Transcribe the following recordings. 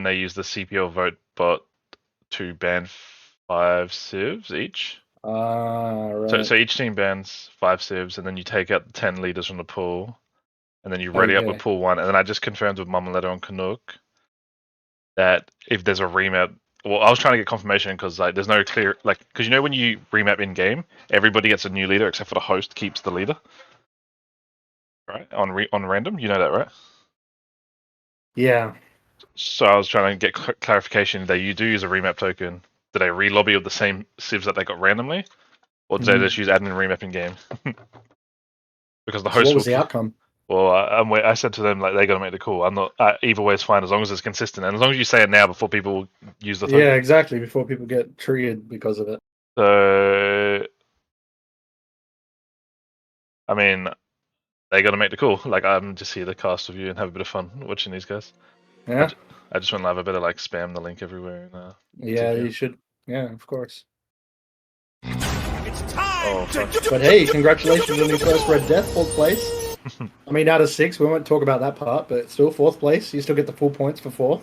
and they use the CPL vote bot to ban 5 civs each. Right. So each team bans 5 civs, and then you take out the 10 leaders from the pool, and then you ready up with pool 1. And then I just confirmed with Mumaletta on Canuck that if there's a remap, well, I was trying to get confirmation because like there's no clear because you know when you remap in game, everybody gets a new leader except for the host keeps the leader, right? On random, you know that, right? Yeah. So I was trying to get clarification that you do use a remap token. Do they re-lobby with the same civs that they got randomly, or do they just use admin remap in game? Because the So host what was will. the outcome? Well, I said to them like they got to make the call. I'm not either way is fine as long as it's consistent and as long as you say it now before people use the token. Yeah, exactly. Before people get triggered because of it. So, I mean, they got to make the call. Like I'm just here to cast with you and have a bit of fun watching these guys. Yeah. I just want to have a bit of like spam the link everywhere. And, Yeah, you should. Yeah, of course. It's time. But hey, congratulations on your first Red Death, 4th place. I mean, out of 6, we won't talk about that part, but still 4th place. You still get the full points for 4th.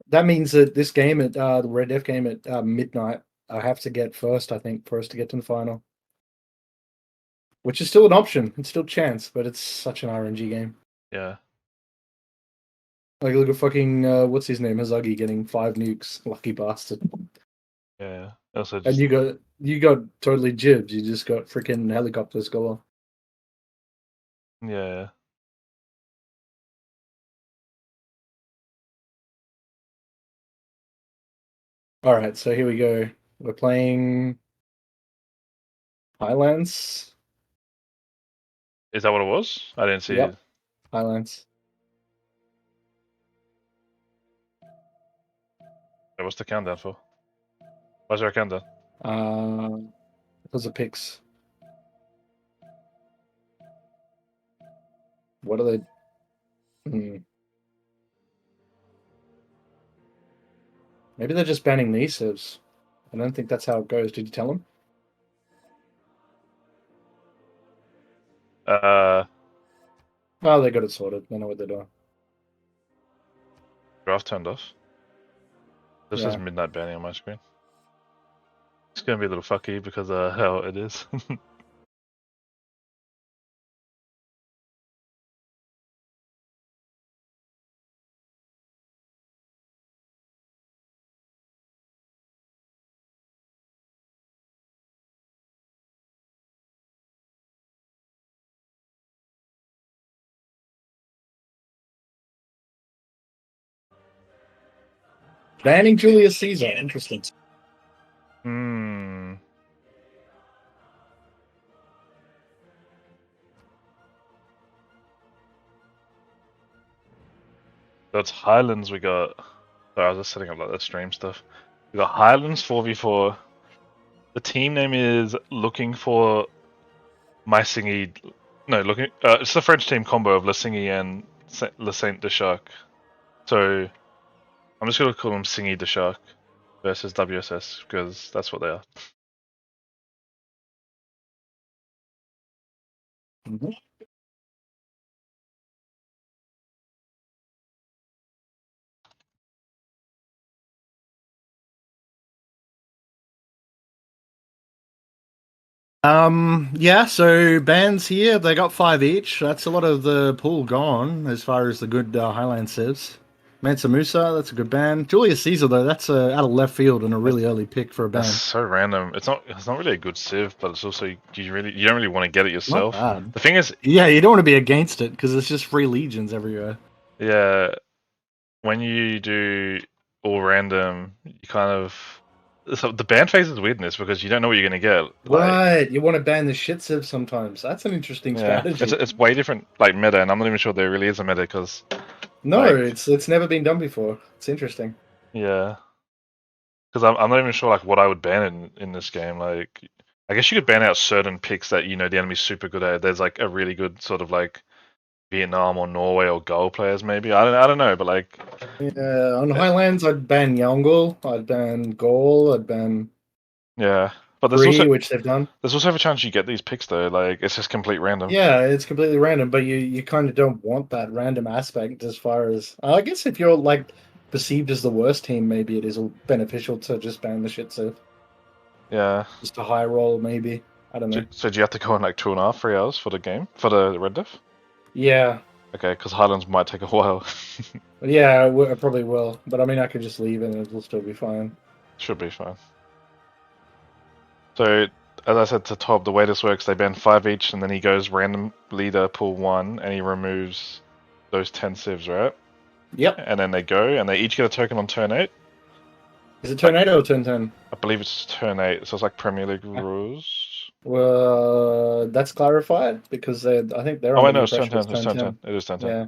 That means that this game at the Red Death game at midnight, I have to get first, I think, for us to get to the final. Which is still an option. It's still a chance, but it's such an RNG game. Yeah. Like, look at fucking, what's his name? Hazagi getting 5 nukes. Lucky bastard. Yeah. Also just... And you got totally jibs. You just got freaking helicopters galore. Yeah. Alright, so here we go. We're playing Highlands. Is that what it was? I didn't see it. Highlands. What's the countdown for? Why's there a countdown? Those are picks. What are they? Maybe they're just banning these civs. I don't think that's how it goes. Did you tell them? Oh, they got it sorted. They know what they're doing. Draft turned off. This is midnight banning on my screen. It's gonna be a little fucky because how it is. Banning Julius Caesar. Interesting. That's Highlands we got. Sorry, I was just setting up like the stream stuff. We got Highlands 4v4. The team name is looking for my Tsingy. No, looking. It's the French team combo of Le Tsingy and Le Saint de Shark. So I'm just gonna call them Tsingy de Shark versus WSS because that's what they are. Yeah, so bans here, they got 5 each. That's a lot of the pool gone as far as the good Highland civs. Mansa Musa, that's a good ban. Julius Caesar, though, that's out of left field and a really early pick for a ban. That's so random. It's not really a good civ, but it's also you don't really want to get it yourself. Not bad. The thing is, yeah, you don't want to be against it because it's just free legions everywhere. Yeah, when you do all random, you kind of the ban phase is weirdness because you don't know what you're gonna get. Right, you want to ban the shit civ sometimes. That's an interesting strategy. It's way different, like meta, and I'm not even sure there really is a meta because. No, it's never been done before. It's interesting. Yeah, because I'm not even sure like what I would ban in this game. Like, I guess you could ban out certain picks that the enemy's super good at. There's like a really good sort of like Vietnam or Norway or Goal players maybe. I don't know, but like. On Highlands, I'd ban Yongle. I'd ban Gaul. I'd ban. Yeah, But there's free, also which they've done. a chance you get these picks though. Like it's just complete random. Yeah, it's completely random, but you kind of don't want that random aspect as far as I guess if you're like perceived as the worst team, maybe it is beneficial to just ban the shit so Yeah. just a high roll, maybe. I don't know. So do you have to go in like 2.5, 3 hours for the game for the red diff? Yeah, Okay, because Highlands might take a while. yeah, I probably will, but I mean, I could just leave and it'll still be fine. Should be fine. So, as I said to Tob, the way this works, they ban 5 each, and then he goes random leader pool 1, and he removes those 10 civs, right? Yep. And then they go, and they each get a token on turn 8. Is it turn 8 or turn 10? I believe it's turn 8, so it's like Premier League rules. Well, that's clarified because I think they're Oh wait, under no, the it's turn impression 10, it's it's turn turn 10. 10. It is turn 10. Yeah.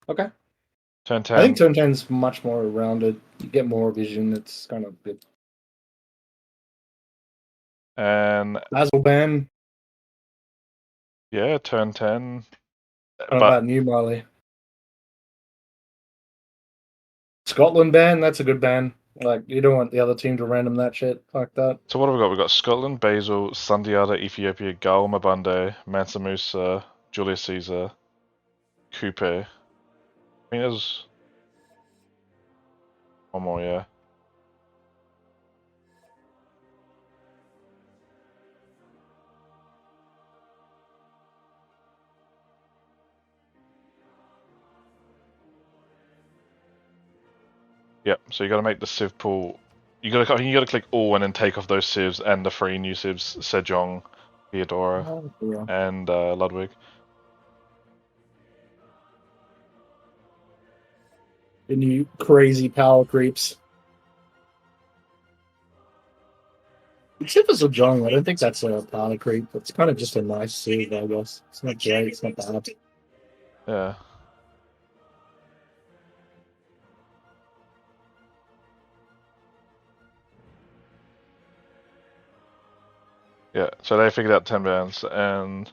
Okay. Turn I think 10, turn 10's much more rounded. You get more vision. It's kind of good. and Basil ban. yeah, turn 10. How But about New Marley? Scotland ban. That's a good ban. Like you don't want the other team to random that shit like that. so what have we got? We've got Scotland, Basil, Sundiata, Ethiopia, Gal, Mabande, Mansa Musa, Julius Caesar, Coupe. I think there's one more, yeah. Yep, so you gotta make the civ pool. I think you gotta click all and then take off those civs and the 3 new civs, Sejong, Theodora, Oh, yeah. and Ludwig. The new crazy power creeps. Except for Zhejiang, I don't think that's a power creep. It's kind of just a nice save, I guess. It's not great. It's not bad. Yeah. Yeah, so they figured out 10 bands, and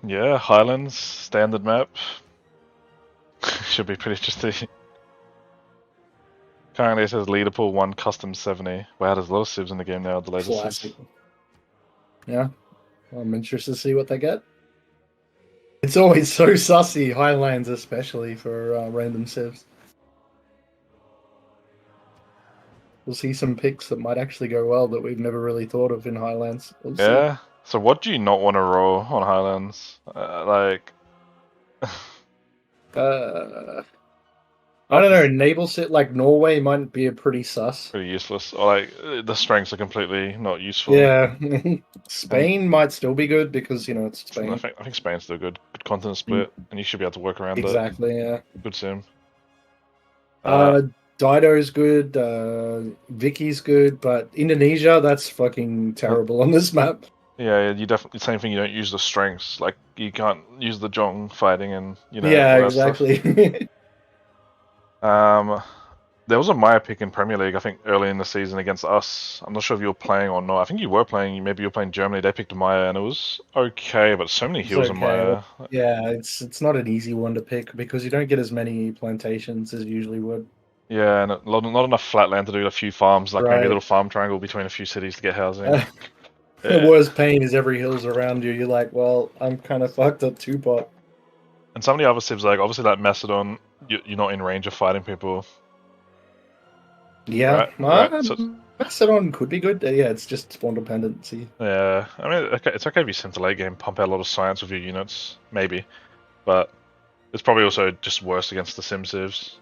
yeah, Highlands, standard map. Should be pretty interesting. Currently it says leader pool 1, custom 70. Wow, there's a lot of civs in the game now, the latest Classic. civs. Yeah. I'm interested to see what they get. It's always so sussy, Highlands especially for random civs. We'll see some picks that might actually go well that we've never really thought of in Highlands. We'll see. Yeah, so what do you not want to roll on Highlands? Like... I don't know. Naval sit like Norway might be a pretty sus. pretty useless. Or like the strengths are completely not useful. Yeah, Spain might still be good because it's I Spain. think Spain's still good. Good continent split, and you should be able to work around Exactly. Yeah. it. Good sim. Dido's good. Vicky's good, but Indonesia, that's fucking terrible on this map. Yeah, you definitely same thing. You don't use the strengths. Like you can't use the Jong fighting and Yeah, all that stuff. exactly. There was a Maya pick in Premier League, I think, early in the season against us. I'm not sure if you were playing or not. I think you were playing. Maybe you were playing Germany. They picked Maya, and it was okay, but so many It's heals in Maya. Yeah, it's not an easy one to pick because you don't get as many plantations as you usually would. Yeah, and not enough flat land to do a few farms, like maybe a Right. little farm triangle between a few cities to get housing. The Yeah. worst pain is every hill's around you. You're like, well, I'm kind of fucked up two pot. And some of the other civs, like obviously like Macedon, you're not in range of fighting people. Yeah, Right. So, Macedon could be good. Yeah, it's just spawn dependency. yeah, I mean, okay, it's okay if you send to late game, pump out a lot of science with your units, maybe, but it's probably also just worse against the sim civs.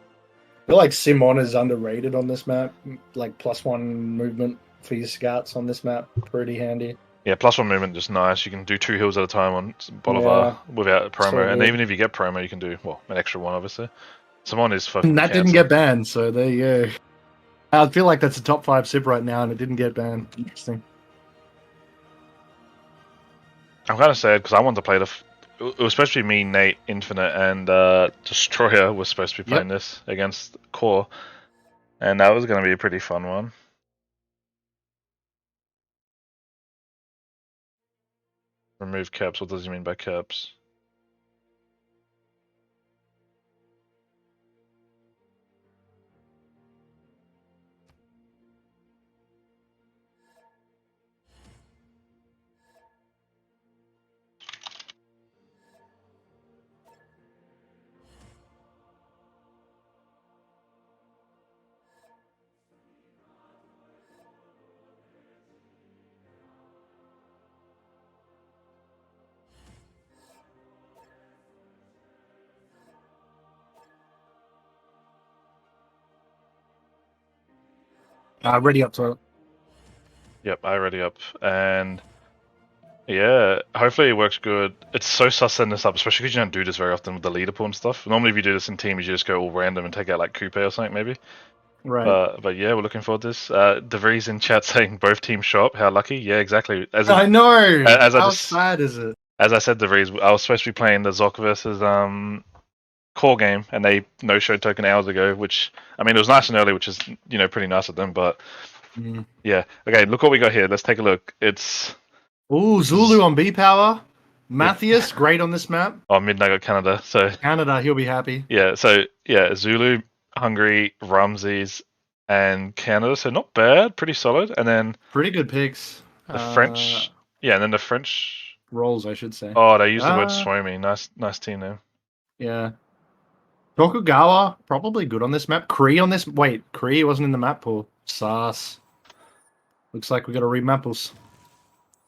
I feel like Simon is underrated on this map. Like +1 movement for your scouts on this map, pretty handy. Yeah, +1 movement just nice. You can do 2 hills at a time on Bolivar without promo, so and good. even if you get promo, you can do an extra one, obviously. Simon is fucking. And that didn't get banned, so there you go. I feel like that's a top 5 sip right now, and it didn't get banned. Interesting. I'm kind of sad because I wanted to play it was supposed to be me, Nate, Infinite, and Destroyer was supposed to be playing this against Core, and that was going to be a pretty fun one. Remove caps. What does he mean by caps? Ready up to it. Yep, I ready up. And yeah, hopefully it works good. It's so sus setting this up, especially because you don't do this very often with the leader pool and stuff. Normally if you do this in teams, you just go all random and take out like Coupe or something maybe. Right. But yeah, we're looking forward to this. DeVries in chat saying both teams show up. How lucky? Yeah, exactly. I know. As I How just- sad is it? As I said, DeVries, I was supposed to be playing the Zoc versus core game, and they no-showed token hours ago. Which I mean, it was nice and early, which is pretty nice of them. But yeah, okay, look what we got here. Let's take a look. It's Ooh, Zulu on B power. Matthias, great on this map. Midnight got Canada. So Canada, he'll be happy. yeah, Zulu, Hungary, Ramses, and Canada. So not bad, pretty solid. And then Pretty good picks. the French, and then the French. Rolls, I should say. Oh, they used the word Swomy. Nice team name. Yeah. Tokugawa, probably good on this map. Kree on this. Wait, Kree wasn't in the map pool. Sas. Looks like we got to remapples.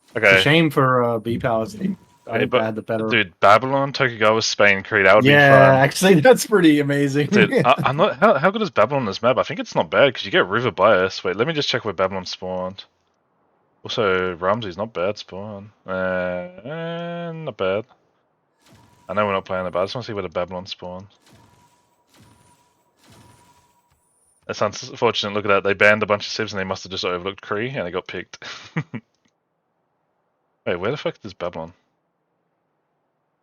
It's a Okay, shame for B Power's team. I think they had the better. dude, Babylon, Tokugawa, Spain, Crete. That would be Yeah, fun. actually, that's pretty amazing. Dude, I'm not. How good is Babylon on this map? I think it's not bad because you get river bias. Wait, let me just check where Babylon spawned. Also, Ramsey's not bad spawn. Not bad. I know we're not playing it, but I just want to see where the Babylon spawned. That's unfortunate. Look at that. They banned a bunch of civs and they must have just overlooked Cree and they got picked. Wait, where the fuck is Babylon?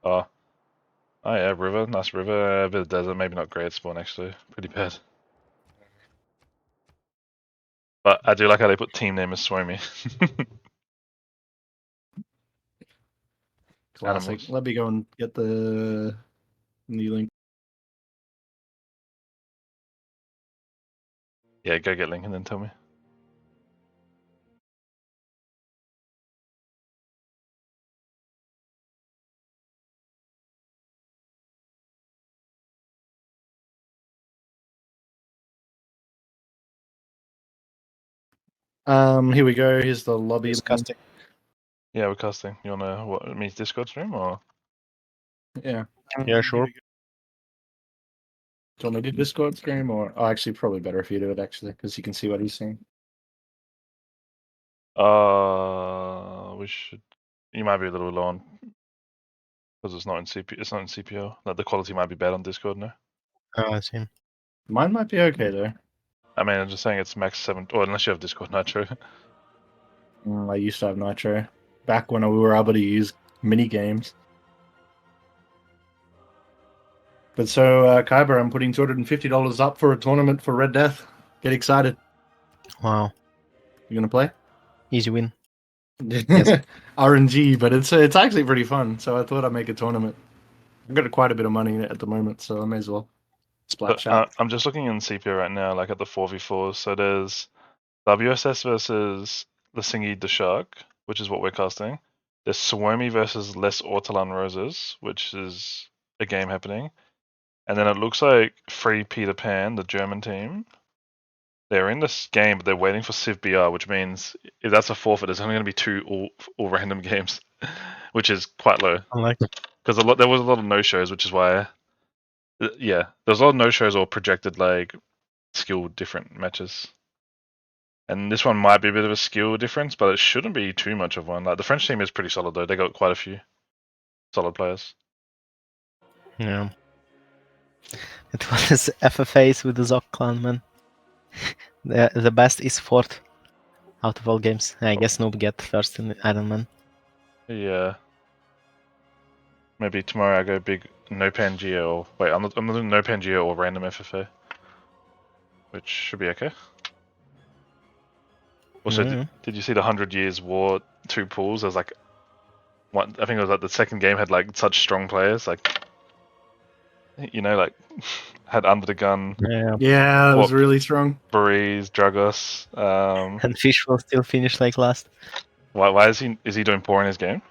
Oh yeah, river. Nice river. A bit of desert. Maybe not great spawn actually. Pretty bad. But I do like how they put team name as Swomy. Classic. Animals. Let me go and get the new link. Yeah, go get link and then tell me. Here we go. Here's the lobby. Disgusting. Yeah, we're casting. You wanna what means Discord stream or? Yeah. Yeah, sure. Do you want me to do Discord stream or? Oh, actually, probably better if you do it actually, because you can see what he's seeing. We should. You might be a little low on because it's not in CP. It's not in CPO. Like the quality might be bad on Discord. No. I see. Mine might be okay though. I mean, I'm just saying it's max 7. Or unless you have Discord Nitro. I used to have Nitro back when we were able to use mini games. But so, Kyber, I'm putting $250 up for a tournament for Red Death. Get excited. Wow. You gonna play? Easy win. RNG, but it's actually pretty fun. So I thought I'd make a tournament. I've got quite a bit of money at the moment, so I may as well splash out. I'm just looking in CPO right now, like at the 4v4s. So there's WSS versus the Tsingy the Shark, which is what we're casting. There's Swarmy versus Les Ortolan Roses, which is a game happening. And then it looks like Free Peter Pan, the German team. They're in this game, but they're waiting for Civ BR, which means if that's a forfeit, there's only going to be 2 all random games, which is quite low. Unlikely. Because there was a lot of no-shows, which is why, yeah, there's a lot of no-shows or projected like skill different matches. And this one might be a bit of a skill difference, but it shouldn't be too much of one. Like the French team is pretty solid though; they got quite a few solid players. Yeah. It was FFAs with the Zoc clan, man. The best is fourth out of all games. I guess Noob get first in Iron Man. Yeah. Maybe tomorrow I go big no Pangea or wait, I'm not doing no Pangea or random FFA, which should be okay. Also, did you see the 100 Years War 2 pools? There's like one. I think it was like the second game had like such strong players, like like had Under the Gun, Yeah, it was really strong. Breeze, Dragos. And Fish will still finish like last. Why is he doing poor in his game?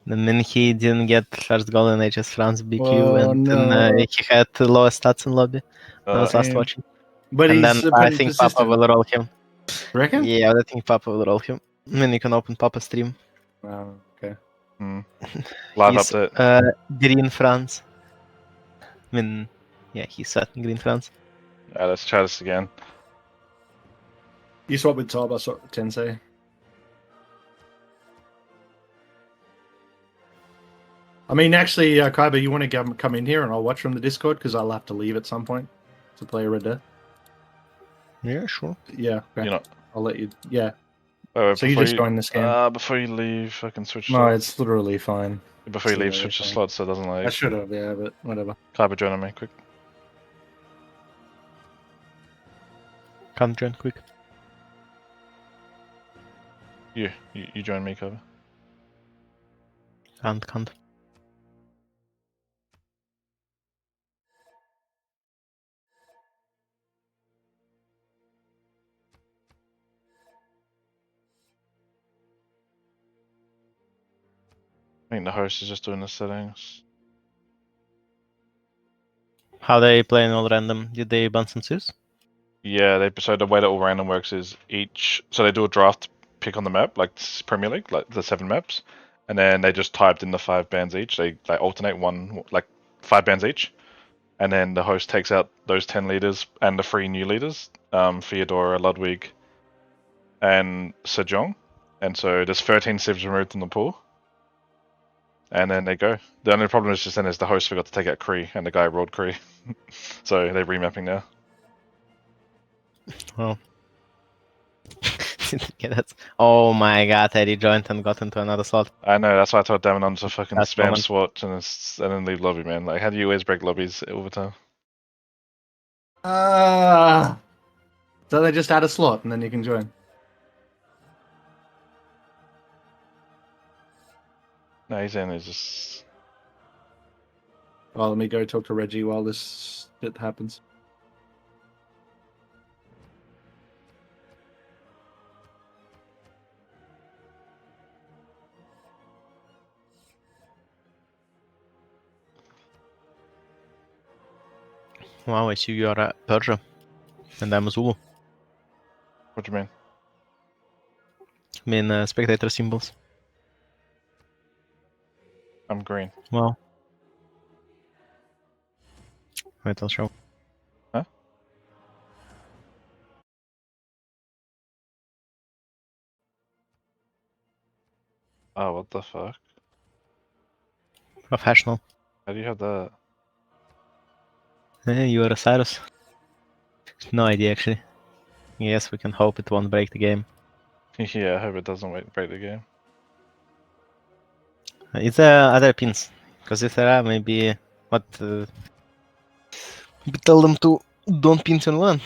And then he didn't get first goal in HS France BQ, Oh, and no. then he had the lowest stats in lobby. I was last Damn. watching. But And he's then I think Papa will roll him. Reckon? Yeah, I think Papa will roll him. And then you can open Papa stream. Oh, okay. Live He's, update. Green France. I mean, yeah, he's set in Green France. Let's try this again. You swap with Top, I swap with Tensei. I mean, actually, Kaiba, you want to come in here and I'll watch from the Discord because I'll have to leave at some point to play Red Dead. Yeah, sure. Yeah, okay. You know. I'll let you. Yeah. Wait, So you just join this game. Before you leave, I can switch. No, slots. it's literally fine. Before you leave, It's switch the fine. slots so it doesn't I like. should have, yeah, but whatever. Kaiba, join me quick. Can't join quick. You join me, Kaiba. Can't. I think the host is just doing the settings. How they playing all random? Did they ban some CIVS? Yeah, so the way that all random works is so they do a draft pick on the map, like Premier League, like the 7 maps, and then they just typed in the 5 bands each. They alternate like 5 bands each, and then the host takes out those 10 leaders and the 3 new leaders, Theodora, Ludwig, and Sejong, and so there's 13 civs removed from the pool, and then they go. The only problem is just then is the host forgot to take out Kree, and the guy rolled Kree, so they're remapping now. Well. Yeah, that's... Oh my god, Eddie joined and got into another slot. I know, that's why I told Damon on to fucking That's spam moment. swatch and then leave lobby, man. Like, how do you always break lobbies all the time? So they just add a slot and then you can join. No, he's in, he's just... Well, let me go talk to Reggie while this bit happens. Wow, I see you are a Persia. And I'm a Zulu. What do you mean? I mean, spectator symbols. I'm green. Wow. Wait, I'll show. Huh? Oh, what the fuck? Professional. How do you have that? You are a Cyrus. No idea, actually. Yes, we can hope it won't break the game. Yeah, I hope it doesn't break the game. Is there other pins? Because if there are, maybe... What? Maybe tell them to don't pin on one.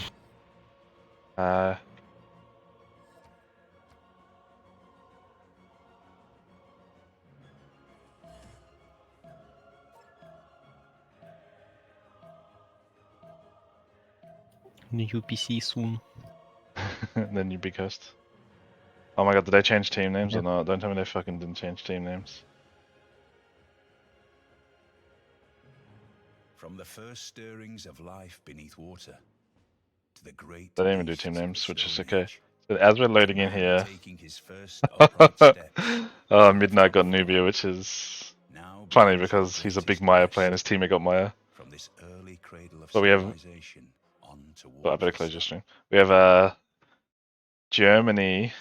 New PC soon. Then you be cursed. Oh my god, did they change team names Yeah. or not? Don't tell me they fucking didn't change team names. From the first stirrings of life beneath water to the great. They didn't even do team names, which is okay. So as we're loading in here... Taking his first upright steps, Midnight got Nubia, which is now funny because he's a big Maya player and his teammate got Maya. from this early cradle of But we have... civilization on towards But I better close your stream. We have Germany,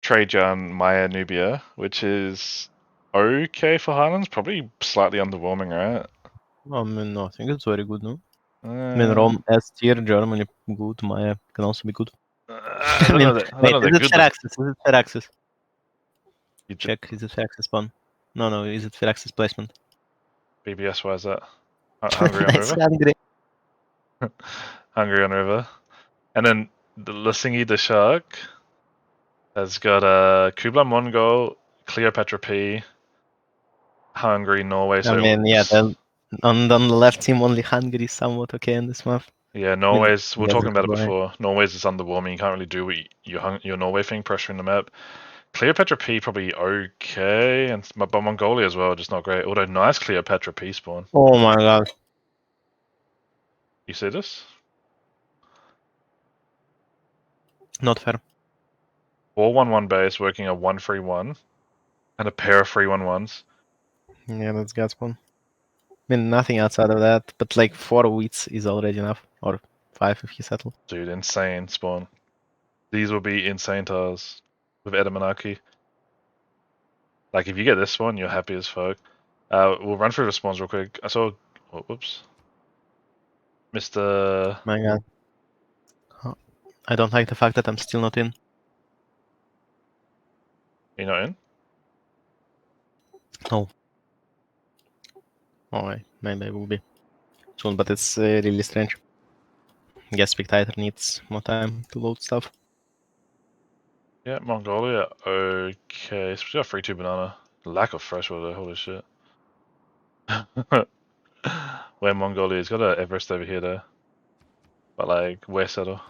Trajan, Maya, Nubia, which is okay for Highlands. Probably slightly underwhelming, right? I mean, no, I think it's very good, no? I Uh, mean, Rome S tier, Germany good, Maya can also be good. I I don't mean, know that, I wait, don't know is they're it good. fair access? Is it fair access? You did- Check, is it fair access spawn? No, is it fair access placement? BBS, why is that? Hungry on Nice, River? hungry. Hungry on River. And then the Tsingy the Shark has got Kubla Mongol, Cleopatra P, Hungary, Norway. I So mean, yeah, then on the left team, only Hungary is somewhat okay in this map. yeah, Norway's. We were yeah, talking about it that's why. before. Norway's is underwhelming. You can't really do what your Norway thing, pressuring the map. Cleopatra P probably okay, but Mongolia as well, just not great. Although nice Cleopatra P spawn. Oh my god. You see this? Not fair. 4-1-1 base working a 1-3-1 and a pair of 3-1-1s. Yeah, that's God spawn. I mean, nothing outside of that, but like 4 wheats is already enough. Or 5 if he settled. Dude, insane spawn. These will be insane tiles with Edamanaki. Like, if you get this one, you're happy as fuck. We'll run through the spawns real quick. I saw... Oh, whoops. Mr... My god. Oh, I don't like the fact that I'm still not in. You not in? No. Alright, maybe I will be soon, but it's really strange. Guess Spectator needs more time to load stuff. Yeah, Mongolia. Okay, so we got 3-2 banana. Lack of freshwater, holy shit. Where Mongolia? He's got an Everest over here though. But like, where settle?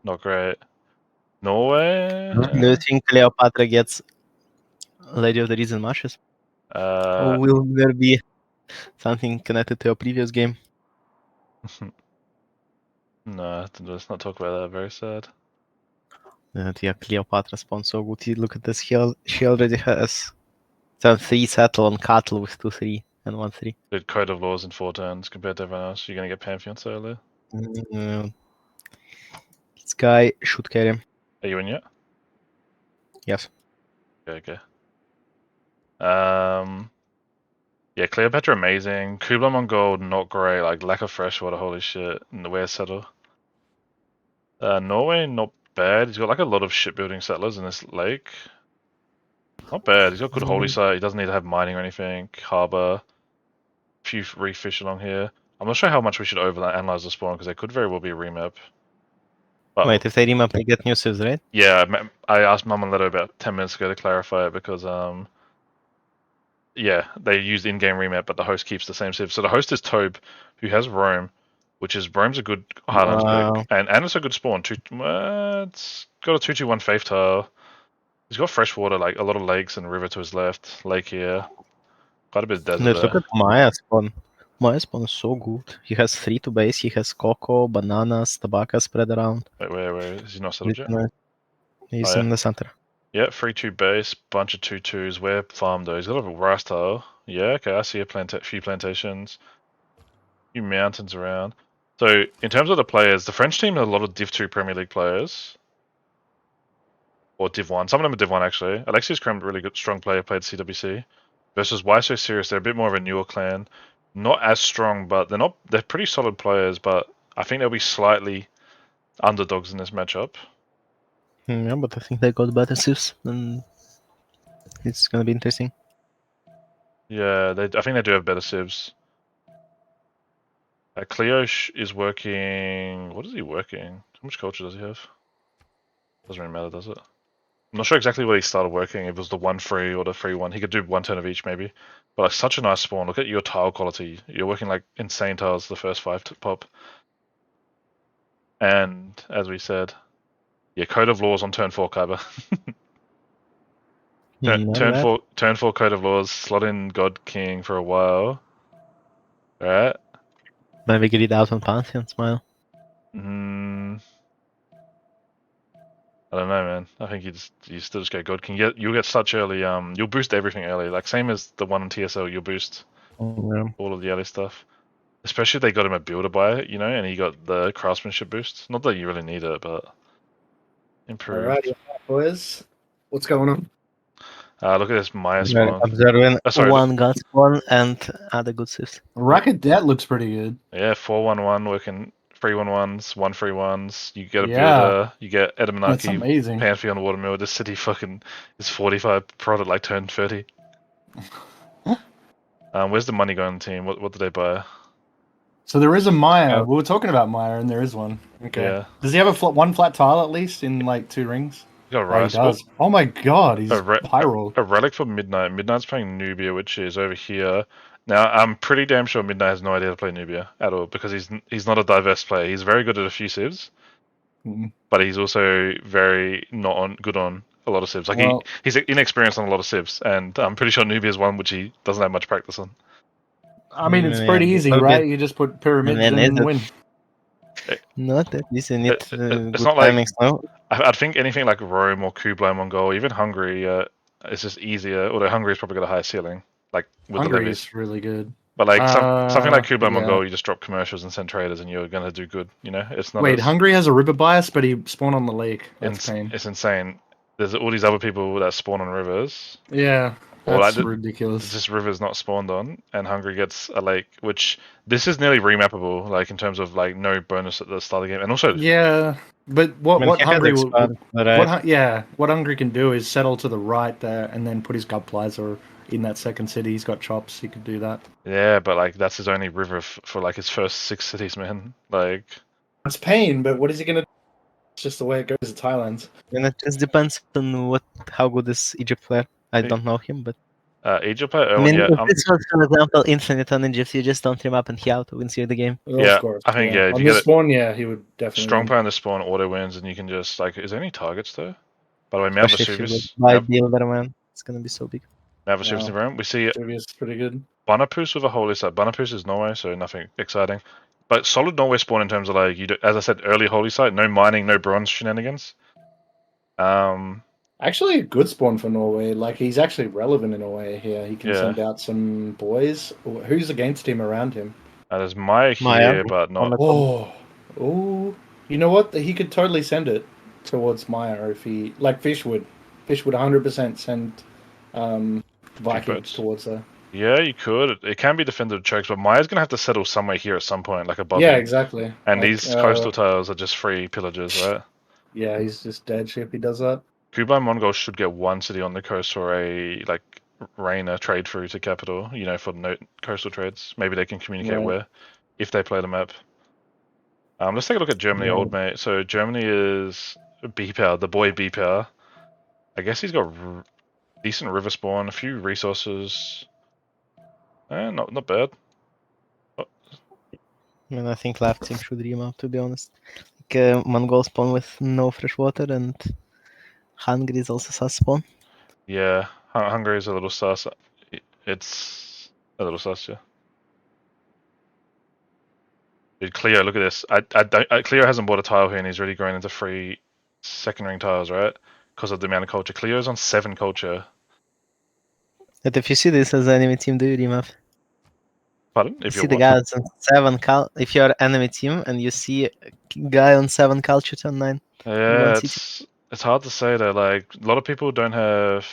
Not great. Norway? Do you think Cleopatra gets Lady of the Reason matches? Or will there be something connected to a previous game? No, let's not talk about that. Very sad. Yeah, Cleopatra spawned so good. Look at this. She already has 3 settle on cattle with 2-3 and 1-3. Good code of laws in 4 turns compared to everyone else. You're gonna get Pantheon so early. This guy should carry him. Are you in yet? Yes. Okay. Yeah, Cleopatra amazing. Kublai Mongol not great. Like lack of freshwater. Holy shit. Where settle? Norway not bad. He's got like a lot of shipbuilding settlers in this lake. Not bad. He's got good holy site. He doesn't need to have mining or anything. Harbor. Few reef fish along here. I'm not sure how much we should overanalyze the spawn because they could very well be a remap. But Wait, if they remap, they get new civs, right? yeah, I asked Mum and Leto about 10 minutes ago to clarify it because yeah, they use in-game remap, but the host keeps the same civ. So the host is Tobe, who has Rome, which is Rome's a good Highlands pick, and it's a good spawn. It's got a 2/2/1 faith tile. He's got freshwater, like a lot of lakes and river to his left. Lake here, quite a bit of desert No, there. look at Maya spawn. Maya spawn is so good. He has 3 to base. He has cocoa, bananas, tobacco spread around. Wait, where is he not settled yet? He's Oh, in the center. Yeah, 3-2 base, bunch of 2/2s. Where farm though? He's got a rice tile. Yeah, okay, I see a few plantations, few mountains around. So in terms of the players, the French team has a lot of Div 2 Premier League players. Or Div 1. Some of them are Div 1 actually. Alexius Krem, really good, strong player, played CWC. Versus Why So Serious, they're a bit more of a newer clan. Not as strong, but they're pretty solid players, but I think they'll be slightly underdogs in this matchup. Yeah, but I think they got better civs, and it's gonna be interesting. Yeah, I think they do have better civs. Cleo is working... What is he working? How much culture does he have? Doesn't really matter, does it? I'm not sure exactly what he started working. If it was the 1-3 or the 3-1. He could do 1 turn of each, maybe. But like, such a nice spawn. Look at your tile quality. You're working like insane tiles the first 5 to pop. And, as we said... Yeah, Code of Laws on turn 4, Kaiba. Turn 4 Code of Laws. Slot in God King for a while. Alright. Maybe get it out on Pantheon, smile. I don't know, man. I think you still just go God King. You'll get such early. You'll boost everything early. Like same as the one on TSL. You'll boost all of the early stuff. Especially if they got him a builder by it, and he got the craftsmanship boost. Not that you really need it, but improved. Alrighty, boys. What's going on? Look at this Maya spawn. Observing sorry, one god spawn and other good civs. Rocket Debt looks pretty good. Yeah, 4-1-1 working 3-1-1s, 1-3-1s. You get a builder, you get That's Edamanaki, amazing. Pantheon, Watermill. This city fucking is 45 prod at like turn 30. Where's the money going on the team? What did they buy? So there is a Maya. We were talking about Maya, and there is one. Okay. Yeah. Does he have one flat tile at least in like 2 rings? You got Oh, he Rice. does. Oh my god, he's A pyro. relic for Midnight. Midnight's playing Nubia, which is over here. Now, I'm pretty damn sure Midnight has no idea how to play Nubia at all because he's not a diverse player. He's very good at a few civs, but he's also very good on a lot of civs. Like he's inexperienced on a lot of civs, and I'm pretty sure Nubia is one which he doesn't have much practice on. I mean, it's pretty easy, right? You just put pyramids and win. Not that easy. It's not like I think anything like Rome or Kublai Mongol, even Hungary, is just easier. Although Hungary's probably got a higher ceiling. Like with Hungary is really good. But like something like Kublai yeah. Mongol, you just drop commercials and send traders, and you're gonna do good. You know, it's not. Wait, Hungary has a river bias, but he spawned on the lake. That's pain. It's insane. There's all these other people that spawn on rivers, Yeah, or that's like ridiculous. just rivers not spawned on, and Hungary gets a lake, which this is nearly remappable, like in terms of like no bonus at the start of the game, and also Yeah, but I mean, what he has Hungary will, expand, right? what Hungary can do is settle to the right there and then put his gut plaza in that second city. He's got chops. He could do that. yeah, but like that's his only river for like his first 6 cities, man. Like It's pain, but what is he gonna? It's just the way it goes in Thailand. And it just depends on how good is Egypt player. I don't know him, but Egypt, I Erwin, mean, yeah, if this was, for example, Infinite on Egypt, you just don't trim up and he auto wins you the game. Yeah, Of course. I think, yeah, if on you the get spawn, yeah, he would definitely. strong win. player on the spawn, auto wins, and you can just like, is there any targets though? By the way, Mount Especially if you Vesuvius, would buy Builder, man. It's gonna be so big. Mount Vesuvius in Wow. Rome. We see Vesuvius is pretty good. Bonapus with a holy site. Bonapus is Norway, so nothing exciting. But solid Norway spawn in terms of like as I said, early holy site, no mining, no bronze shenanigans. Actually, a good spawn for Norway. Like he's actually relevant in a way here. He can Yeah. send out some boys. Who's against him around him? There's Maya Maya. here, but not. Oh, you know what? He could totally send it towards Maya if he like Fish would. Fish would 100% send Vikings birds. towards her. Yeah, you could. It can be defended chokes, but Maya's gonna have to settle somewhere here at some point, like above Yeah, him. exactly. And Like, these coastal tiles are just free pillages, right? Yeah, he's just dead ship. He does that. Kublai Mongol should get one city on the coast for a like Rainer trade through to capital, you know, for coastal trades. Maybe they can communicate Right. where if they play the map. Let's take a look at Germany, Yeah. old mate. So Germany is B power, the boy B power. I guess he's got decent river spawn, a few resources. Not bad. I mean, I think left team should remap, to be honest. Like, Mongol spawn with no fresh water, and Hungary is also sus spawn. Yeah, Hungary is a little sus. It's a little sus, yeah. Dude, Cleo, look at this. Cleo hasn't bought a tile here, and he's already grown into 3 second ring tiles, right? Because of the amount of culture. Cleo's on 7 culture. But if you see this as enemy team, do you remap? Pardon? You If see you're the what? guys on 7 if you're enemy team and you see a guy on 7 culture turn 9. Yeah, city. it's hard to say though. Like a lot of people don't have.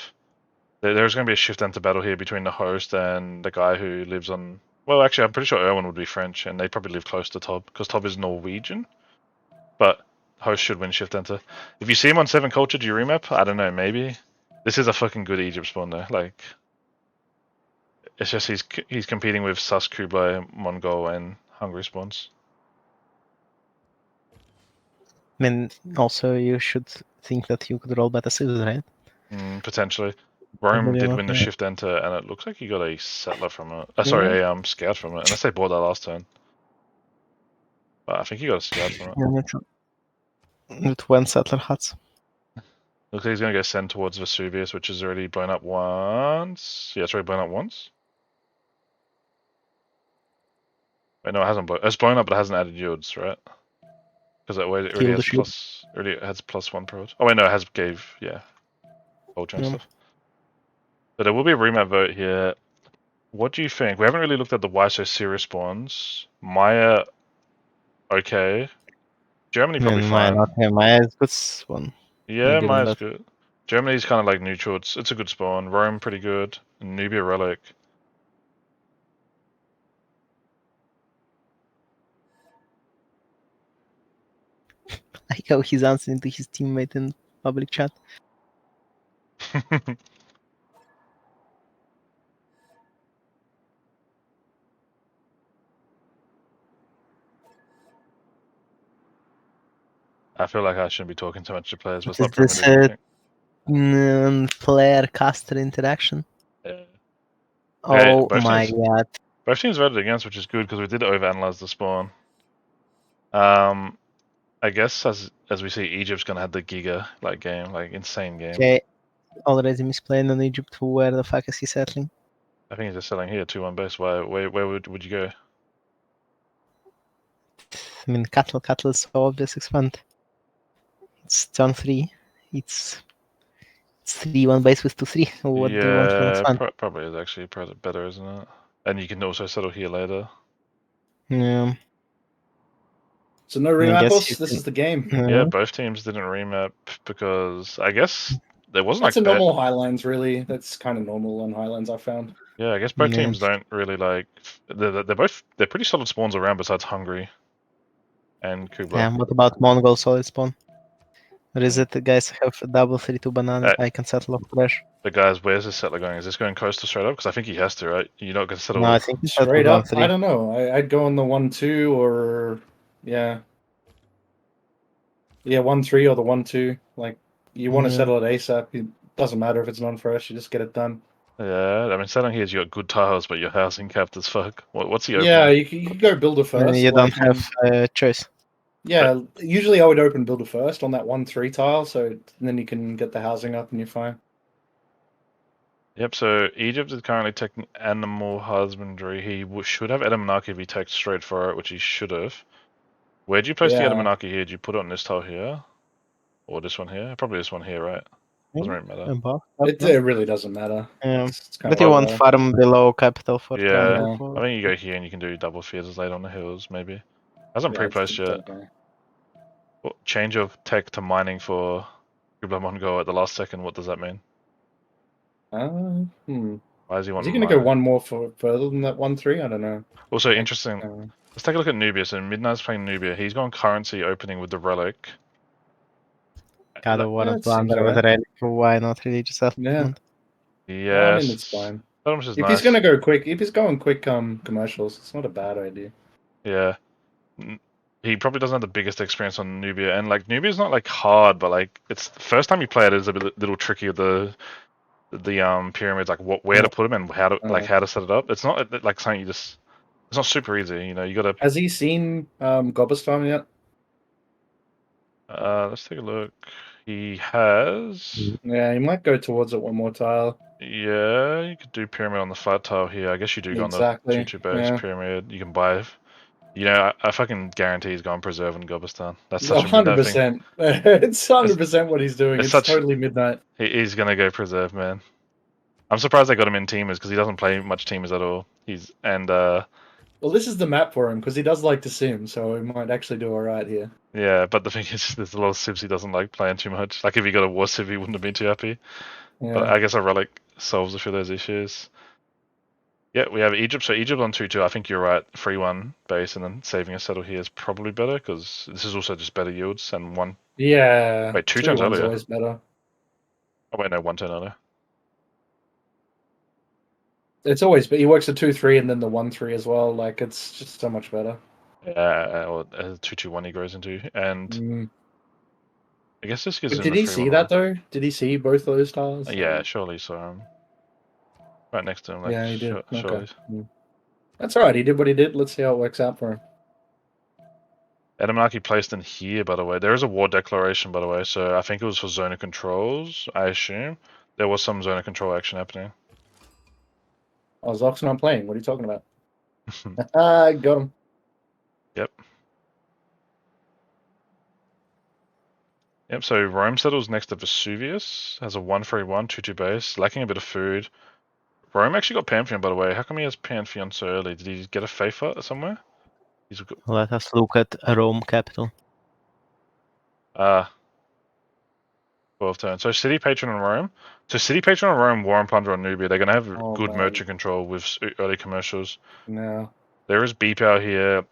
There's going to be a shift into battle here between the host and the guy who lives on. Well, actually, I'm pretty sure Erwin would be French, and they probably live close to Tob because Tob is Norwegian. But host should win shift enter. If you see him on 7 culture, do you remap? I don't know. Maybe. This is a fucking good Egypt spawn though. Like, it's just he's competing with Sus, Kublai, Mongol, and Hungary spawns. I mean, also you should think that you could roll better CIVS, right? Potentially. Rome Maybe did not, win the yeah. shift enter, and it looks like you got a settler from it. Sorry, a scout from it. Unless they bought that last turn. But I think you got a scout from it. Yeah, with 1 settler huts. Looks like he's going to go send towards Vesuvius, which is already blown up once. Yeah, it's already blown up once. Wait, no, it hasn't blown. It's blown up, but it hasn't added yields, right? Because it already Kill the has shield. already has +1 prod. Oh wait, no, it has gave culture and stuff. But there will be a remap vote here. What do you think? We haven't really looked at the why so serious spawns. Maya, okay. Germany probably fine. Maya is good one. Yeah, Given Maya's that. good. Germany's kind of like neutral. It's a good spawn. Rome pretty good. Nubia Relic. I like how he's answering to his teammate in public chat. I feel like I shouldn't be talking too much to players. What's Is not Premier League? player caster interaction? Yeah. Oh both my teams, god. Both teams voted against, which is good because we did overanalyze the spawn. I guess as we see, Egypt's gonna have the giga game, like insane game. Okay, already misplaying on Egypt. Where the fuck is he settling? I think he's just selling here 2-1 base. Where would you go? I mean, cattle is so obvious expand. It's turn 3. It's 3-1 base with 2-3. What do you want from expand? Probably is actually better, isn't it? And you can also settle here later. Yeah. So no I remap guess us. you This can- is the game. Yeah, both teams didn't remap because I guess there wasn't That's like a normal Highlands, really. That's kind of normal on Highlands, I found. Yeah, I guess both Yeah. teams don't really like. They're pretty solid spawns around besides Hungary and Kubla. Yeah, what about Mongol solid spawn? Or is it the guys have a double 3-2 banana? I can settle off crash. The guys, where's this settler going? Is this going coastal straight up? Because I think he has to, right? You're not going to settle. No, I think he settled Straight up, 1-3. I don't know. I'd go on the 1-2 or yeah, 1-3 or the 1-2. Like you want to Yeah. settle it ASAP. It doesn't matter if it's non-fresh. You just get it done. Yeah, I mean, settling here is you got good tiles, but your housing capped as fuck. What's the opening? Yeah, you can go builder first. You don't like, have a choice. Yeah, usually I would open builder first on that 1-3 tile, so then you can get the housing up and you're fine. Yep. So Egypt is currently taking animal husbandry. He should have Edamanaki if he takes straight for it, which he should have. Where'd you place the Yeah. Edamanaki here? Did you put it on this tile here, or this one here? Probably this one here, right? Doesn't really matter. Above. It really doesn't matter. Yeah. It's kind But of you want low. farm below capital for Yeah, triangle. I think you go here and you can do double feathers later on the hills, maybe. Hasn't Yeah, pre-placed yet. okay. Well, change of tech to mining for Kubla Mongo at the last second. What does that mean? Why does he want? Is he going to go one more further than that 1-3? I don't know. Also interesting. Let's take a look at Nubia. So Midnight's playing Nubia. He's gone currency opening with the relic. God of War Yeah, and it seems Plunder with alright. relic. Why not religious settlement? Yes. I mean, it's fine. Is If nice. he's going to go quick, if he's going quick commercials, it's not a bad idea. Yeah. He probably doesn't have the biggest experience on Nubia, and like Nubia's not like hard, but like it's the first time you play it is a little tricky with the pyramids, like where to put them and how to set it up. It's not like something you just. It's not super easy, you know. You gotta. Has he seen Gobberstorm yet? Let's take a look. He has. Yeah, he might go towards it one more tile. Yeah, you could do pyramid on the flat tile here. I guess you do go on the 2-2 base pyramid. You can buy. You know, I fucking guarantee he's gone preserve in Gobestan. That's such a midnight thing. 100%. It's 100% what he's doing. It's totally midnight. He's gonna go preserve, man. I'm surprised they got him in teamers because he doesn't play much teamers at all. Well, this is the map for him because he does like to sim, so he might actually do alright here. Yeah, but the thing is, there's a lot of civs he doesn't like playing too much. Like if he got a war civ, he wouldn't have been too happy. Yeah. But I guess a relic solves a few of those issues. Yeah, we have Egypt. So Egypt on 2-2. I think you're right. 3-1 base and then saving a settle here is probably better because this is also just better yields and one. Yeah. Wait, 2 turns earlier. Always better. Oh wait, no, 1 turn earlier. It's always, but he works a 2-3 and then the 1-3 as well. Like it's just so much better. Yeah, or 2-2-1 he grows into, and I guess this gives him. Did he see that though? Did he see both those tiles? Yeah, surely so. Right next to him. Like, yeah, he did. Surely. Okay. That's alright. He did what he did. Let's see how it works out for him. Edamanaki placed in here, by the way. There is a war declaration, by the way. So I think it was for zone of controls. I assume there was some zone of control action happening. Oh, Zox not playing. What are you talking about? I got him. Yep. Yep, so Rome settles next to Vesuvius, has a 1-3-1, 2-2 base, lacking a bit of food. Rome actually got Pantheon, by the way. How come he has Pantheon so early? Did he get a Faitha somewhere? Let us look at Rome capital. 12 turns. So City Patron on Rome. So City Patron on Rome, War and Plunder on Nubia. They're going to have good merchant control with early commercials. No. There is B-Power here.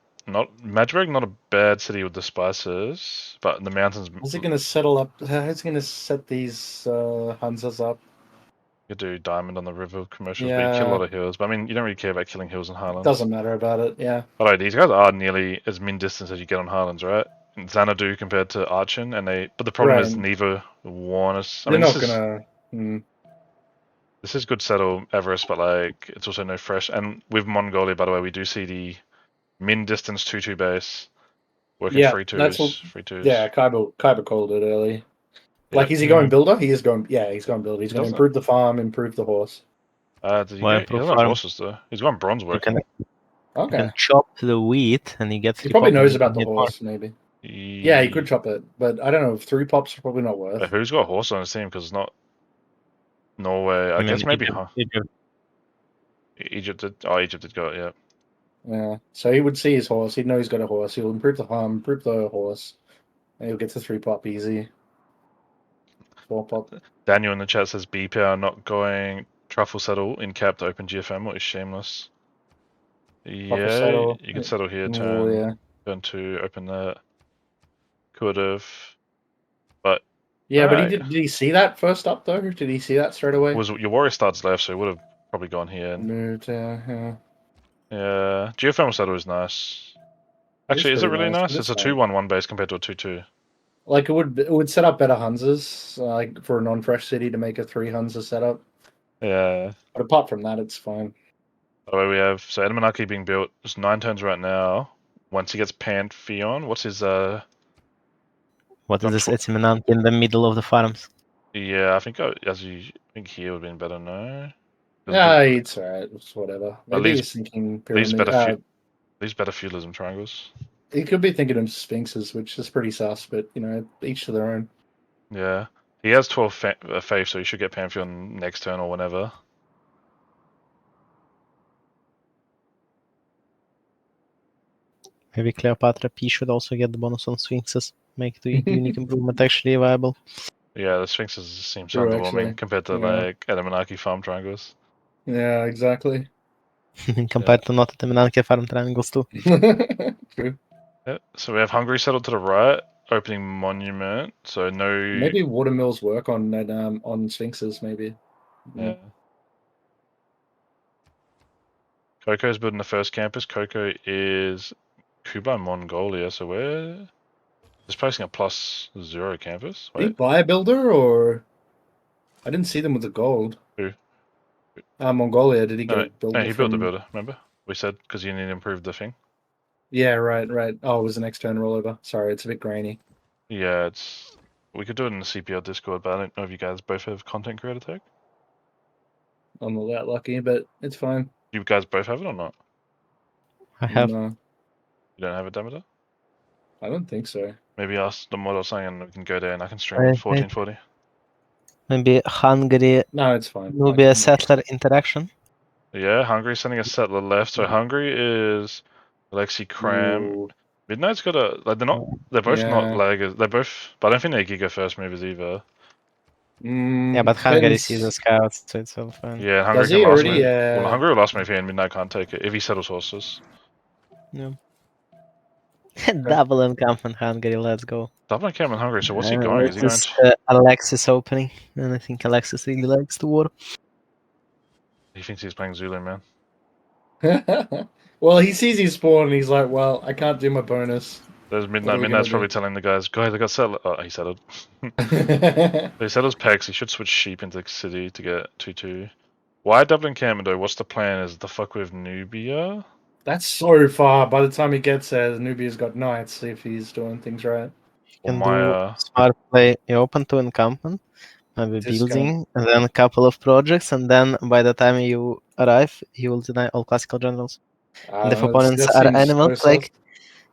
Magdeburg, not a bad city with the spices, but in the mountains. How's he going to settle up? How's he going to set these Hansas up? You could do diamond on the river commercials, but you kill a lot of hills. But I mean, you don't really care about killing hills in Highlands. Doesn't matter about it, yeah. But these guys are nearly as min distance as you get on Highlands, right? In Xanadu compared to Archon, but the problem is neither warn us. They're not gonna. This is good settle Everest, but like it's also no fresh. And with Mongolia, by the way, we do see the min distance 2-2 base working 3-2s. Yeah, Kaiba called it early. Like, is he going builder? He is going. Yeah, he's going builder. He's going to improve the farm, improve the horse. He doesn't have horses though. He's going bronze work. You can chop the wheat, and he gets. He probably knows about the horse, maybe. Yeah, he could chop it, but I don't know. 3 pops are probably not worth. But who's got a horse on his team? Because it's not Norway. I guess maybe. Egypt did. Oh, Egypt did go. Yeah. Yeah. So he would see his horse. He'd know he's got a horse. He'll improve the harm, improve the horse, and he'll get to 3-pop easy. 4-pop. Daniel in the chat says B power not going truffle settle in cap to open GFM or is shameless. Yeah, settle. you could settle here. Oh, yeah. Turn 2, open that. Could have, but Yeah, but alright. did he see that first up though? Did he see that straight away? Was your warrior starts left, so he would have probably gone here. Moved, yeah. Yeah, GFM settle is nice. Actually, is it pretty really nice, nice? but It's a it's fine. 2-1-1 base compared to a 2-2. Like it would set up better Hunzers, like for a non-fresh city to make a 3 Hunzer setup. Yeah. But apart from that, it's fine. By the way, we have so Edmonaki being built. It's 9 turns right now. Once he gets Pantheon, what's his What is this Not Etimanant in the middle of the farms? Yeah, I think here would have been better. No. Yeah, it's alright. It's whatever. Maybe least- he's thinking These pyramid. better feudalism triangles. He could be thinking of sphinxes, which is pretty sus, but each to their own. Yeah, he has 12 faith, so he should get Pantheon next turn or whenever. Maybe Cleopatra P should also get the bonus on Sphinxes. Make the unique improvement actually viable. Yeah, the Sphinxes seem True, underwhelming actually. compared to Yeah. like Edmonaki farm triangles. Yeah, exactly. Compared to not Etimanant farm triangles too. True. Yeah, so we have Hungary settled to the right, opening Monument. So no. Maybe watermills work on that on sphinxes. Maybe. Yeah. Coco's building the first campus. Coco is Kuba, Mongolia. So we're just placing a +0 campus. Did he Wait, buy a builder or? I didn't see them with the gold. Who? Mongolia. Did he get no, a builder? no, he built the from... builder. Remember, we said because you need to improve the thing. Yeah, right. Oh, it was an external rollover. Sorry, it's a bit grainy. Yeah, we could do it in the CPL Discord, but I don't know if you guys both have content creator tag. I'm not that lucky, but it's fine. You guys both have it or not? I have. No, You don't have it, Demeter? I don't think so. Maybe ask the mod or something and we can go there and I can stream Wait, 1440. Maybe Hungary, No, it's fine. Nubia settler interaction. Yeah, Hungary's sending a settler left. So Hungary is Alexei Kram. Ooh, Midnight's got a like they're both not Yeah. laggers. They're both, but I don't think they're Giga first movers either. Yeah, but Hungary depends. sees the scouts, so it's all fine. Yeah, and Hungary Does can he last already? move. Well, Hungary will last move here and Midnight can't take it if he settles horses. Double encampment Hungary, let's go. Double camp in Hungary. So what's he going? Is he going This to... Alexis opening, and I think Alexis really likes the war. He thinks he's playing Zulu, man. Well, he sees his spawn and he's like, "Well, I can't do my bonus." There's What Midnight. are we Midnight's gonna probably telling the guys, "Guys, I got settled." Oh, he settled. do? He settles pegs. He should switch sheep into city to get 2-2. Why double encampment though? What's the plan? Is it the fuck with Nubia? That's so far. By the time he gets there, Nubia's got knights. See if he's doing things right. Or Can Maya? do smart play. You open to encampment, maybe Discount. building, and then a couple of projects, and then by the time you arrive, you will deny all classical generals. And if opponents that are seems animals, so like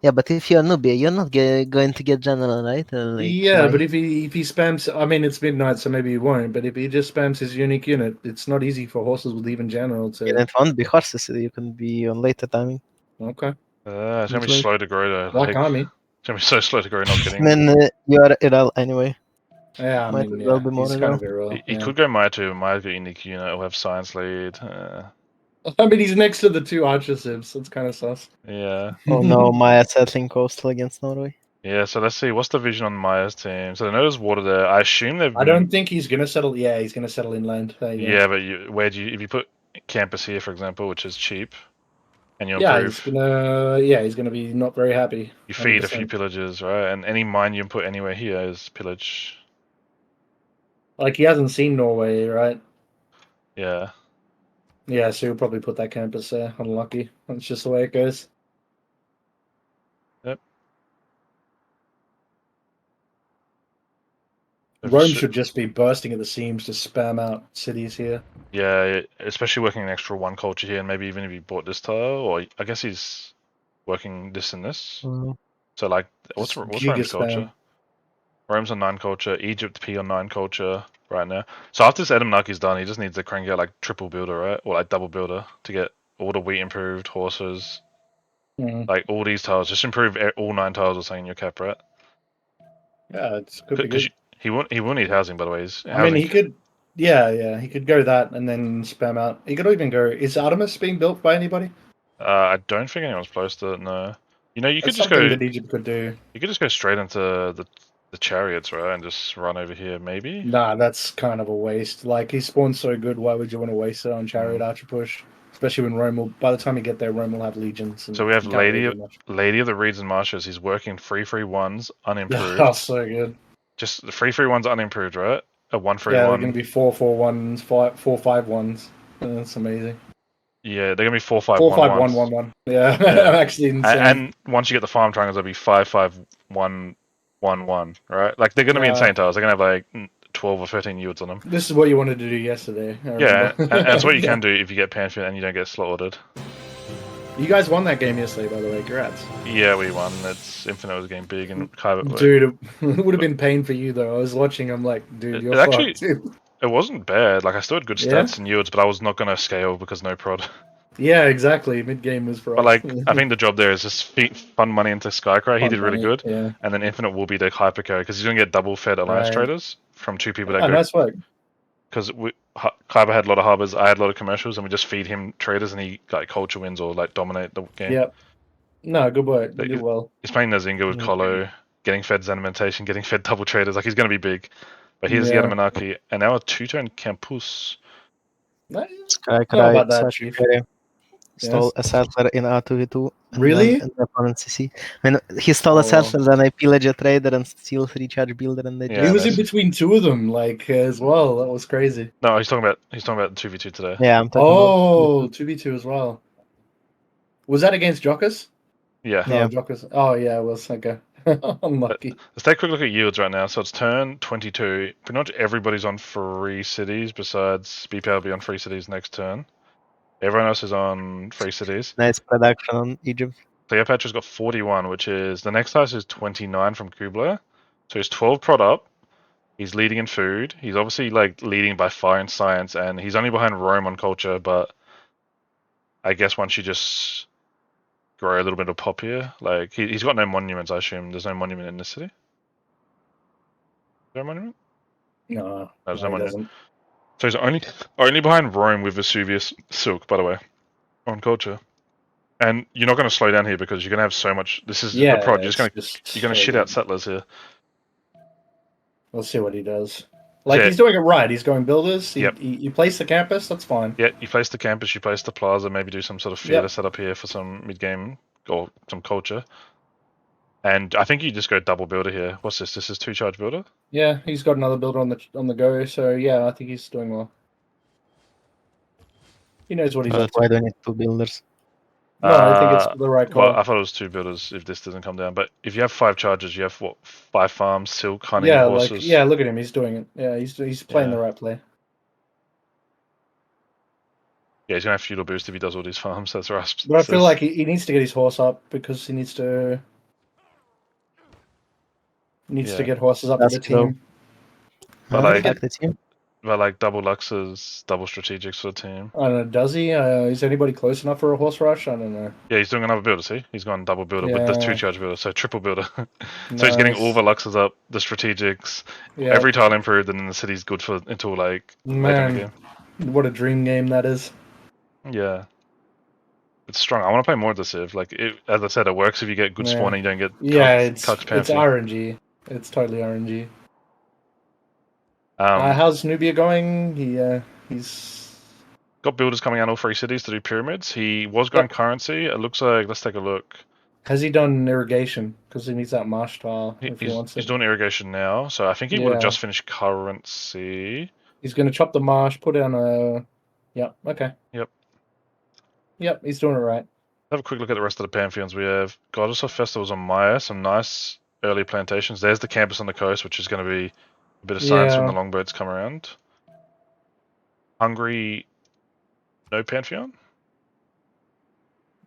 yeah, but if you're Nubia, you're not going to get general, right? yeah, why? but if he spams, I mean, it's midnight, so maybe he won't. But if he just spams his unique unit, it's not easy for horses with even general to. And it won't be horses. You can be on later timing. Okay, It's gonna be Usually. slow to grow though. like army. It's gonna be so slow to grow. Not And getting. then you are Iral anyway. Yeah, I Might mean, as well yeah, be more he's than kind well. of irrelevant. He Yeah. could go Maya too. Maya's got unique unit. He'll have science lead. I mean, he's next to the 2 archer civs. That's kind of sus. Yeah. Oh no, Maya settling coastal against Norway. Yeah. So let's see. What's the vision on Maya's team? So I know there's water there. I assume they've. I don't think he's gonna settle. Yeah, he's gonna settle inland. There you go. Yeah, but where do you? If you put campus here, for example, which is cheap, and you Yeah, improve, he's gonna be not very happy. you feed a 100%. few pillages, right? And any mine you put anywhere here is pillage. Like he hasn't seen Norway, right? Yeah. Yeah, so he'll probably put that campus there. Unlucky. That's just the way it goes. Yep. Rome should just be bursting at the seams to spam out cities here. Yeah, especially working an extra 1 culture here, and maybe even if he bought this tile, or I guess he's working this and this. So like, what's Just Rome's giga culture? spam. Rome's on 9 culture. Egypt P on 9 culture. right now. So after this Edamanaki is done, he just needs to crank out like triple builder, right? Or like double builder to get all the wheat improved, horses, Mhm. like all these tiles. Just improve all 9 tiles or something in your cap, right? Yeah, it's could be Because good. he won't need housing, by the way. He's I mean, housing. he could. Yeah, he could go that and then spam out. He could even go. Is Artemis being built by anybody? I don't think anyone's close to it. No. You know, you could That's just something go. that Egypt could do. You could just go straight into the chariots, right, and just run over here, maybe. Nah, that's kind of a waste. Like, he spawns so good, why would you want to waste it on Chariot Archer push? Especially when Rome will, by the time you get there, Rome will have legions. And So we have you can't really Lady do much. Lady of the Reeds and Marshes. He's working 3/3/1s unimproved. Oh, so good. Just the 3/3/1s unimproved, right? A 1/3/1. Yeah, they're going to be 4-4-1s, 4-5-1s. That's amazing. Yeah, they're gonna be 4/5/1/1s. 4-5-1-1-1. Yeah, Yeah. actually insane. And once you get the farm triangles, they'll be 5/5/1/1/1, right? Like they're gonna be insane tiles. They're gonna have like 12 or 13 yields on them. This is what you wanted to do yesterday. I Yeah, remember. and it's what you Yeah. can do if you get Pantheon and you don't get slot ordered. You guys won that game yesterday, by the way. Congrats. Yeah, we won. It's Infinite was getting big and Kyber. Dude, it would have been pain for you, though. I was watching, I'm like, dude, It you're actually- fucked. Dude. It wasn't bad. Like I still had good Yeah? stats and yields, but I was not gonna scale because no prod. Yeah, exactly. Mid game was for But us. like, I think the job there is just fund money into Skycry. He Fun did really money, good, Yeah. and then Infinite will be the hyper carry because he's gonna get double fed alliance Right. traders from 2 people that Oh, go. nice work. Because Kyber had a lot of harbors, I had a lot of commercials, and we just feed him traders, and he like culture wins or like dominate the game. Yep. No, good work. You But did well. He's playing Nazinga with Mhm. Colo, getting fed Zenimentation, getting fed double traders. Like he's gonna be big. But here's Yeah. the Edamanaki, and now a 2-turn Campus. Nice. Skycry about that, slash Chief. Imperium stole a settler in R2v2. And Really? Then in the opponent CC. I mean, he stole Oh. a settler, then I pillage a trader and steal 3 charge builder, and they Yeah, He was in nice. between two of them, like, as well. That was crazy. No, he's talking about 2v2 today. Yeah, I'm talking Oh, about 2v2 as well. Was that against Jockers? Yeah. No, Yeah. Jockers. Oh, yeah, it was. Okay. Unlucky. Let's take a quick look at yields right now. So it's turn 22. Pretty much everybody's on free cities besides BPL will be on free cities next turn. Everyone else is on free cities. nice production on Egypt. Cleopatra's got 41, which is the next highest is 29 from Kubler. So he's 12 prod up. He's leading in food. He's obviously like leading by far in science, and he's only behind Rome on culture. But I guess once you just grow a little bit of pop here, like he's got no monuments. I assume there's no monument in this city. Is there a monument? No, There's no, no he monument. doesn't. So he's only behind Rome with Vesuvius Silk, by the way, on culture. And you're not going to slow down here because you're going to have so much. This is Yeah, the prod. You're it's going just to so shit out good. settlers here. We'll see what he does. Like, Yeah. he's doing it right. He's going builders. Yep. He place the campus. That's fine. Yeah, you place the campus, you place the plaza, maybe do some sort of theater setup here for some mid game or some culture. And I think you just go double builder here. What's this? This is 2 charge builder. Yeah, he's got another builder on the go. So yeah, I think he's doing well. He knows what he's But up to. why do I need 2 builders? No, I think it's the right call. Well, I thought it was 2 builders if this doesn't come down. But if you have 5 charges, you have what? 5 farms, silk, honey, yeah, horses. like yeah, look at him. He's doing it. Yeah, he's playing Yeah. the right play. Yeah, he's gonna have feudal boost if he does all these farms. That's right. But I feel like he needs to get his horse up because he needs to Yeah. get horses up That's to the true. team. But I like, think Back the team. but like double luxes, double strategics for the team. I don't know. Does he? Is anybody close enough for a horse rush? I don't know. Yeah, he's doing another builder. See, he's gone double builder with the 2 Yeah. charge builder, so triple builder. So he's getting all the luxes up, the strategics, Yeah. every tile improved, and then the city's good for until like later in the Man, game. what a dream game that is. Yeah, it's strong. I want to play more of the Civ. Like, as I said, it works if you get good Yeah. spawn and you don't get Yeah, it's it's RNG. It's totally RNG. How's Nubia going? He's got builders coming out all 3 cities to do pyramids. He was going currency. It looks like, let's take a look. has he done irrigation? Because he needs that marsh tile if he wants He's it. doing irrigation now, so I think he would Yeah. have just finished currency. He's going to chop the marsh, put down a. Yep. Okay. Yep. Yep. He's doing it right. Have a quick look at the rest of the pantheons. We have Goddess of Festivals on Maya, some nice early plantations. There's the campus on the coast, which is going to be a bit of science when Yeah. the longboats come around. Hungary, no pantheon?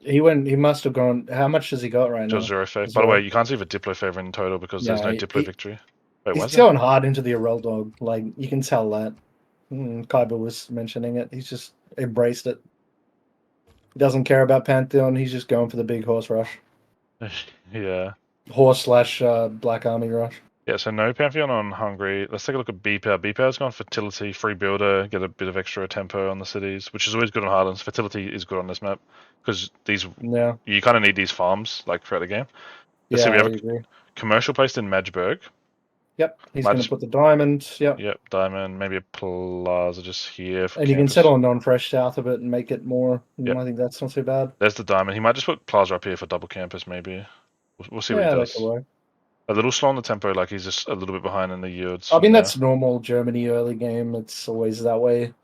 He must have gone. How much has he got right now? Just 0 favor. By the Zero. way, you can't see the Diplo favor in total because there's Yeah, no Diplo victory. Wait, He's was it? going hard into the Arel dog. Like, you can tell that. Kaiba was mentioning it. He's just embraced it. He doesn't care about Pantheon. He's just going for the big horse rush. Yeah. Horse / Black Army rush. Yeah, so no Pantheon on Hungary. Let's take a look at B-Power. B-Power's gone Fertility, Free Builder, get a bit of extra tempo on the cities, which is always good on Highlands. Fertility is good on this map because Yeah. you kind of need these farms like throughout the game. Let's see, Yeah, we I have a agree. commercial placed in Magdeburg. Yep. He's Might going to just- put the diamond. Yep. Yep, Diamond, maybe a Plaza just here for And you can campus. settle non-fresh south of it and make it more. Yep. I think that's not too bad. There's the Diamond. He might just put Plaza up here for double campus, maybe. We'll see what Yeah, he that does. could work. A little slow on the tempo, like he's just a little bit behind in the yields. I mean, now. that's normal Germany early game. It's always that way.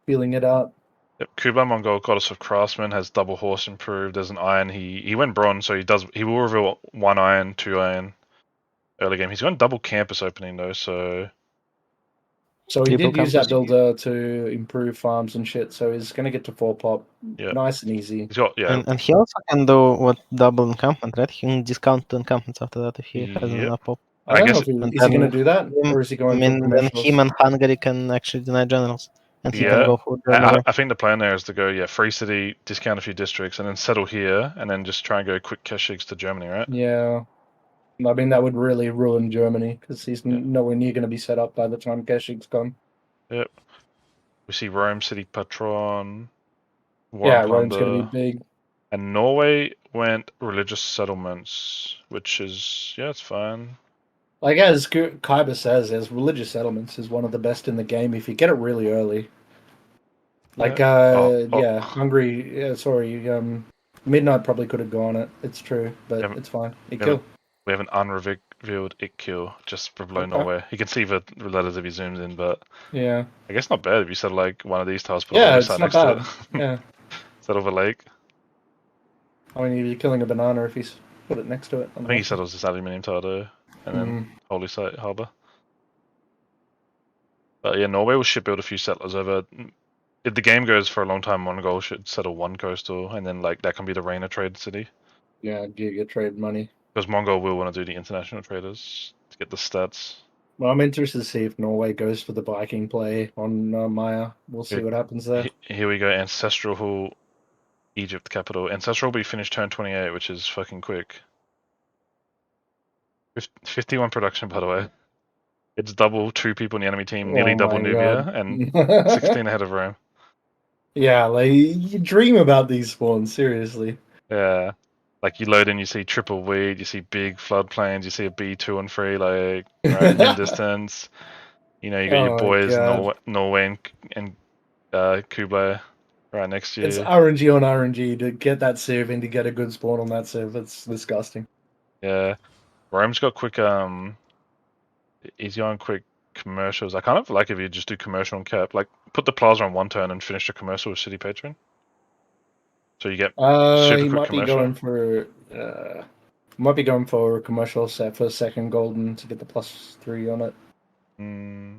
Feeling it out. Yep, Kublai Mongol, Goddess of Craftsman, has double horse improved. There's an iron. He went bronze, so he will reveal 1 iron, 2 iron early game. He's gone double campus opening though, so So he Triple did use that campus. builder to improve farms and shit. So he's going to get to 4 pop. Yeah. Nice and easy. he's got And he also can do what double encampment, right? He can discount the encampments after that if he has Yep. enough pop. I don't know guess if he, and is he going to then do that, or is he I going mean, for then commercials? him and Hungary can actually deny generals, and he can Yeah. go for the I think the plan there is to go free city, discount a few districts, and then settle here, and then just try and go quick Keshiks to Germany, right? Yeah. I mean, that would really ruin Germany because he's nowhere near going to be set up by the time Keshik's gone. Yep. We see Rome City Patron. Yeah, Rome's going to be big. And Norway went religious settlements, which is it's fine. Like as Kaiba says, as religious settlements is one of the best in the game if you get it really early. Like Hungary. Yeah, sorry. Midnight probably could have gone it. It's true, but it's fine. It killed. We have an unrevealed kill just for below Norway. You can see the letters if he zooms in, but yeah, I guess not bad if you said like one of these tiles. Put yeah, a it's side not next bad. to it. Yeah, Settle the lake. I mean, you're killing a banana if he's put it next to it. I think he settles this aluminium tile though, and then Holy Site Harbour. But yeah, Norway will shipbuild a few settlers over. If the game goes for a long time, Mongol should settle one coastal, and then like that can be the Reina trade city. Yeah, get trade money. Because Mongol will want to do the international traders to get the stats. Well, I'm interested to see if Norway goes for the Viking play on Maya. We'll see what happens there. Here we go, Ancestral Hall, Egypt capital. Ancestral will be finished turn 28, which is fucking quick. 51 production, by the way. It's double 2 people in the enemy team, nearly double Nubia, and 16 ahead of Rome. Yeah, like you dream about these spawns, seriously. Yeah. Like you load in, you see triple weed, you see big floodplains, you see a B2 and 3, like right in distance. You know, you got your boys Norway and Kublai right next to you. It's RNG on RNG to get that civ and to get a good spawn on that civ. It's disgusting. Yeah. Rome's got quick easy on quick commercials. I kind of like if you just do commercial and cap. Like put the plaza on one turn and finish the commercial with City Patron. So you get super he quick might commercial. Might be going for a commercial set for second golden to get the +3 on it.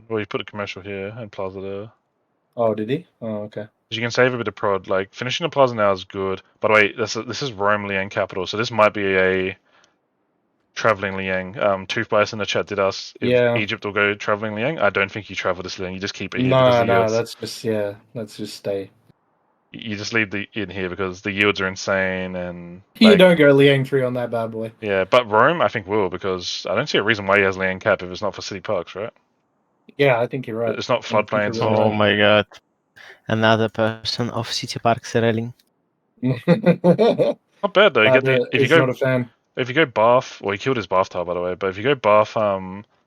Well, you put a commercial here and plaza there. Oh, did he? Oh, okay. You can save a bit of prod. Like finishing the plaza now is good. By the way, this is Rome Liang capital, so this might be a traveling Liang. Tooth Bias in the chat did ask if Egypt will go traveling Liang. I don't think you travel this Liang. You just keep it here. No, that's just stay. You just leave the in here because the yields are insane and you don't go Liang 3 on that bad boy. Yeah, but Rome I think will because I don't see a reason why he has Liang cap if it's not for city parks, right? Yeah, I think you're right. It's not floodplains. Oh my god. Another person of City Parks railing. Not bad though. You get if you go not a fan. If you go Bath, well, he killed his Bath tile by the way. But if you go Bath,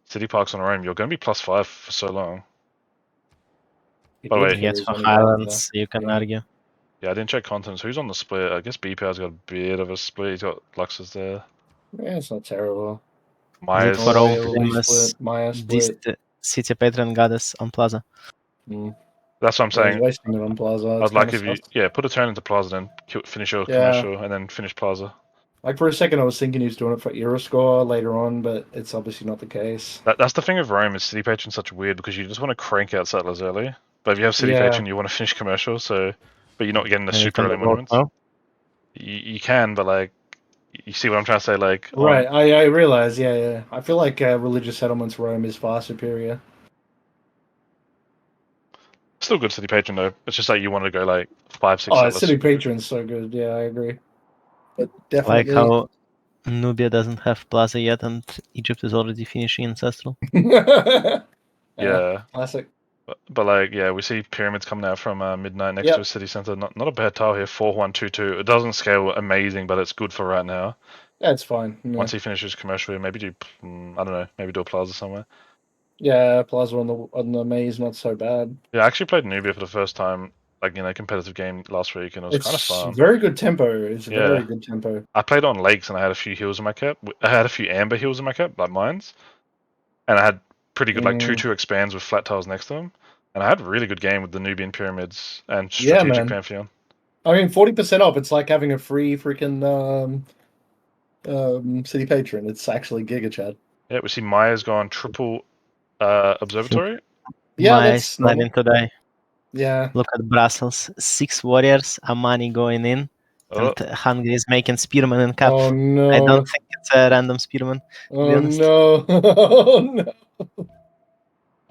City Parks on Rome, you're going to be +5 for so long. By the way, yes, for Highlands, you can argue. Yeah, I didn't check contents. Who's on the split? I guess B-Power's got a bit of a split. He's got Luxus there. Yeah, it's not terrible. Maya's for all Maya split. City Patron Goddess on Plaza. That's what I'm saying. Wasting it on Plaza. I'd like if you put a turn into Plaza, then finish your commercial, and then finish Plaza. Like for a second, I was thinking he was doing it for Euroscore later on, but it's obviously not the case. That's the thing with Rome is City Patron's such weird because you just want to crank out settlers early, but if you have City Patron, you want to finish commercial. So, but you're not getting the super early moments. You can, but like You see what I'm trying to say? Like, Right, I realize, yeah. I feel like religious settlements Rome is far superior. still good city patron though. It's just like you want to go like 5, 6 Oh, settlers. City Patron's so good. Yeah, I agree. But Like definitely. how Nubia doesn't have Plaza yet, and Egypt is already finishing Ancestral. Yeah. Classic. But like, yeah, we see pyramids coming out from midnight next to a city center. Not a bad tile here. 4-1-2-2. It doesn't scale amazing, but it's good for right now. That's fine. Yeah. Once he finishes commercial, maybe do I don't know, maybe do a plaza somewhere. Yeah, Plaza on the maze not so bad. Yeah, I actually played Nubia for the first time, like in a competitive game last week, and it was kind of It's fun. very good tempo. It's Yeah. very good tempo. I played on lakes and I had a few heals in my cap. I had a few amber heals in my cap, like mines, and I had pretty good like 2/2 expands with flat tiles next to them. And I had a really good game with the Nubian pyramids and strategic man. pantheon. I mean, 40% off. It's like having a free freaking city patron. It's actually Giga Chad. Yeah, we see Maya's gone triple observatory. Yeah, My that's sliding today. Yeah. Look at Brussels. 6 warriors, Amani going in, Oh, and Hungary is making spearman and cap. Oh no. I don't think it's a random spearman. Oh honest. no. Oh no.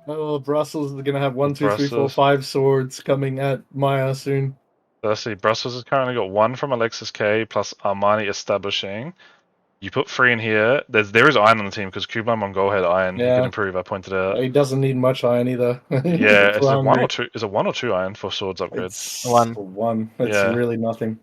Oh, Brussels is gonna have 1, 2, 3, 4, Brussels. 5 swords coming at Maya soon. Let's see. Brussels has currently got 1 from Alexis K plus Armani establishing. You put 3 in here. There is iron on the team because Kublai Mongol had iron. He Yeah. could improve. I pointed out. He doesn't need much iron either. Yeah, is it 1 hungry. or 2? Is it 1 or 2 iron for swords upgrades? It's One. one. It's Yeah. really nothing.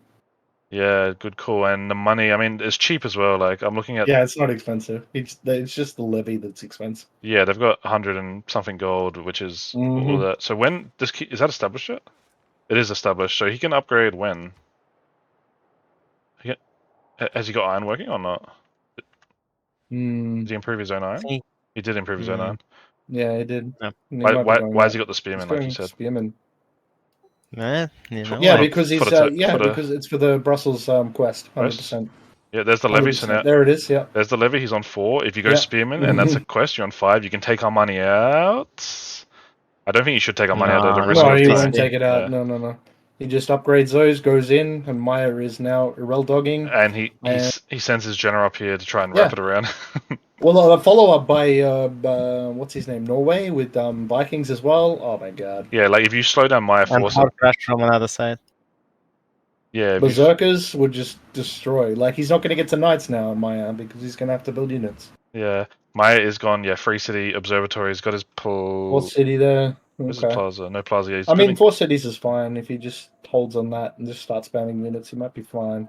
Yeah, good call. And the money, I mean, it's cheap as well. Like I'm looking at. Yeah, it's not expensive. It's just the levy that's expensive. Yeah, they've got 100 and something gold, which is all Mhm. of that. So when this is that established yet? It is established. So he can upgrade when. Has he got iron working or not? Mm, Did he improve his own iron? He- He did improve his own iron. yeah, it did. Yeah. He might be going Why has that. he got the He's spearman like you going said? Spearman. You For- know, Yeah, for- because he's for the yeah, for the- because it's for the Brussels quest, 100%. Yeah, there's the levy. So 100%. now There it is. Yeah. there's the levy. He's on 4. If you go Yeah. spearman and that's a quest, you're on 5. You can take our money out. I don't think you should take our money out at the No, risk No, of he time. won't take it out. Yeah. No. He just upgrades those, goes in, and Maya is now Irel dogging. And he sends his general up here to try and Yeah. wrap it around. Well, a follow up by what's his name, Norway with Vikings as well. Oh my god, Yeah, like if you slow down Maya and force, hard crash from another side. yeah, if you, Berserkers would just destroy. Like he's not going to get to knights now, Maya, because he's going to have to build units. yeah, Maya is gone. Yeah, Free City Observatory. He's got his What pull. city there? Where's his Okay. plaza? No plaza. Yeah, he's I mean, building- 4 cities is fine. If he just holds on that and just starts spamming units, he might be fine.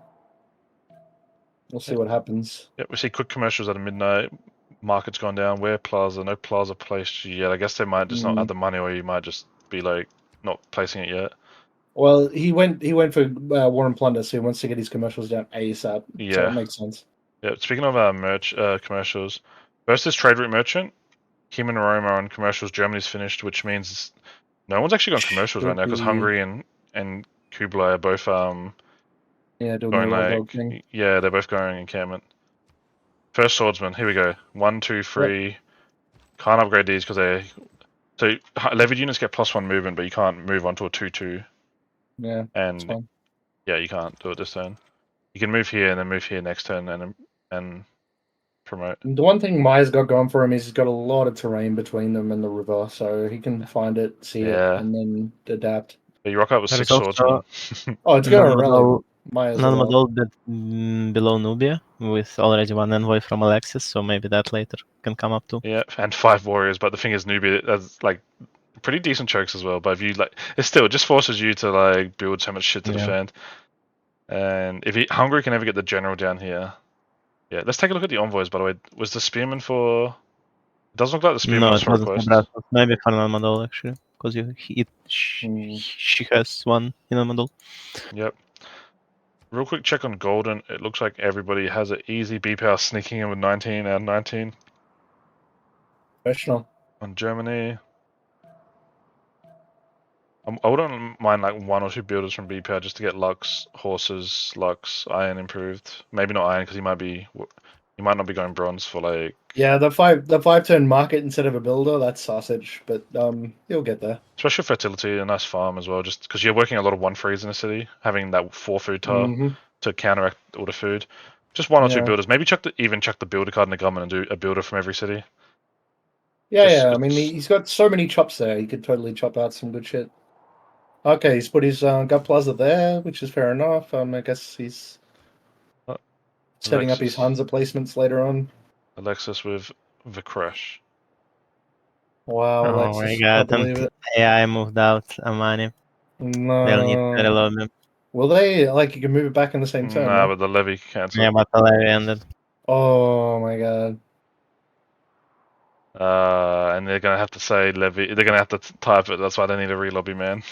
We'll see what happens. yeah, we see quick commercials at midnight. Market's gone down. Where plaza? No plaza placed yet. I guess they might just not add the money, or you might just be like not placing it yet. Well, he went for War and Plunder, so he wants to get his commercials down ASAP. So Yeah. it makes sense. Yeah. Speaking of commercials, versus trade route merchant, him and Rome are on commercials. Germany's finished, which means no one's actually on commercials right now because Should Hungary and Kublai are both doing going the Irel like dog thing. yeah, they're both going encampment. First swordsman, here we go. 1, 2, 3. Can't upgrade these because they. So levied units get +1 movement, but you can't move onto a 2/2. Yeah, it's And fine. yeah, you can't do it this turn. You can move here and then move here next turn and promote. The one thing Maya's got going for him is he's got a lot of terrain between them and the river, so he can find it, see Yeah. it, and then adapt. But you rock up with There 6 is also swordsmen. Oh, it's going to rally non-model, Maya as well. non-model below Nubia with already 1 envoy from Alexis, so maybe that later can come up too. Yeah, and 5 warriors. But the thing is, Nubia has like pretty decent chokes as well. But if you like, it still just forces you to like build so much shit to Yeah. defend. And if Hungary can ever get the general down here, yeah. Let's take a look at the envoys. By the way, was the spearman for? It doesn't look like the spearman No, was it for a wasn't quest. for Brussels. Maybe for non-model actually, because she has 1 in non-model. Yep. Real quick check on Golden. It looks like everybody has an easy B power sneaking in with 19 out of 19 Professional. on Germany. I wouldn't mind like 1 or 2 builders from B power just to get Lux, horses, Lux, iron improved. Maybe not iron because he might not be going bronze for like. Yeah, the 5-turn market instead of a builder, that's sausage, but he'll get there. Especially fertility, a nice farm as well, just because you're working a lot of 1-3s in a city, having that 4 food tile Mhm. to counteract all the food. Just one or two Yeah. builders. Maybe chuck the builder card in the government and do a builder from every city. Yeah, Just- yeah. I mean, he's got so many chops there. He could totally chop out some good shit. Okay, he's put his gut plaza there, which is fair enough. I guess he's setting up his Alexis. Hansa placements later on. Alexis with the crush. Wow, Oh Alexis, my can't god, believe it. AI moved out Amani. They'll need to No. reload them. Will they, like, you can move it back in the same turn, Nah, no? but the levy cancelled. Yeah, but the levy ended. Oh my god. And they're gonna have to say levy. They're gonna have to type it. That's why they need a relobby, man.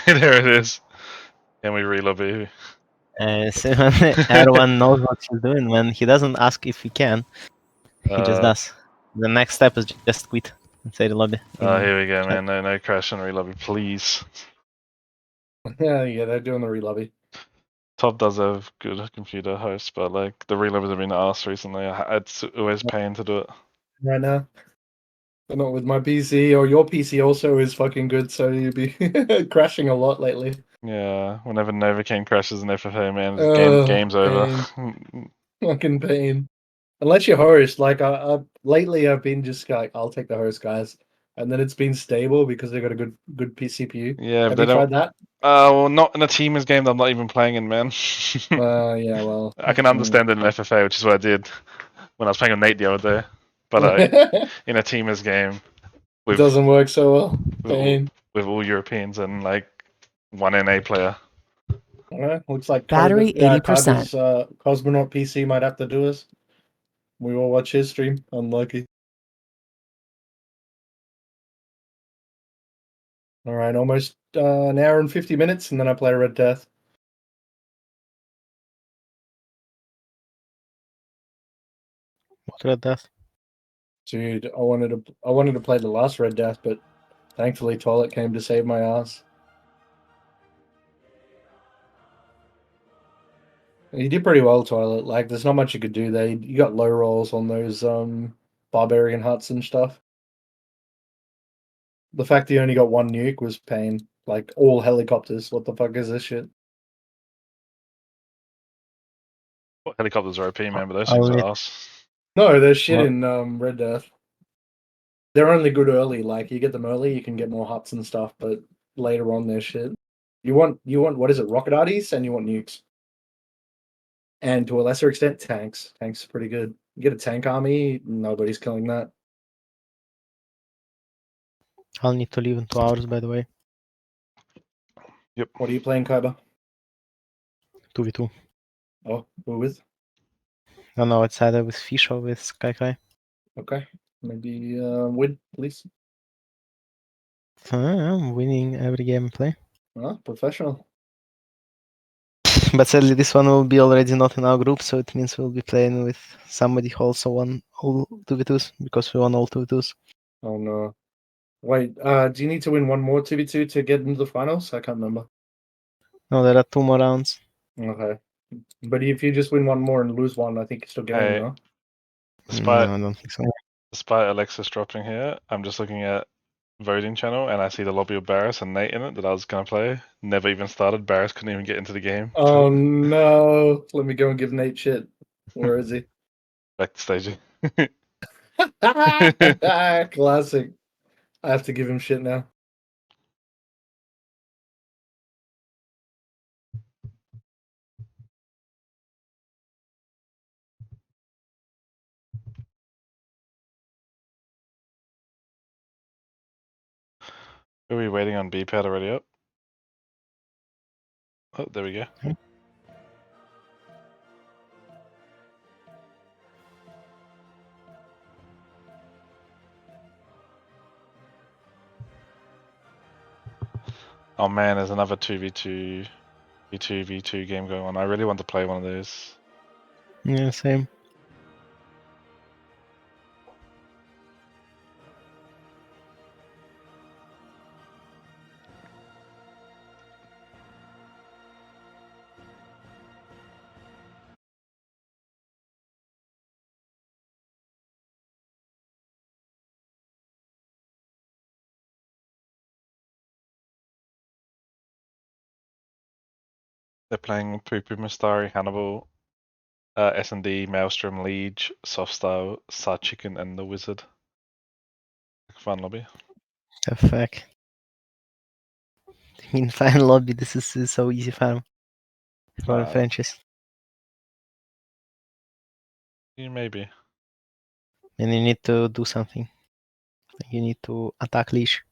There it is. Can we relobby? So everyone knows what he's doing when he doesn't ask if he can. He just does. The next step is just quit and say the lobby. Here we go, man. No crash and relobby, please. Yeah, they're doing the relobby. Top does have good computer hosts, but like the relobbies have been asked recently. It's always pain to do it. Right now. But not with my PC, or your PC also is fucking good, so you'd be crashing a lot lately. Yeah, whenever Novocaine crashes in FFA, man, game's Pain. over. Fucking pain. Unless you host, like lately I've been just like, I'll take the host, guys, and then it's been stable because they got a good CPU. Yeah, but Have they you don't. tried that? Well, not in a teamers game that I'm not even playing in, man. Yeah, well, I can understand it in FFA, which is what I did when I was playing with Nate the other day. But in a teamers game with doesn't work so well. Pain. with all Europeans and like one NA player. Looks like Battery 80%. Kaiba's Cosmonaut PC might have to do us. We will watch his stream. Unlucky. All right, almost an hour and 50 minutes, and then I play Red Death. What Red Death? Dude, I wanted to play the last Red Death, but thankfully Toilet came to save my ass. He did pretty well, Toilet. Like, there's not much you could do there. You got low rolls on those barbarian huts and stuff. The fact that you only got one nuke was pain. Like, all helicopters. What the fuck is this shit? Helicopters are OP, man, but those I'll things need- are ass. No, there's shit What? in Red Death. They're only good early. Like, you get them early, you can get more huts and stuff, but later on, they're shit. You want what is it, rocket arties, and you want nukes. And to a lesser extent, tanks. Tanks are pretty good. You get a tank army, nobody's killing that. I'll need to leave in 2 hours, by the way. Yep. What are you playing, Kaiba? 2v2. Oh, who with? I don't know, it's either with Fish or with Sky. Okay. Maybe win, please. I'm winning every game I play. Professional. But sadly, this one will be already not in our group, so it means we'll be playing with somebody who also won all 2v2s, because we won all 2v2s. Oh no. Wait, do you need to win one more 2v2 to get into the finals? I can't remember. No, there are 2 more rounds. Okay. But if you just win one more and lose one, I think you still get in, Hey, no? despite No, I don't think so. Alexis dropping here, I'm just looking at voting channel and I see the lobby of Barris and Nate in it that I was gonna play. Never even started. Barris couldn't even get into the game. Oh no. Let me go and give Nate shit. Where is he? Back to staging. Classic. I have to give him shit now. Are we waiting on B pad already up? Oh, there we go. Oh man, there's another 2v2 V2 game going on. I really want to play one of those. Yeah, same. They're playing Poo Poo Mistari, Hannibal, S&D, Maelstrom, Liege, Softstyle, Sad Chicken, and the Wizard. Fun lobby. The fuck. In final lobby, this is so easy farm for a franchise. Yeah, maybe. And you need to do something. You need to attack Leash,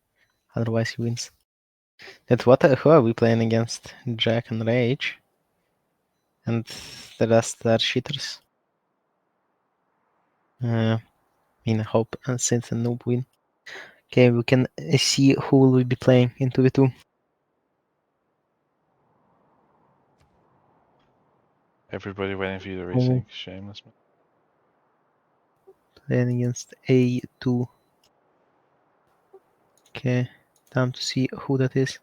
otherwise he wins. That who are we playing against? Jack and Rage. And the rest are cheaters. In Hope and Synth and Noob win. Okay, we can see who will we be playing in 2v2. Everybody waiting for you to resync. Shameless. Playing against A2. Okay, time to see who that is.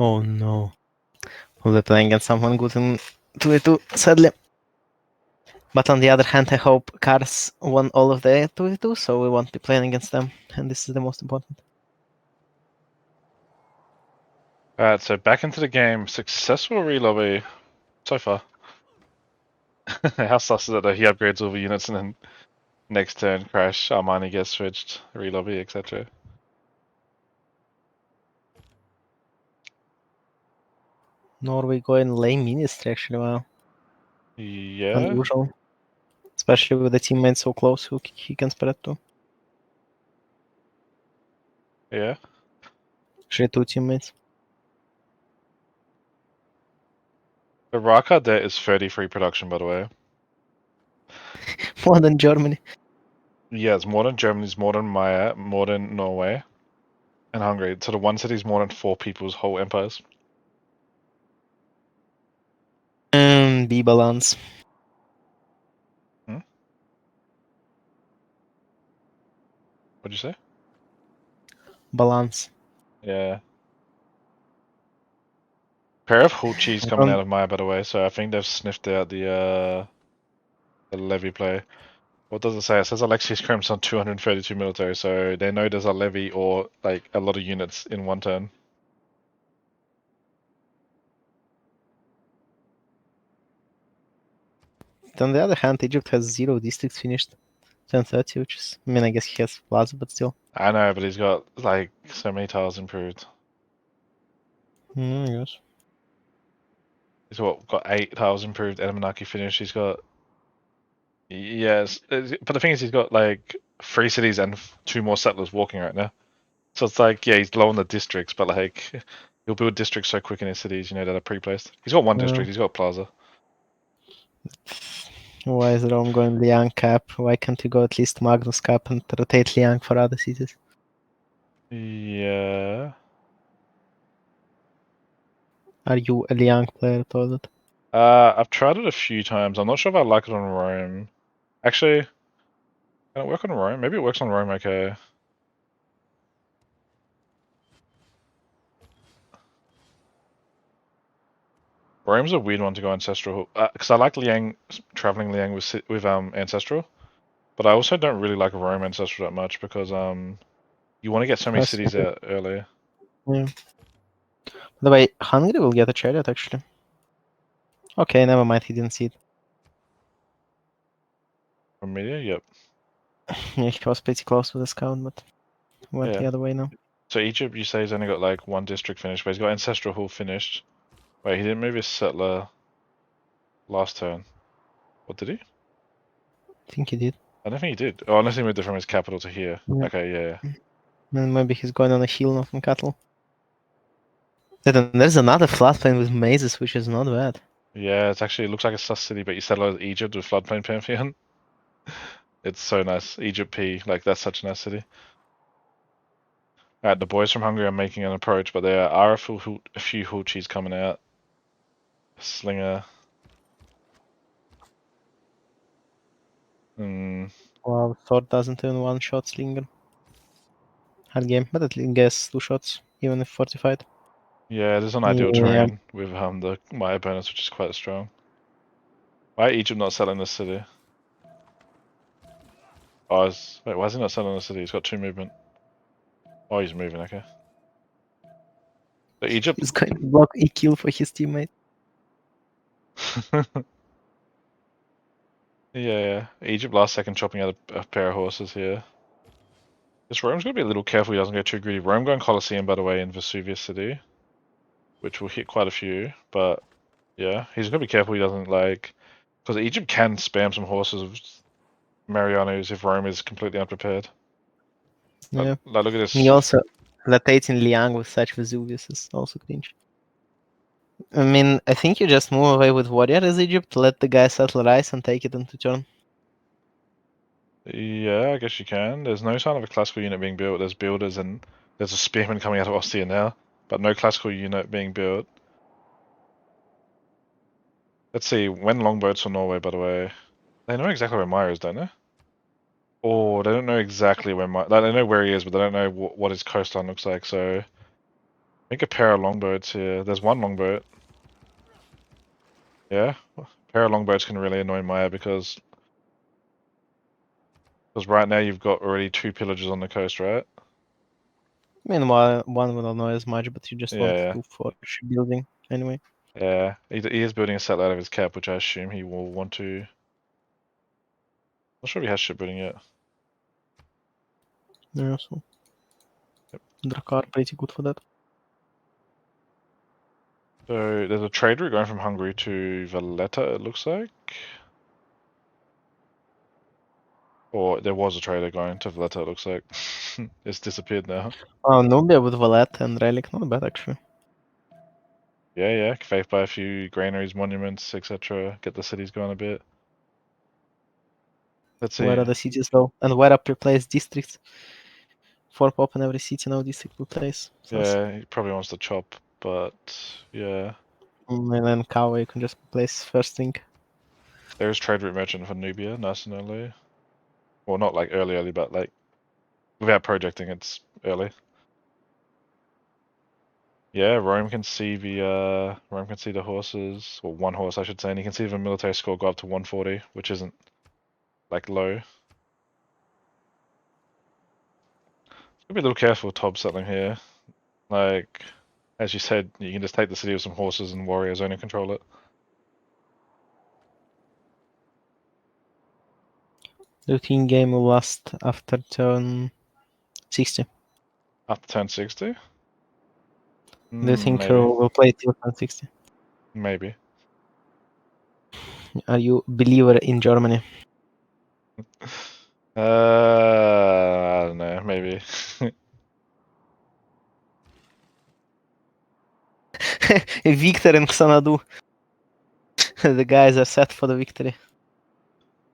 Oh no. We'll be playing against someone good in 2v2, sadly. But on the other hand, I hope Cars won all of the 2v2, so we won't be playing against them, and this is the most important. Alright, so back into the game. Successful relobby so far. How sus is it that he upgrades all the units and then next turn crash, Armani gets switched, relobby, etc. Norway going lane ministry actually, wow. Yeah. Unusual. Especially with the teammates so close who he can spread to. Yeah. Actually, 2 teammates. The Raka there is 33 production, by the way. More than Germany. Yeah, it's more than Germany's, more than Maya, more than Norway, and Hungary. So the one city's more than 4 people's whole empires. B balance. What'd you say? Balance. Yeah. Pair of whole cheese coming out of Maya, by the way. So I think they've sniffed out the levy play. What does it say? It says Alexi's crimps on 232 military, so they know there's a levy or like a lot of units in one turn. On the other hand, Egypt has 0 districts finished. 1030, which is, I mean, I guess he has plaza, but still. I know, but he's got like so many tiles improved. I guess. He's got 8 tiles improved. Edamanaki finished. He's got yes, but the thing is, he's got like 3 cities and 2 more settlers walking right now. So it's like, yeah, he's low on the districts, but like he'll build districts so quick in his cities, you know, that are pre-placed. He's got 1 district. He's got plaza. Why is Rome going Liang cap? Why can't you go at least Magnus cap and rotate Liang for other cities? Yeah. Are you a Liang player, Toilet? I've tried it a few times. I'm not sure if I like it on Rome. Actually, can it work on Rome? Maybe it works on Rome okay. Rome's a weird one to go ancestral, because I like Liang, traveling Liang with ancestral, but I also don't really like Rome ancestral that much because you want to get so many cities out early. Yeah. By the way, Hungary will get a chariot actually. Okay, never mind, he didn't see it. From media, yep. Yeah, he was pretty close with the scout, but went the other way now. So Egypt, you say he's only got like 1 district finished, but he's got ancestral hall finished. Wait, he didn't move his settler last turn. What did he? I think he did. I don't think he did. Oh, unless he moved it from his capital to here. Yeah. Okay, yeah. And maybe he's going on a hill, not on cattle. Then there's another floodplain with mazes, which is not bad. Yeah, it looks like a sus city, but you settle as Egypt with floodplain pantheon. It's so nice. Egypt P, like that's such a nice city. Alright, the boys from Hungary are making an approach, but there are a few Hoochies coming out. Slinger. Wow, Thor doesn't even one-shot Slinger. Hard game, but at least guess 2 shots, even if fortified. Yeah, it is an ideal Yeah. terrain with my opponents, which is quite strong. Why Egypt not selling this city? Oh, wait, why is he not selling the city? He's got 2 movement. Oh, he's moving, okay. So Egypt. He's going to block a kill for his teammate. Yeah, Egypt last second chopping out a pair of horses here. This Rome's gonna be a little careful he doesn't get too greedy. Rome going Colosseum, by the way, in Vesuvius City, which will hit quite a few, but yeah, he's gonna be careful he doesn't like, because Egypt can spam some horses of Marianos if Rome is completely unprepared. Yeah. Like look at this. He also rotating Liang with such Vesuvius is also cringe. I mean, I think you just move away with Warrior as Egypt, let the guy settle Rice and take it into turn. Yeah, I guess you can. There's no sign of a classical unit being built. There's builders and there's a spearman coming out of Ostia now, but no classical unit being built. Let's see, when longboats for Norway, by the way. They know exactly where Meyer is, don't they? Or they don't know exactly where Meyer... They know where he is, but they don't know what his coastline looks like, so... Make a pair of longboats here. There's 1 longboat. Yeah? A pair of longboats can really annoy Maya because right now you've got already 2 pillagers on the coast, right? Meanwhile, one will annoy as much, but you just want Yeah. to do for shipbuilding anyway. Yeah, he is building a satellite out of his cap, which I assume he will want to... Not sure if he has shipbuilding yet. Yeah, so Drakkar pretty good for that. So there's a trade route going from Hungary to Valletta, it looks like. Or there was a trader going to Valletta, it looks like. It's disappeared now. Oh, Nubia with Valette and Relic, not bad actually. Yeah, faith by a few granaries, monuments, etc. Get the cities going a bit. Let's see. Where are the cities though? And where are replaced districts? 4 pop in every city, no district will place. Yeah, he probably wants to chop, but yeah. And then Kawa you can just place first thing. There is trade route merchant for Nubia, nice and early. Well, not like early, but like without projecting, it's early. Yeah, Rome can see the horses, or 1 horse I should say, and you can see the military score go up to 140, which isn't like low. Gotta be a little careful top settling here. Like, as you said, you can just take the city with some horses and warriors only control it. The routine game will last after turn 60. After turn 60? Do you think Maybe. we'll play till turn 60? Maybe. Are you a believer in Germany? I don't know, maybe. Victor and Xanadu. The guys are set for the victory.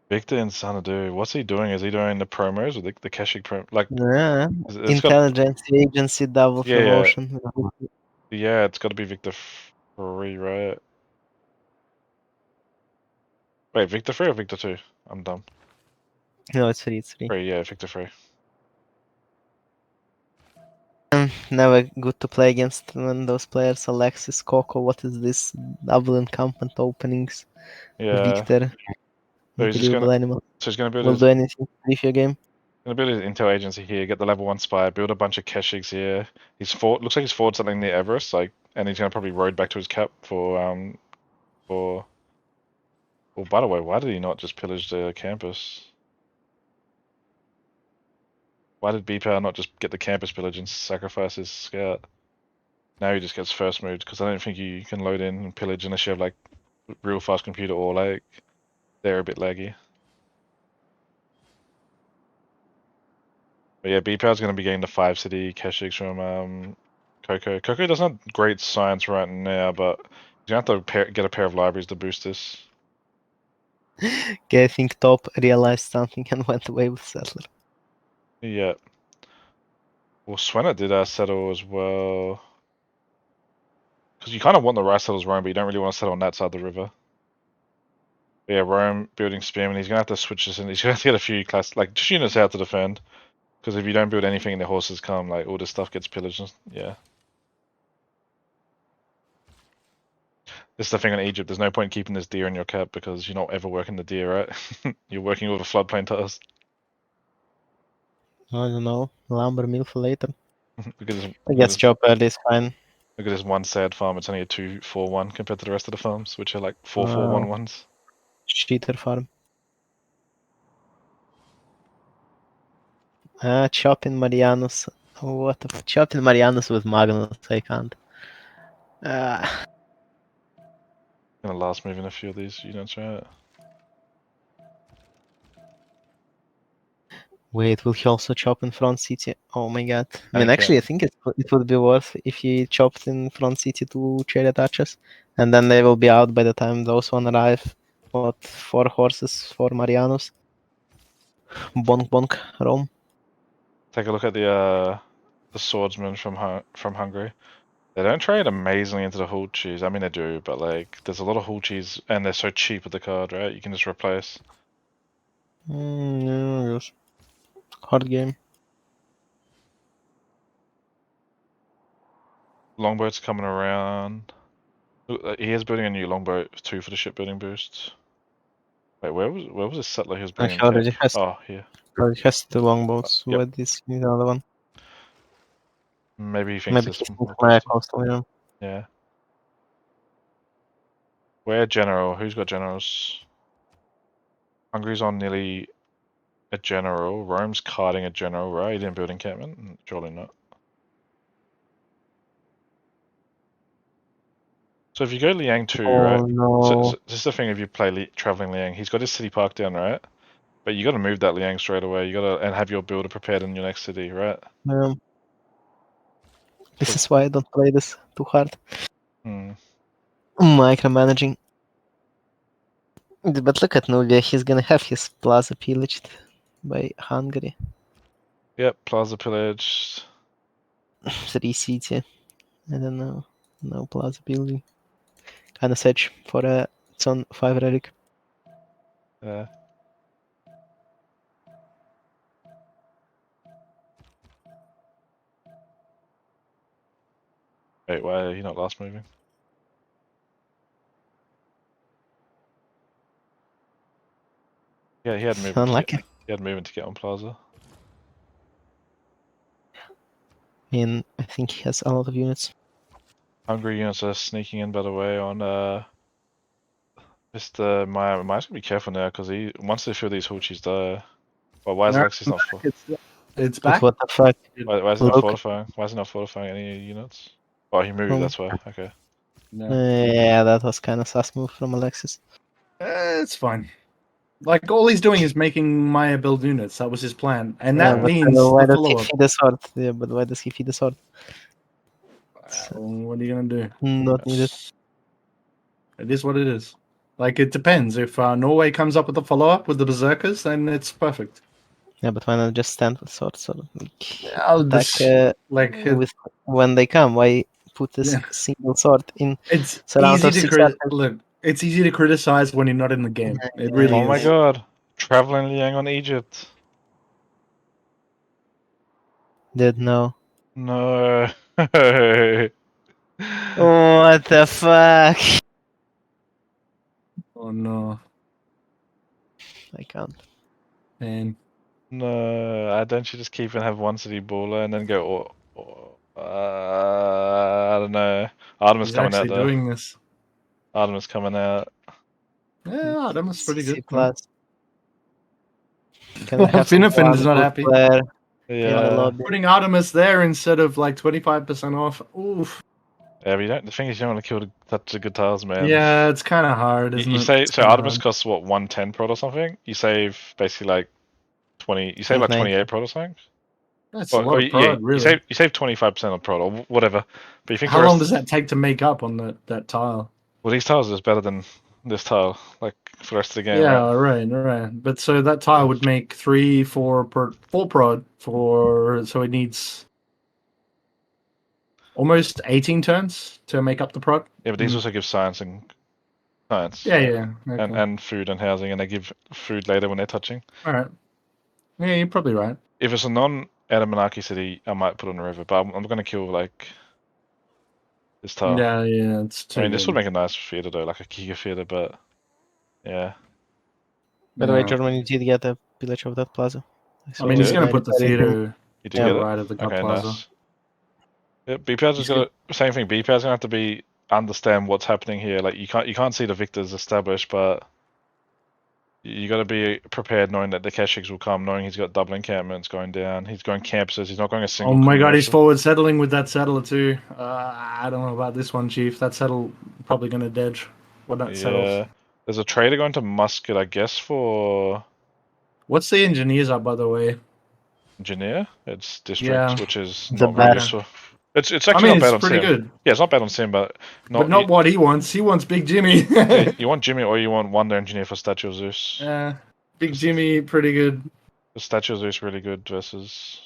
Victor and Xanadu, what's he doing? Is he doing the promos or the Keshik promo? Like, Yeah. it's got, Intelligence, agency, double Yeah, yeah. promotion. yeah, it's got to be Victor Free, right? Wait, Victor Free or Victor 2? I'm dumb. No, it's free, it's free. Free, yeah, Victor Free. Never good to play against when those players. Alexis, Coco, what is this? Double encampment openings. Yeah. Victor. So he's just Unbelievable animal. So he's gonna build Will his do anything to leave your game. intel agency here, get the level 1 spy, build a bunch of Keshiks here. Looks like he's forward something near Everest, like, and he's gonna probably road back to his cap for. Well, by the way, why did he not just pillage the campus? Why did B-Power not just get the campus pillage and sacrifice his scout? Now he just gets first moved, because I don't think you can load in and pillage unless you have, like, real fast computer or, like, they're a bit laggy. But yeah, B-Power's going to be getting the 5 city Keshiks from Coco. Coco doesn't have great science right now, but he's going to have to get a pair of libraries to boost this. Okay, I think Top realized something and went away with Settler. Yeah. Well, Swenna did settle as well. Because you kind of want the rice settles Rome, but you don't really want to settle on that side of the river. But yeah, Rome building Spearman. He's going to have to switch this in. He's going to have to get a few just units out to defend. Because if you don't build anything and the horses come, like, all this stuff gets pillaged. Yeah. This is the thing in Egypt. There's no point keeping this deer in your cap because you're not ever working the deer, right? You're working with a floodplain tiles. I don't know. Lumber mill for later. Look at this. I guess chop early is fine. Look at this one sad farm. It's only a 2-4-1 compared to the rest of the farms, which are like 4-4-1 ones. Cheater farm. Chopping Marianus. What the chopping Marianus with Magnus? I can't. Gonna last move in a few of these units, right? Wait, will he also chop in front city? Oh my god. I I mean, think actually, I think it would be worth if he chopped in front city to chariot archers, and then they will be out by the time those one arrive. What, 4 horses for Marianus? Bonk bonk, Rome. Take a look at the swordsmen from Hungary. They don't trade amazingly into the Hulchis. I mean, they do, but like, there's a lot of Hulchis, and they're so cheap with the card, right? You can just replace. Yeah, yes. Hard game. Longboat's coming around. Look, he is building a new longboat too for the shipbuilding boost. Wait, where was this settler who was bringing He already tech? has. Oh, here. Already has the longboats. Yep. What is the other one? Maybe he thinks Maybe it's he's more my custom. coastal, yeah. Yeah. Where general? Who's got generals? Hungary's on nearly a general. Rome's carding a general, right? He didn't build encampment? Surely not. So if you go Liang 2, right? Oh no. So this is the thing if you play Traveling Liang. He's got his city park down, right? But you gotta move that Liang straight away. You gotta and have your builder prepared in your next city, right? This is why I don't play this too hard. Hmm. Micromanaging. But look at Nubia, he's gonna have his plaza pillaged by Hungary. Yep, Plaza pillaged. 3 city. I don't know. No plaza building. Kinda search for a Zone 5 relic. Yeah. Wait, why are you not last moving? Yeah, he had movement. Unlucky. He had movement to get on Plaza. I mean, I think he has a lot of units. Hungry units are sneaking in, by the way, on Mr. Maya. Maya's gonna be careful now because once they feel these Hulchis die. Well, why is Alexis not? It's But back. what the fuck? Why is he not Look. fortifying? Why is he not fortifying any units? Oh, he moved. That's why. Okay. No. Yeah, that was kind of sus move from Alexis. It's fine. Like all he's doing is making Maya build units. That was his plan, and that but means why the does he follow-up. feed the sword? Yeah, but why does he feed the sword? What are you gonna do? Not needed. It is what it is. Like it depends. If Norway comes up with a follow-up with the berserkers, then it's perfect. Yeah, but why not just stand with sword? So Attack, with when they come. Why put this single sword in? It's surround easy of to 6 look. It's easy to criticize when you're not in the game. It really Oh is. my god! Traveling Liang on Egypt. Did no. No. What the fuck? Oh no. I can't. And No, don't you just keep and have one city baller and then go? I don't know. Artemis he's coming out actually though. doing this. Artemis coming out. Yeah, that was pretty CC good. plus. Can we have Finnegan is not good happy. player in the Yeah. lobby? Putting Artemis there instead of like 25% off. Oof. Yeah, but you don't. The thing is, you don't want to kill such a good tiles, man. Yeah, it's kind of hard, isn't You it? save. It's So kinda Artemis hard. costs what 110 prod or something. You save basically like 20. You save like 190. 28 prod or something. That's a lot of yeah, prod, really. you save 25% on prod or whatever. But you think How the rest, long does that take to make up on that tile? well, these tiles is better than this tile, like for the rest of the game, Yeah, right? right. But so that tile would make 4 prod so it needs almost 18 turns to make up the prod. Yeah, but these also give science and science. Yeah. Okay. And food and housing, and they give food later when they're touching. All right. Yeah, you're probably right. If it's a non-Adamanaki city, I might put on a river, but I'm going to kill like This tile. Yeah, it's too I mean, this would good. make a nice theater though, like a giga theater, but yeah. By the way, Yeah. Germany did get a village of that plaza. I mean, he's did? going to put the theater You did get it? right at the gut Okay, plaza. nice. Yep, BPR's just He's got same thing. BPR's gonna have to be understand what's happening here. Like you can't see the victors established, but you got to be prepared, knowing that the Keshiks will come, knowing he's got double encampments going down. He's going campuses. He's not going a single. Oh my god, he's commercial. forward settling with that settler too. I don't know about this one, Chief. That settle probably going to dedge. What that settles. Yeah, there's a trader going to Musket, I guess, for What's the engineers up, by the way? engineer. It's district, Yeah. which is The not very best. useful. It's I actually mean, not bad it's on pretty Sim. good. Yeah, it's not bad on Sim, but But not what he wants. He wants Big Jimmy. yeah, you want Jimmy or you want Wonder Engineer for Statue of Zeus. Big Jimmy, pretty good. The Statue of Zeus really good versus.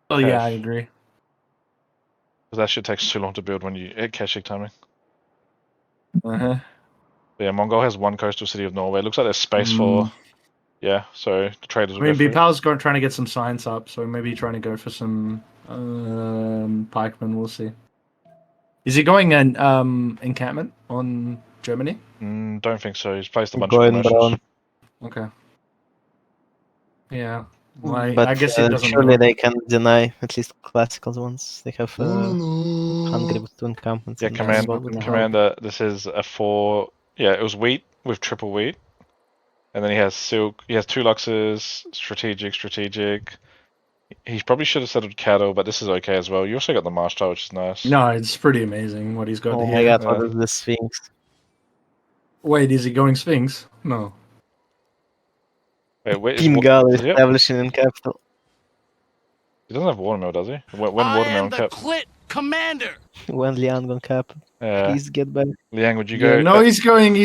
Oh, Okay. yeah, I agree. Because that shit takes too long to build when you hit Keshik timing. Uh-huh. But yeah, Mongol has one coastal city of Norway. It looks like there's space for. Yeah, so the traders I will mean, go for it. Bpal's trying to get some science up, so maybe trying to go for some pikemen. We'll see. Is he going an encampment on Germany? Don't think so. He's placed a bunch Going of commercials. brown. Okay. Yeah. Like, But I guess it doesn't. surely they can deny at least classical ones. They have Hungary with two encampments. Yeah, and command, not gonna help. commander. This is a 4. Yeah, it was wheat with triple wheat, and then he has silk. He has 2 luxes, strategic. He probably should have settled cattle, but this is okay as well. You also got the marsh tile, which is nice. No, it's pretty amazing what he's got Oh here. my god, Yeah. what is the Sphinx? Wait, is he going Sphinx? No. Wait, Pingal does he have- establishing in capital. He doesn't have watermill, does he? When I watermill am the cap? Clit Commander. When Liang on cap, Yeah. please get back. Liang, would you Yeah, go? no, he's going.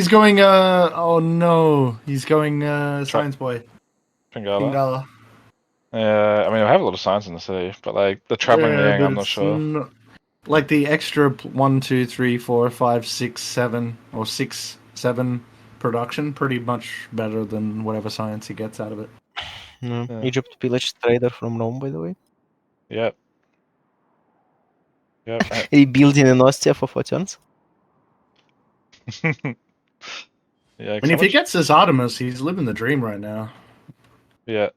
Oh no, he's going. Science boy. Pingala. Pingala. I mean, I have a lot of science in the city, but like the traveling Liang, but I'm not it's sure. like the extra 1, 2, 3, 4, 5, 6, 7, or 6, 7 production, pretty much better than whatever science he gets out of it. No. Yeah. Egypt pillaged trader from Rome, by the way. Yep. Rebuilding in Ostia for 4 turns. Yeah. I mean, if he gets this Artemis, he's living the dream right now. Yeah.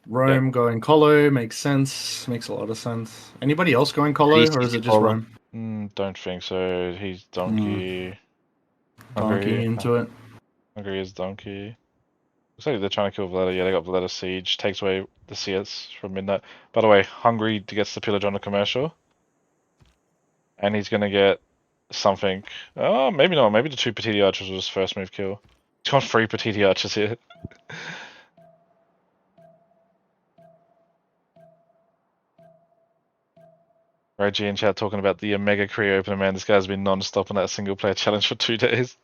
Rome going Colo makes sense. Makes a lot of sense. Anybody else going Colo, or is it just Colo. Rome? Don't think so. He's donkey. Donkey into it. Hungary is donkey. Looks like they're trying to kill Valletta. Yeah, they got Valletta siege. Takes away the CS from midnight. By the way, Hungary gets the pillage on the commercial, and he's gonna get something. Oh, maybe not. Maybe the 2 Petiti archers was his first move kill. He's got 3 Petiti archers here. Reggie in chat talking about the Omega Korea opener, man. This guy's been non-stop on that single player challenge for 2 days.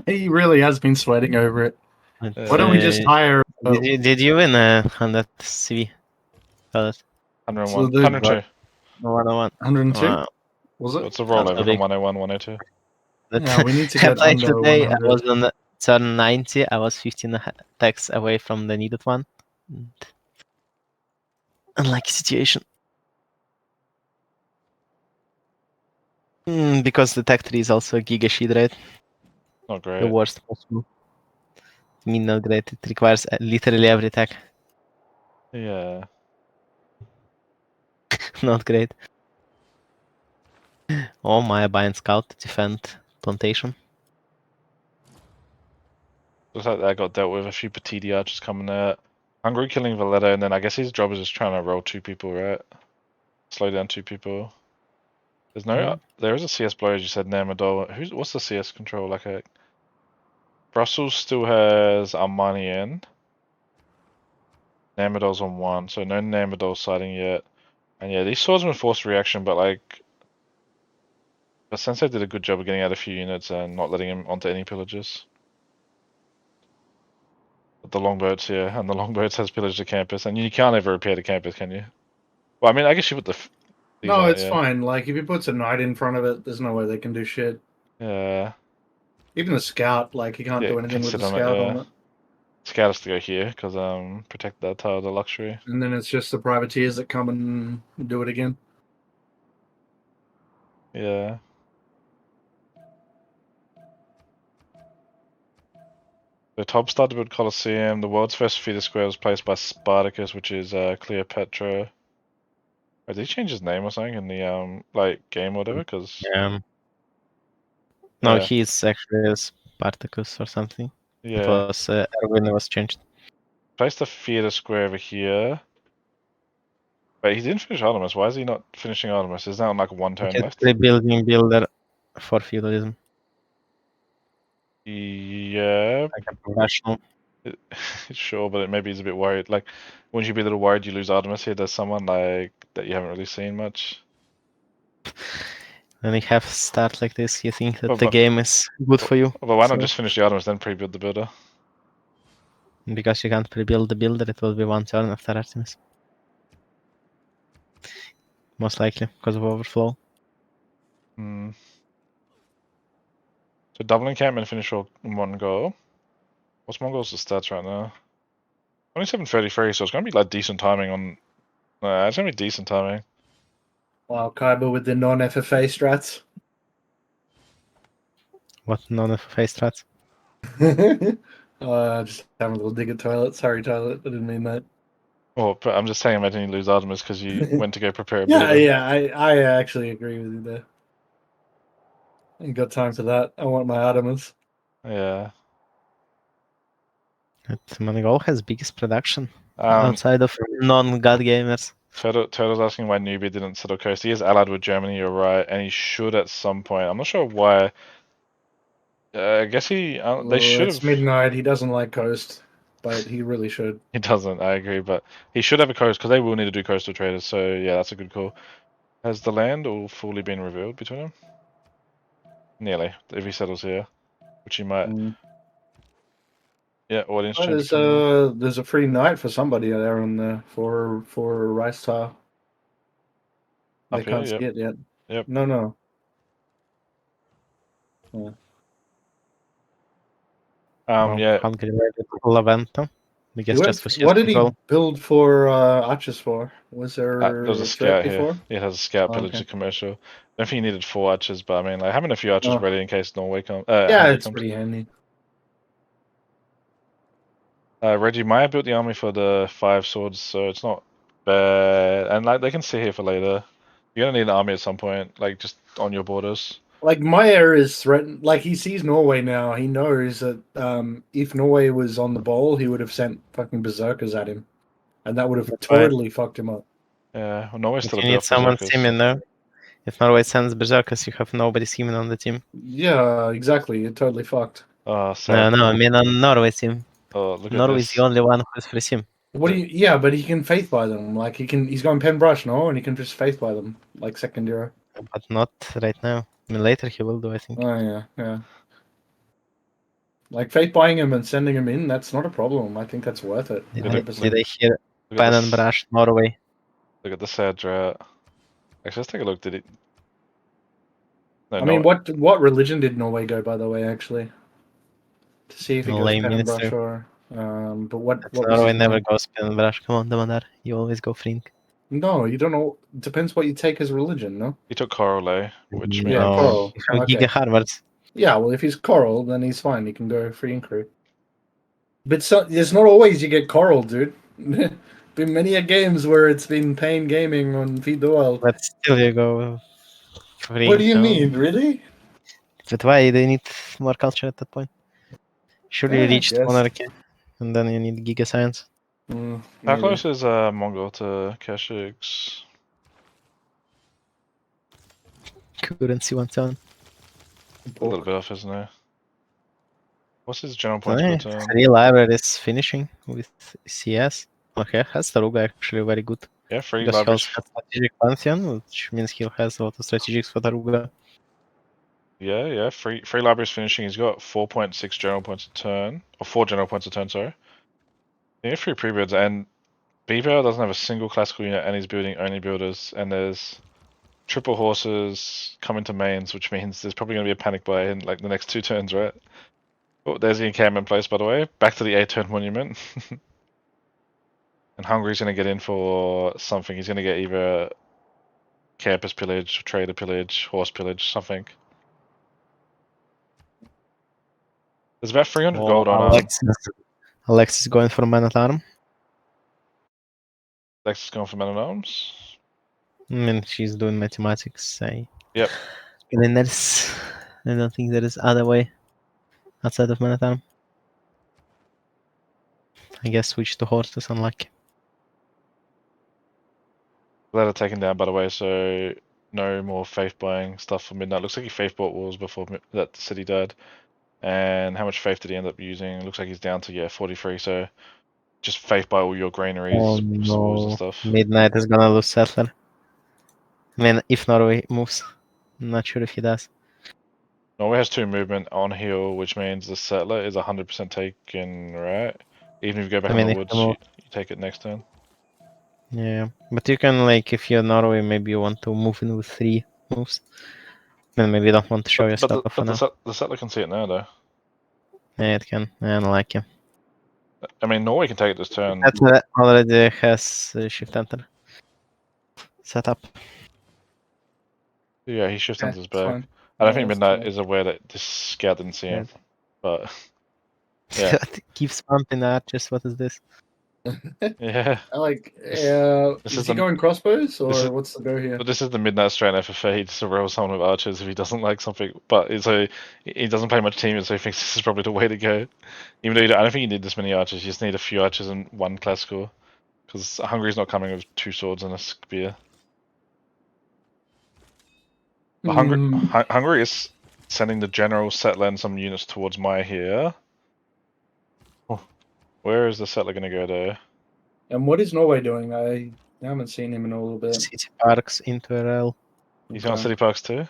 He really has been sweating over it. Why don't we just hire? Did you win 100 CV? 101. So the- 102. 101. 102? Wow. Was it? What's the rollover big. from 101, 102? Yeah, we need to I get played under today. I 100. was on turn 90. I was 15 attacks away from the needed one. Unlucky situation. Because the tech tree is also a giga sheet, right? Not The great. worst possible. I mean, not great. It requires literally every tech. Yeah. Not great. Oh, Maya buying scout to defend plantation. Looks like that got dealt with. A few Petiti archers coming out. Hungary killing Valletta, and then I guess his job is just trying to roll 2 people, right? Slow down 2 people. There's no. There is a CS blow, as you said, Namadol. What's the CS control? Like a. Brussels still has Armani in. Namadol's on 1, so no Namadol sighting yet. And yeah, these swordsmen forced reaction, but like. But Sensei did a good job of getting out a few units and not letting him onto any pillages. But the longboats here, and the longboats has pillaged the campus, and you can't ever repair the campus, can you? Well, I mean, I guess you put the. No, it's fine. Like, if he puts a knight in front of it, there's no way they can do shit. Yeah. Even the scout, like, he can't do anything with the scout on it. Scout has to go here, because protect that tile, the luxury. And then it's just the privateers that come and do it again. Yeah. The top started to build Colosseum. The world's first feeder square was placed by Spartacus, which is Cleopatra. Oh, did he change his name or something in the like game or whatever? Because No, yeah. he's actually Spartacus or something. It Yeah. was Erwin was changed. Place the feeder square over here. Wait, he didn't finish Artemis. Why is he not finishing Artemis? Is that on like one turn He's left? rebuilding builder for feudalism, Yeah, like a professional. sure, but maybe he's a bit worried. Like, wouldn't you be a little worried you lose Artemis here? There's someone like that you haven't really seen much. When you have start like this, you think that Well, the game is good for you. But why not So- just finish the Artemis then pre-build the builder? Because you can't pre-build the builder, it will be one turn after Artemis. Most likely, because of overflow. Hmm. So double encampment finish all in one go. What's Mongol's stats right now? 2733, so it's gonna be like decent timing on. It's gonna be decent timing. Wow, Kaiba with the non-FFA strats. What non-FFA strats? Just having a little dig at toilet. Sorry, toilet. I didn't mean that. Well, but I'm just saying, imagine you lose Artemis because you went to go prepare a Yeah, builder. yeah. I actually agree with you there. Ain't got time for that. I want my Artemis. Yeah. Mongol has biggest production Um, outside of non-god gamers. Turtle's asking why Nubia didn't settle coast. He is allied with Germany, you're right, and he should at some point. I'm not sure why. I guess they should It's have. midnight. He doesn't like coast, but he really should. He doesn't, I agree, but he should have a coast because they will need to do coastal traders. So yeah, that's a good call. Has the land all fully been revealed between them? Nearly, if he settles here, which he might. Mm. Yeah, audience Oh, change coming. there's a free night for somebody there on the for rice tile. They Up here, can't see yep. it yet. Yep. No. Yeah. Yeah. Hungary Laventa. I guess just for What did he control. build for archers for? Was There there was a a threat scout here. before? It has a scout Oh, pillage okay. a commercial. I don't think he needed 4 archers, but I mean, like having a few archers Oh. ready in case Norway comes. Yeah, Hungary it's comes. pretty handy. Reggie Maya built the army for the 5 swords, so it's not bad. And like they can sit here for later. You're gonna need an army at some point, like just on your borders. Like Meyer is threatened. Like he sees Norway now. He knows that if Norway was on the ball, he would have sent fucking berserkers at him, and that would have That's why- totally fucked him up. Yeah, well, Norway's If still a you bit need off someone berserkers. Seaman now, if Norway sends Berserkers, you have nobody Seaman on the team. Yeah, exactly. It totally fucked. Oh, sad. No, I mean on Norway's team. Oh, look at Norway is this. the only one who's free sim. What do you? Yeah, but he can faith by them. Like he can. He's going pen brush, no, and he can just faith by them like second hero. But not right now. I mean, later he will do, I think. Oh yeah. Like faith buying him and sending him in, that's not a problem. I think that's worth it. Did, Look I, at- 100%. did I hear Look at pen and this. brush Norway? Look at the sad drought. Actually, let's take a look. Did it? No, I mean, no. what religion did Norway go, by the way? Actually, to see if it goes Lame pen and brush minister. or. But what was Norway his never name? goes pen and brush. Come on, Damandar. You always go Frink. No, you don't know. Depends what you take as religion, no? He took Corolay, which means Yeah, Coral. You have Okay. Giga Harvards. Yeah, well, if he's coral, then he's fine. He can go free and crew. But it's not always you get coral, dude. Been many a games where it's been pain gaming on Feed the World. But still you go Frink. What do you no? mean, really? But why? They need more culture at that point. Surely you I reached guess. monarchy. And then you need Giga Science. how Maybe. close is Mongol to Kashyyyks? Currency 1 A little bit off, isn't it? What's his general points per turn? 3 libraries finishing with CS. Okay, has Taruga actually very good. Yeah, 3 Because he libraries. also has strategic Pantheon, which means he has a lot of strategics for Taruga. Yeah. Free libraries finishing. He's got 4.6 general points a turn, or 4 general points a turn. Sorry. Yeah, 3 pre-builds, and Beaver doesn't have a single classical unit, and he's building only builders. And there's triple horses coming to mains, which means there's probably going to be a panic buy in like the next 2 turns, right? Oh, there's the encampment place, by the way. Back to the 8-turn monument. And Hungary's going to get in for something. He's going to get either campus pillage, trader pillage, horse pillage, something. There's about 300 gold on Alexis going for man at arm. Lexus going for men at arms. I mean, she's doing mathematics. Yep. And then I don't think there is other way outside of man at arm. I guess switch to horses, unlucky. Ladder taken down, by the way, so no more faith buying stuff for midnight. Looks like he faith bought walls before that the city died. And how much faith did he end up using? Looks like he's down to 43. So just faith buy all your granaries, Oh walls and no, stuff. Midnight is gonna lose settler. I mean, if Norway moves, I'm not sure if he does. Norway has 2 movement on hill, which means the settler is 100% taken, right? Even if you go back I in mean, the if woods, you move- you take it next turn. Yeah, but you can like if you're Norway, maybe you want to move in with 3 moves. Then maybe you don't want to show your stuff for now. The settler can see it now, though. Yeah, it can. I don't like him. I mean, Norway can take it this turn. That already has shift enter set up. Yeah, he shift enters it's back. fine. I don't Yeah, think that's Midnight fine. is aware that this scout didn't see him, but Yeah. Keeps pumping archers. What is this? yeah. I like. This Is is he the- going crossbows or this is- what's the go here? But this is the Midnight Strain FFA. He just roll someone with archers if he doesn't like something. But so he doesn't play much team, so he thinks this is probably the way to go. Even though I don't think you need this many archers. You just need a few archers and 1 classical. Because Hungary's not coming with 2 swords and a spear. But Hungary is sending the general settler and some units towards Maya here. Oh, where is the settler going to go though? And what is Norway doing? I haven't seen him in a little bit. City parks into RL. He's on City Parks too?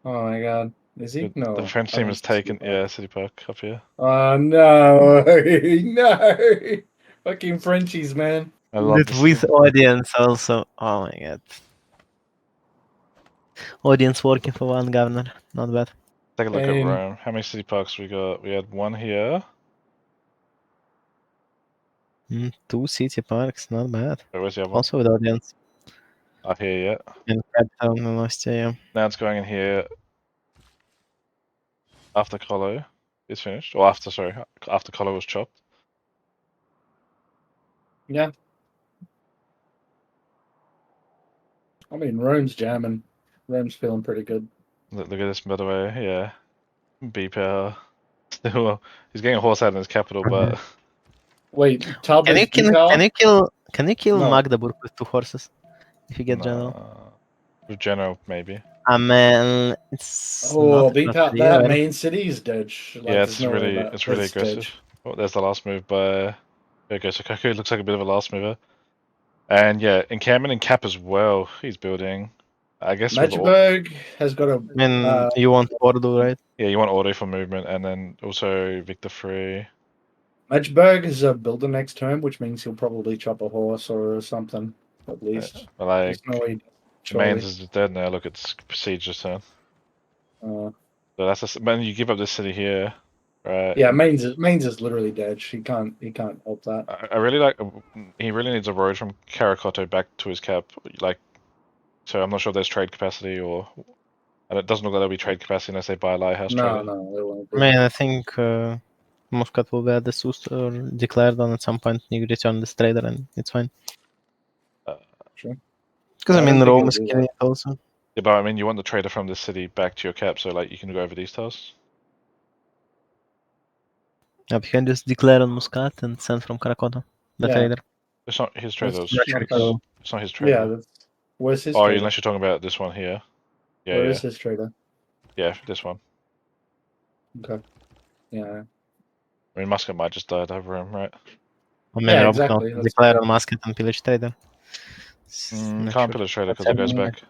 Oh my god. Is he? No. The French I team don't has see City taken, Park. City Park up here. Oh no. No. Fucking Frenchies, man. I love this. With audience also. Oh my god. Audience working for one governor. Not bad. Take a look at And- Rome. How many City Parks we got? We had 1 here. 2 city parks. Not bad. Wait, where's the other one? Also with audience. Not here yet. And capital and Ostia, yeah. Now it's going in here after Colo is finished. Or after, sorry, after Colo was chopped. Yeah. I mean, Rome's jamming. Rome's feeling pretty good. Look at this, by the way. Yeah. B power. Still, he's getting a horse out in his capital, but Wait, Tub Can is you kill No. Magdeburg with 2 horses? If you get general. nah. With general, maybe. Man, it's Oh, not that real. main city is dead. Like, Yeah, there's it's no way really, that- it's really that's dead. aggressive. Oh, there's the last move by. There goes Kokoku. Looks like a bit of a last mover. And yeah, encampment and cap as well. He's building. I guess with all, Magdeburg has got a. I mean, you want Ordu, right? yeah, you want auto for movement, and then also Victor Free. Magdeburg is a builder next turn, which means he'll probably chop a horse or something, at least. But like, There's no way. Mains is dead now. Look, it's Siege this turn. Uh, So that's a, man. You give up this city here, right? yeah, Mainz is literally dead. He can't help that. I really like. He really needs a road from Caracoto back to his cap. Like, so I'm not sure if there's trade capacity or, and it doesn't look like there'll be trade capacity unless they buy a lighthouse No, trader. no, it won't I be. mean, I think Muscat will get the Sust or declared on at some point. You return this trader and it's fine. Sure. Because I I mean, don't think Rome he'll is do killing it also. Yeah, but I mean, you want the trader from this city back to your cap, so like you can go over these tiles. Yeah, you can just declare on Muscat and send from Karakoto the Yeah. trader. It's not his trader. That's It's, not it's, bad. it's not his trader. Yeah, where's his Oh, trader? unless you're talking about this one here. Yeah, Where yeah, is his trader? yeah. This one. Okay. Yeah. I mean, Muscat might just died over him, right? I mean, Yeah, Rome exactly, can that's declare good. on Muscat and pillage trader. Not Can't sure. put a trader because That's it goes happening. back.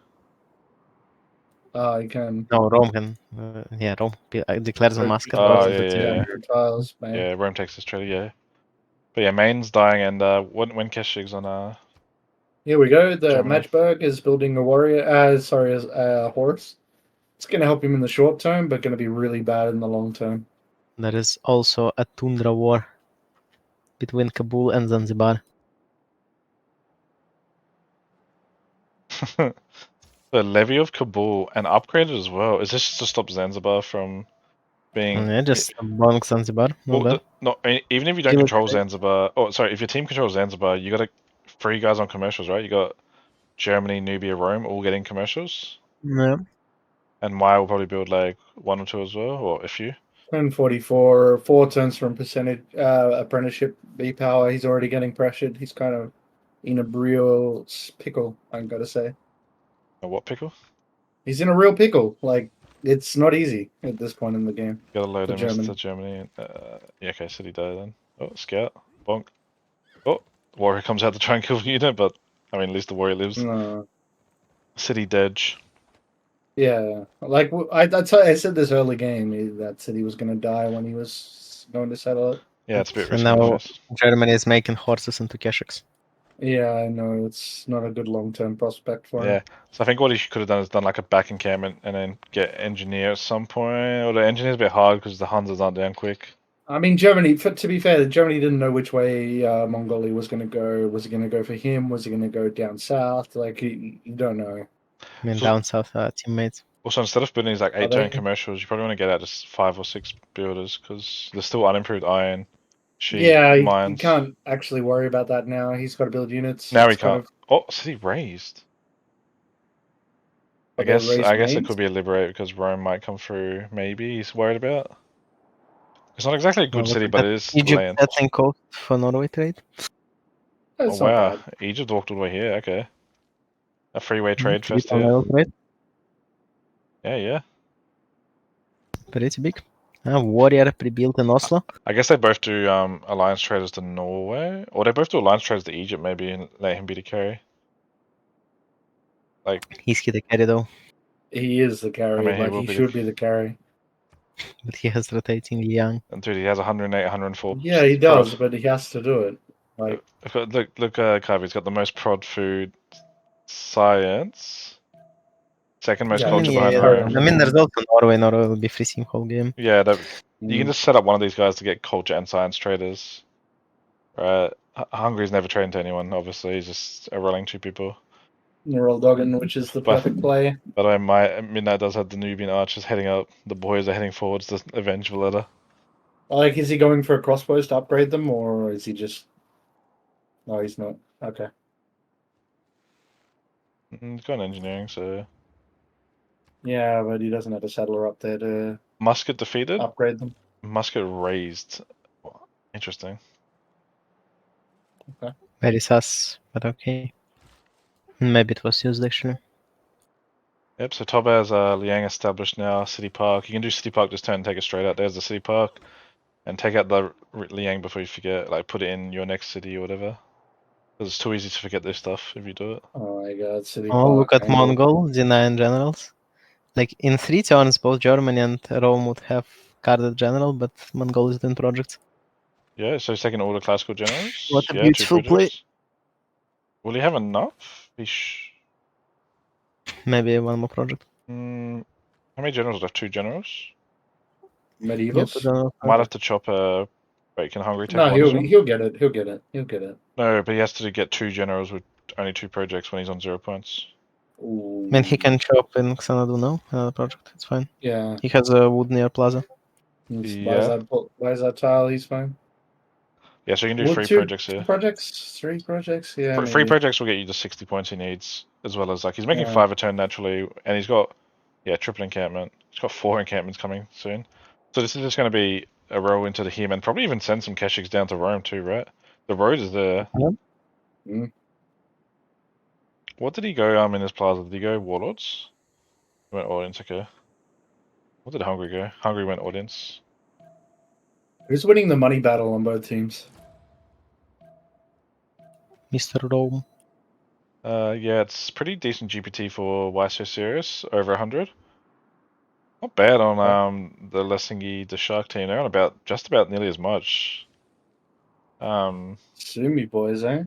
You can. No, Rome can. Yeah, Rome declares on Muscat. Oh, versus yeah, the yeah, trader. yeah. Your tiles, man. Yeah, Rome takes this trader, yeah. But yeah, Main's dying, and when Keshig's on Here we go. The Germany. Matchberg is building a warrior. A horse. It's going to help him in the short term, but going to be really bad in the long term. There is also a tundra war between Kabul and Zanzibar. The levy of Kabul and upgraded as well. Is this just to stop Zanzibar from being? Yeah, just bonk Zanzibar. Not Well, bad. no, even if you don't Kill it, control right? Zanzibar. Oh, sorry. If your team controls Zanzibar, you got 3 guys on commercials, right? You got Germany, Nubia, Rome, all getting commercials. Yeah. And Maya will probably build like 1 or 2 as well, or a few. 1044, 4 turns from percentage apprenticeship B power. He's already getting pressured. He's kind of in a real pickle, I'm gotta say. A what pickle? He's in a real pickle. Like, it's not easy at this point in the game. Gotta load For him into Germany. Germany. Yeah, okay, City died then. Oh, scout. Bonk. Oh, Warrior comes out to try and kill the unit, but I mean, at least the Warrior lives. No. City Dedge. Yeah. Like, I said this early game that said he was going to die when he was going to settle it. Yeah, it's a bit And risky. now Anyways. Germany is making horses into Keshiks. Yeah, I know. It's not a good long-term prospect for him. Yeah, so I think what he could have done is done like a back encampment and then get engineer at some point. Or the engineer's a bit hard because the Huns aren't down quick. I mean, Germany, to be fair, Germany didn't know which way Mongolia was going to go. Was it going to go for him? Was it going to go down south? Like, you don't know. I mean, So- down south teammates. Also, instead of building these like Are 8-turn they? commercials, you probably want to get out just 5 or 6 builders because there's still unimproved iron, sheep, Yeah, he mines. can't actually worry about that now. He's got to build units. Now he It's kind can't. of- Oh, City raised. I Are they guess raised it mains? could be a liberate because Rome might come through. Maybe he's worried about. It's not exactly a good Well, look city, at but that. it is Egypt land. setting coast for Norway trade. Oh That's not wow, bad. Egypt walked all the way here. Okay, a freeway trade Trade fest on here. level trade. Yeah. Pretty big. Warrior pre-built in Oslo. I guess they both do alliance traders to Norway, or they both do alliance traders to Egypt. Maybe and let him be the carry. Like, He's hit the carry though, He is the carry. I mean, Like, he should be the carry. but he has rotating Liang. And dude, he has 108, 104. Yeah, he does, but he has to do it. Like, Look, Clive, he's got the most prod food science, second most Yeah, I mean, culture he's behind very Rome. I mean, there's also Norway. Norway will be freezing whole game. Yeah, you can mm, just set up one of these guys to get culture and science traders. Right? Hungary's never trained to anyone, obviously. He's just rolling 2 people. Neural Doggin, which is the But- perfect play. By the way, my Midnight does have the Nubian archers heading up. The boys are heading forwards to avenge Valletta. Like, is he going for crossbows to upgrade them, or is he just? No, he's not. Okay. He's got engineering, so Yeah, but he doesn't have a settler up there to Musket defeated. upgrade them. Musket raised. Interesting. Very sus, but okay. Maybe it was used actually. Yep, so Toba has Liang established now, City Park. You can do City Park, just turn and take it straight out. There's the City Park. And take out the Liang before you forget, like put it in your next city or whatever. Because it's too easy to forget this stuff if you do it. Oh my god, City Oh, Park. look at angle. Mongol, the 9 generals. Like in 3 turns, both Germany and Rome would have carded general, but Mongol is doing projects. Yeah, so he's taking all the classical generals. What a Yeah, beautiful 2 play. projects. Will he have enough? Maybe one more project. How many generals left? 2 generals? Yeah, Medievals? but, Might have to chop a. Wait, can Hungary take No, one as well? he'll get it. He'll get it. He'll get it. No, but he has to get 2 generals with only 2 projects when he's on 0 points. Ooh. I mean, he can chop in Xanadu now, another project, it's fine. Yeah. He has a wood near Plaza. Yeah. Buys that tile. He's fine. Yeah, so you can do Would 3 two projects here. projects? 3 projects? Yeah. Three maybe. projects will get you the 60 points he needs, as well as like he's making Yeah. 5 a turn naturally, and he's got triple encampment. He's got 4 encampments coming soon. So this is just going to be a row into the him, and probably even send some Keshiks down to Rome too, right? The road is there. Mm. What did he go in his plaza? Did he go warlords? He went audience. Okay. What did Hungary go? Hungary went audience. Who's winning the money battle on both teams? Mr. Rome. Yeah, it's pretty decent GPT for Why So Serious, over 100. Not bad on the Tsingy, the Shark team. They're on just about nearly as much. Sue me, boys, eh?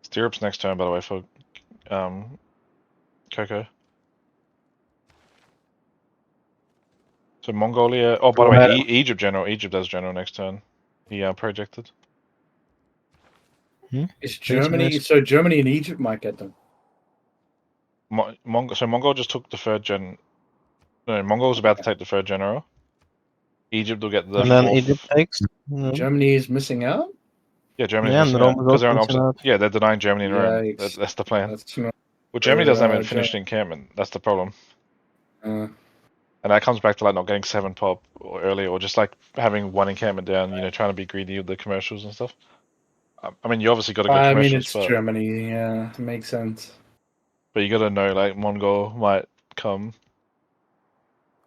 Stirrups next turn, by the way, for Coco. So Mongolia. Oh, by the way, Egypt general. Egypt does general next turn. He projected. Is Germany? So Germany and Egypt might get them. Mongol just took the third gen. No, Mongol's about to take the third general. Egypt will get the And then fourth. Egypt takes. No. Germany is missing out. Yeah, Germany's Yeah, and missing Rome out is because they're on also missing opposite. out. Yeah, they're denying Germany and Rome. Yikes. That's the plan. That's not. Well, Germany doesn't have a Ger- finished encampment. That's the problem. Uh, And that comes back to like not getting 7 pop or early, or just like having one encampment down. You know, trying to be greedy with the commercials and stuff. I mean, you obviously got to go I mean, commercials, it's but Germany. Yeah, it makes sense. you got to know like Mongol might come.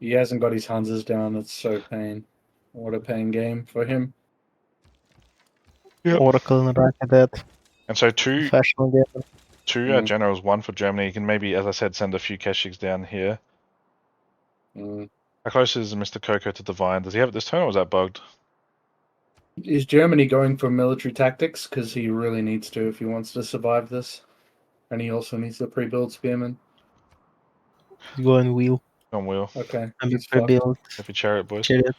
He hasn't got his Hanses down. It's so pain. What a pain game for him. Yep. Oracle and Rakidet. And so two Professional game. generals, one for Germany. You can maybe, as I said, send a few Keshiks down here. Mm. How close is Mr. Coco to Divine? Does he have it this turn, or was that bugged? Is Germany going for military tactics? Because he really needs to if he wants to survive this. And he also needs the pre-build spearman. Go and wheel. On wheel. Okay. And He's fucked. pre-build. If you chariot, boys. Chariot.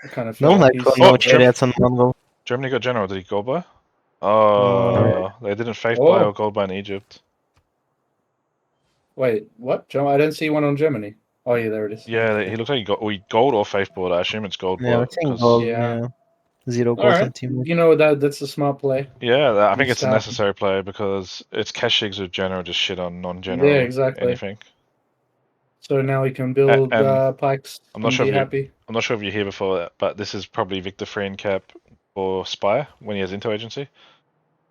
I kind of No, feel like he's... no Oh, chariots on Mongol. Germany got general. Did he gold buy? Oh, they didn't faith buy or gold buy in Egypt. Wait, what? I don't see one on Germany. Oh, yeah, there it is. Yeah, he looked like he got gold or faith bought. I assume it's gold Yeah, I bought. think 'cause- gold. Yeah. Yeah. 0 All gold on right. team. You know, that's a smart play. Yeah, I think Needs it's to a happen. necessary play because it's Keshiks with general just shit on non-general. Yeah, exactly. Anything. So now we can build pikes I'm not and sure be if you- happy. I'm not sure if you're here before, but this is probably Victor Free cap or Spy when he has Intel Agency.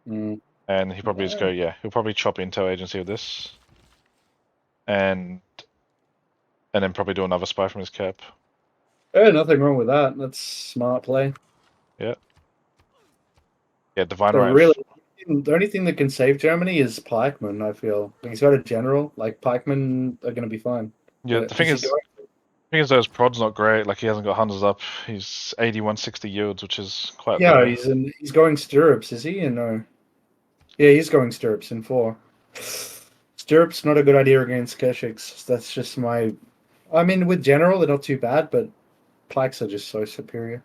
Mm. And he probably just go, yeah, he'll probably chop Intel Agency with this. And then probably do another Spy from his cap. Yeah, nothing wrong with that. That's smart play. Yeah, Divine So Right. really, the only thing that can save Germany is pikemen, I feel. He's got a general. Like, pikemen are going to be fine. Yeah, But the thing is though, his prod's not great. Like, he hasn't got hunters up. He's 8160 yields, which is quite yeah, low. he's going stirrups, is he? No. Yeah, he's going stirrups in 4. Stirrups, not a good idea against Keshiks. That's just my... I mean, with general, they're not too bad, but pikes are just so superior.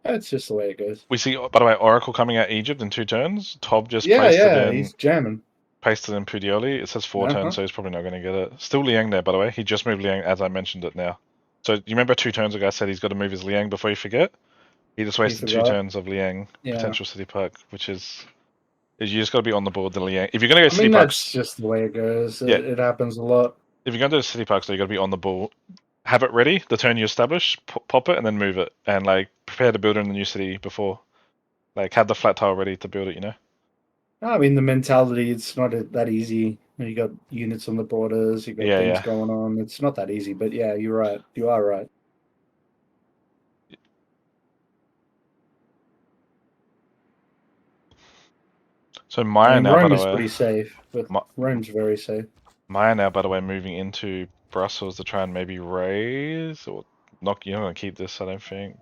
That's just the way it goes. We see, by the way, Oracle coming out Egypt in 2 turns. Tob just pasted he's jamming. in Pudioli. It says 4 turns, so he's probably not going to get it. Still Liang there, by the way. He just moved Liang as I mentioned it now. So you remember 2 turns ago I said he's got to move his Liang before you forget? He just wasted 2 turns of Liang potential city park, which is you just got to be on the board the Liang. If you're going to go city parks, that's just the way it goes. Yeah. It happens a lot. If you're going to do city parks, so you got to be on the ball. Have it ready the turn you establish, pop it, and then move it, and like prepare to build it in the new city before. Like have the flat tile ready to build it, you know. I mean, the mentality, it's not that easy. You got units on the borders, you got things going on. It's not that easy, but yeah, you're right. You are right. So Maya now, by Rome the is way, pretty safe, but Rome's very safe. Maya now, by the way, moving into Brussels to try and maybe raise or knock. You're not gonna keep this, I don't think.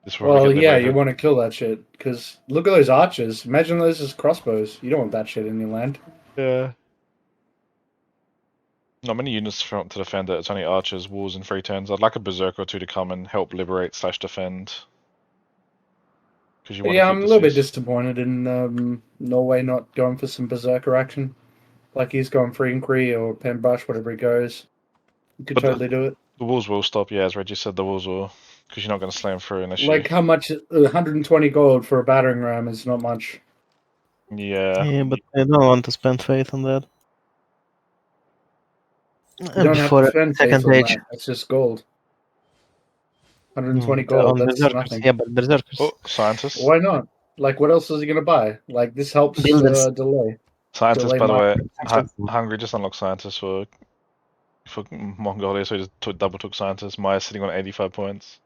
This will Well, get yeah, you liberated. want to kill that shit because look at those archers. Imagine those as crossbows. You don't want that shit in your land. Yeah. Not many units to defend it. It's only archers, wolves, and 3 turns. I'd like a berserker or 2 to come and help liberate / defend. Because you want to Yeah, keep I'm a the little bit Swiss. disappointed in Norway not going for some berserker action. Like he's going free inquiry or pen brush, whatever he goes. You could But totally do it. The wolves will stop, yeah, as Reggie said, the wolves will. Because you're not going to slam through unless you... Like how much? 120 gold for a battering ram is not much. Yeah. Yeah, but I don't want to spend faith on that. You And don't have before to spend faith second on age. that. It's just gold. 120 on gold. That's berserkers, nothing. yeah, but berserkers. Oh, scientists. Why not? Like, what else is he gonna buy? Like, this helps Builders. delay. Scientists, delay by the way, market. Hungary just unlocked scientists for Mongolia, so he just double took scientists. Maya's sitting on 85 points.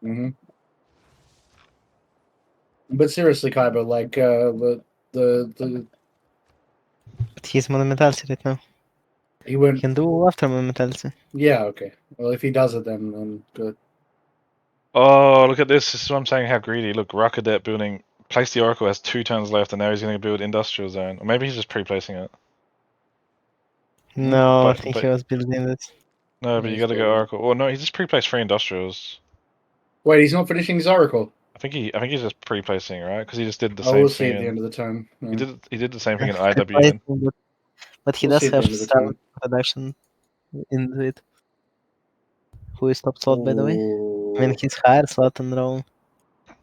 Mm-hmm. But seriously, Kaiba, like the But he's monumentality right now. he He went. can do after monumentality. Yeah, okay. Well, if he does it, then good. Oh, look at this. This is what I'm saying, how greedy. Look, Rakadet building. Place the Oracle has 2 turns left, and now he's going to build Industrial Zone. Or maybe he's just pre-placing it. No, I But- think but- he was building it. No, but you He's got to go building. Oracle. Or no, he just pre-placed 3 Industrials. Wait, he's not finishing his Oracle. I think he's just pre-placing, right? Because he just did the Oh, same we'll see thing at the end in. of the turn. He Yeah. did the same thing in Right, IWN. but he We'll does see at the have end of the 7 turn. production into it. Who is top slot, by the way? I mean, Ooh. he's higher slot and roll.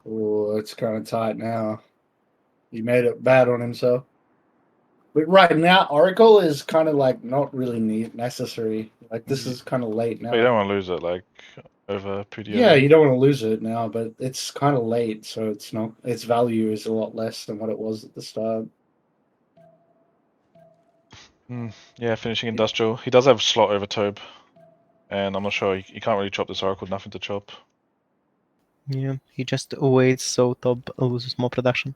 Ooh, it's kind of tight now. He made it bad on himself. But right now, Oracle is kind of like not really necessary. Like this is kind of late But you now. don't want to lose it like over pretty Yeah, early. you don't want to lose it now, but it's kind of late, so it's not. Its value is a lot less than what it was at the start. Yeah, finishing industrial. He does have slot over Tobe, and I'm not sure he can't really chop this Oracle. Nothing to chop. Yeah, he just waits so top loses more production.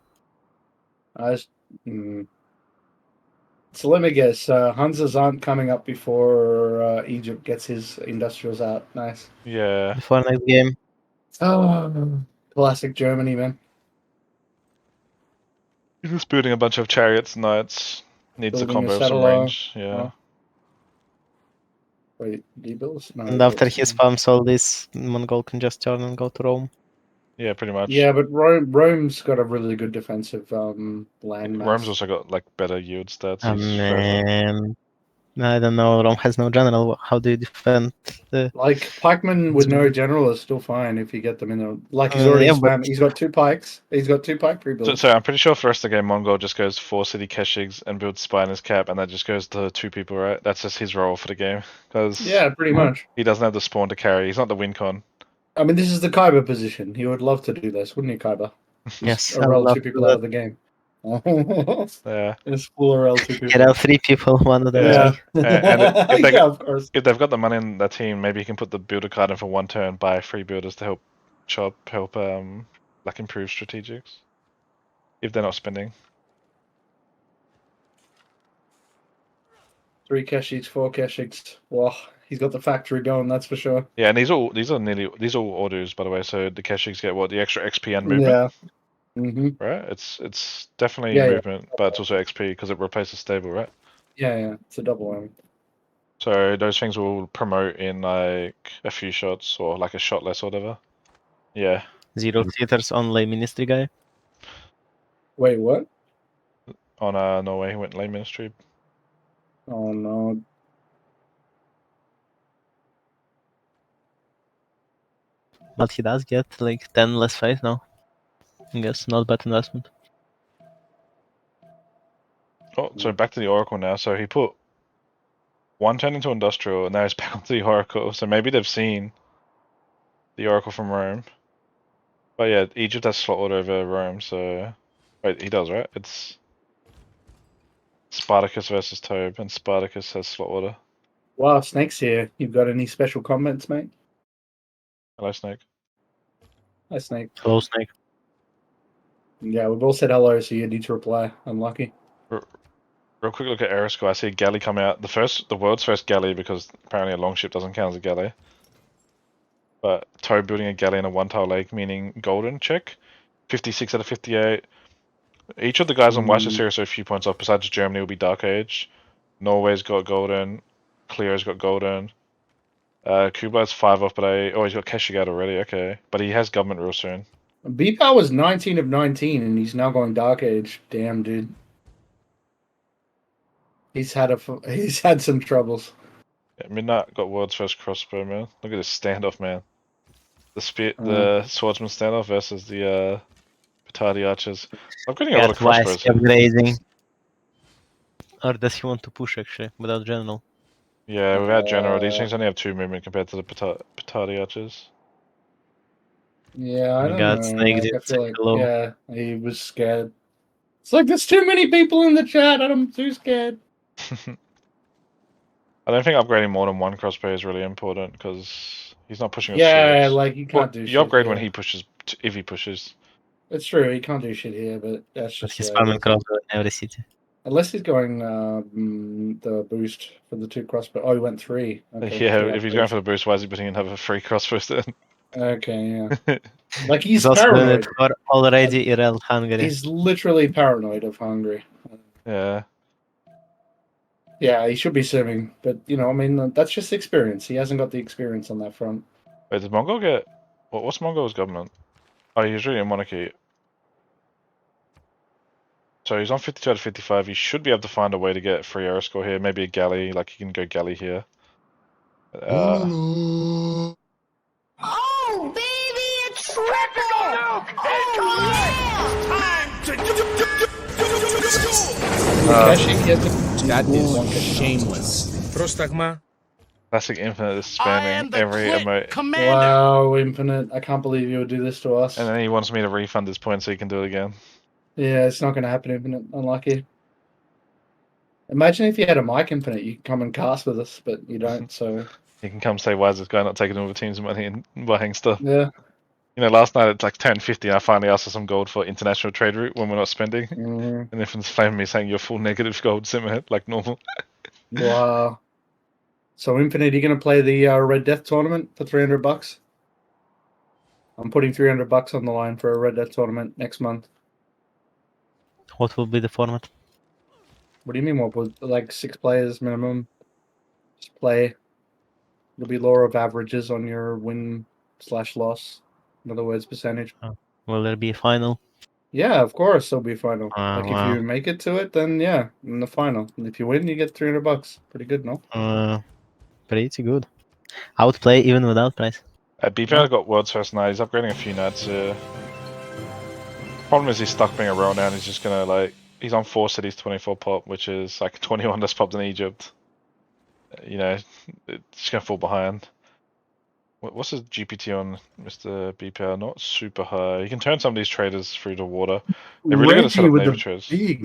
So let me guess. Hanses aren't coming up before Egypt gets his industrials out. Nice. Yeah. Before next game. Oh, classic Germany, man. He's just building a bunch of chariots, knights. Needs a Building a combo of some settler. range. Yeah. Oh. Wait, D-bills? No, And after D-bills. he spams all this, Mongol can just turn and go to Rome. Yeah, pretty much. Yeah, but Rome's got a really good defensive land mass. Rome's also got like better yield stats. Oh He's forever. man. I don't know, Rome has no general. How do you defend the... Like pikemen with no general is still fine if you get them in there. Like he's already yeah, but spammed. He's got 2 pikes. He's got 2 pike pre-builds. So I'm pretty sure for the rest of the game, Mongol just goes 4 city Keshigs and builds spy in his cap, and that just goes to 2 people, right? That's just his role for the game. Because Yeah, pretty much. he doesn't have the spawn to carry. He's not the win con. I mean, this is the Kaiba position. He would love to do this, wouldn't he, Kaiba? yes, I Roll love 2 to people do out that. of the game. Yeah. Just full RL 2 people. Get out 3 people, one of them is Yeah. me. And if they Yeah, of course. if they've got the money in that team, maybe you can put the builder card in for 1 turn, buy 3 builders to help like improve strategics. If they're not spending. 3 Keshiks, 4 Keshiks. Wow, he's got the factory going, that's for sure. Yeah, and these are all orders, by the way. So the Keshigs get what, the extra XP and movement. Yeah. Mm-hmm. Right? It's definitely Yeah, yeah. movement, but it's also XP because it replaces stable, right? Yeah, it's a double whammy. So those things will promote in like a few shots or like a shot less or whatever. Yeah. 0 theaters only ministry guy. Wait, what? On Norway, he went lane ministry. Oh no. But he does get like 10 less fight now. I guess not bad investment. Oh, so back to the Oracle now. So he put 1 turn into industrial, and now he's back onto the Oracle. So maybe they've seen the Oracle from Rome. But yeah, Egypt has slot order over Rome, so wait, he does, right? It's Spartacus versus Tobe, and Spartacus has slot order. Wow, Snake's here. You've got any special comments, mate? Hello, Snake. Hi, Snake. Hello, Snake. Yeah, we've all said hello, so you need to reply. Unlucky. Real quick look at Erisco. I see a galley come out. The world's first galley, because apparently a longship doesn't count as a galley. But Tobe building a galley in a 1-tile lake, meaning golden, check. 56 out of 58. Each of the guys on WSS series are a few points off, besides Germany will be Dark Age. Norway's got golden. Cleo's got golden. Kublai's 5 off, but he's got Keshigat already, okay. But he has government real soon. B-Power was 19 of 19, and he's now going Dark Age. Damn, dude. He's had some troubles. Yeah, Midnight got world's first crossbow, man. Look at this standoff, man. The swordsman standoff versus the Petard archers. I'm getting a lot of crossbows here. Upgrading. Or does he want to push actually without general? Yeah, without general, these things only have 2 movement compared to the Petard archers. Yeah, I don't God, know. Snake Like, did I feel like, hello. yeah, he was scared. It's like there's too many people in the chat, and I'm too scared. I don't think upgrading more than 1 crossbow is really important because he's not pushing with Yeah, swords. like you can't do shit. You upgrade here. when he pushes, if he pushes. It's true, he can't do shit here, but that's But just he's the way it spamming is. crossbow in every city. Unless he's going the boost for the 2 crossbow. Oh, he went 3. Okay, Yeah, 3 if he's going for the boost, why is he putting in another 3 crossbows then? Okay, yeah. Like he's He's also doing paranoid. it for already Irel Hungary. He's literally paranoid of Hungary. Yeah. Yeah, he should be serving, but I mean, that's just experience. He hasn't got the experience on that front. Wait, did Mongol get What's Mongol's government? Oh, he's really a monarchy. So he's on 52 out of 55. He should be able to find a way to get free air score here. Maybe a galley, like he can go galley here. Oh, baby, a triple! That is shameless. Πρόσταγμα. Classic Infinite is spamming every emote. Wow, Infinite. I can't believe you would do this to us. And then he wants me to refund his points so he can do it again. Yeah, it's not going to happen, Infinite. Unlucky. Imagine if you had a mic, Infinite, you could come and cast with us, but you don't, so... He can come say, why is this guy not taking all the team's money and buying stuff? Yeah. You know, last night it's like 10.50 and I finally asked for some gold for international trade route when we're not spending. Mm, And everyone's flaming me saying you're full negative gold, Simmerhead, like normal. wow. So, Infinite, are you going to play the Red Death tournament for $300? I'm putting $300 on the line for a Red Death tournament next month. What will be the format? What do you mean? What was like 6 players minimum? Just play. There'll be law of averages on your win/loss. In other words, percentage. Will there be a final? Yeah, of course there'll be a final. Like if Wow. you make it to it, then yeah, in the final. And if you win, you get $300. Pretty good, no? Pretty good. Outplay even without price. BPR got world's first knight. He's upgrading a few knights here. Problem is he's stuck being a roll now and he's just gonna like... He's on 4 cities, 24 pop, which is like 21 that's popped in Egypt. You know, it's just gonna fall behind. What's his GPT on Mr. BPR? Not super high. You can turn some of these traders through to water. They're really good at set Reggie up with navy the traders. big.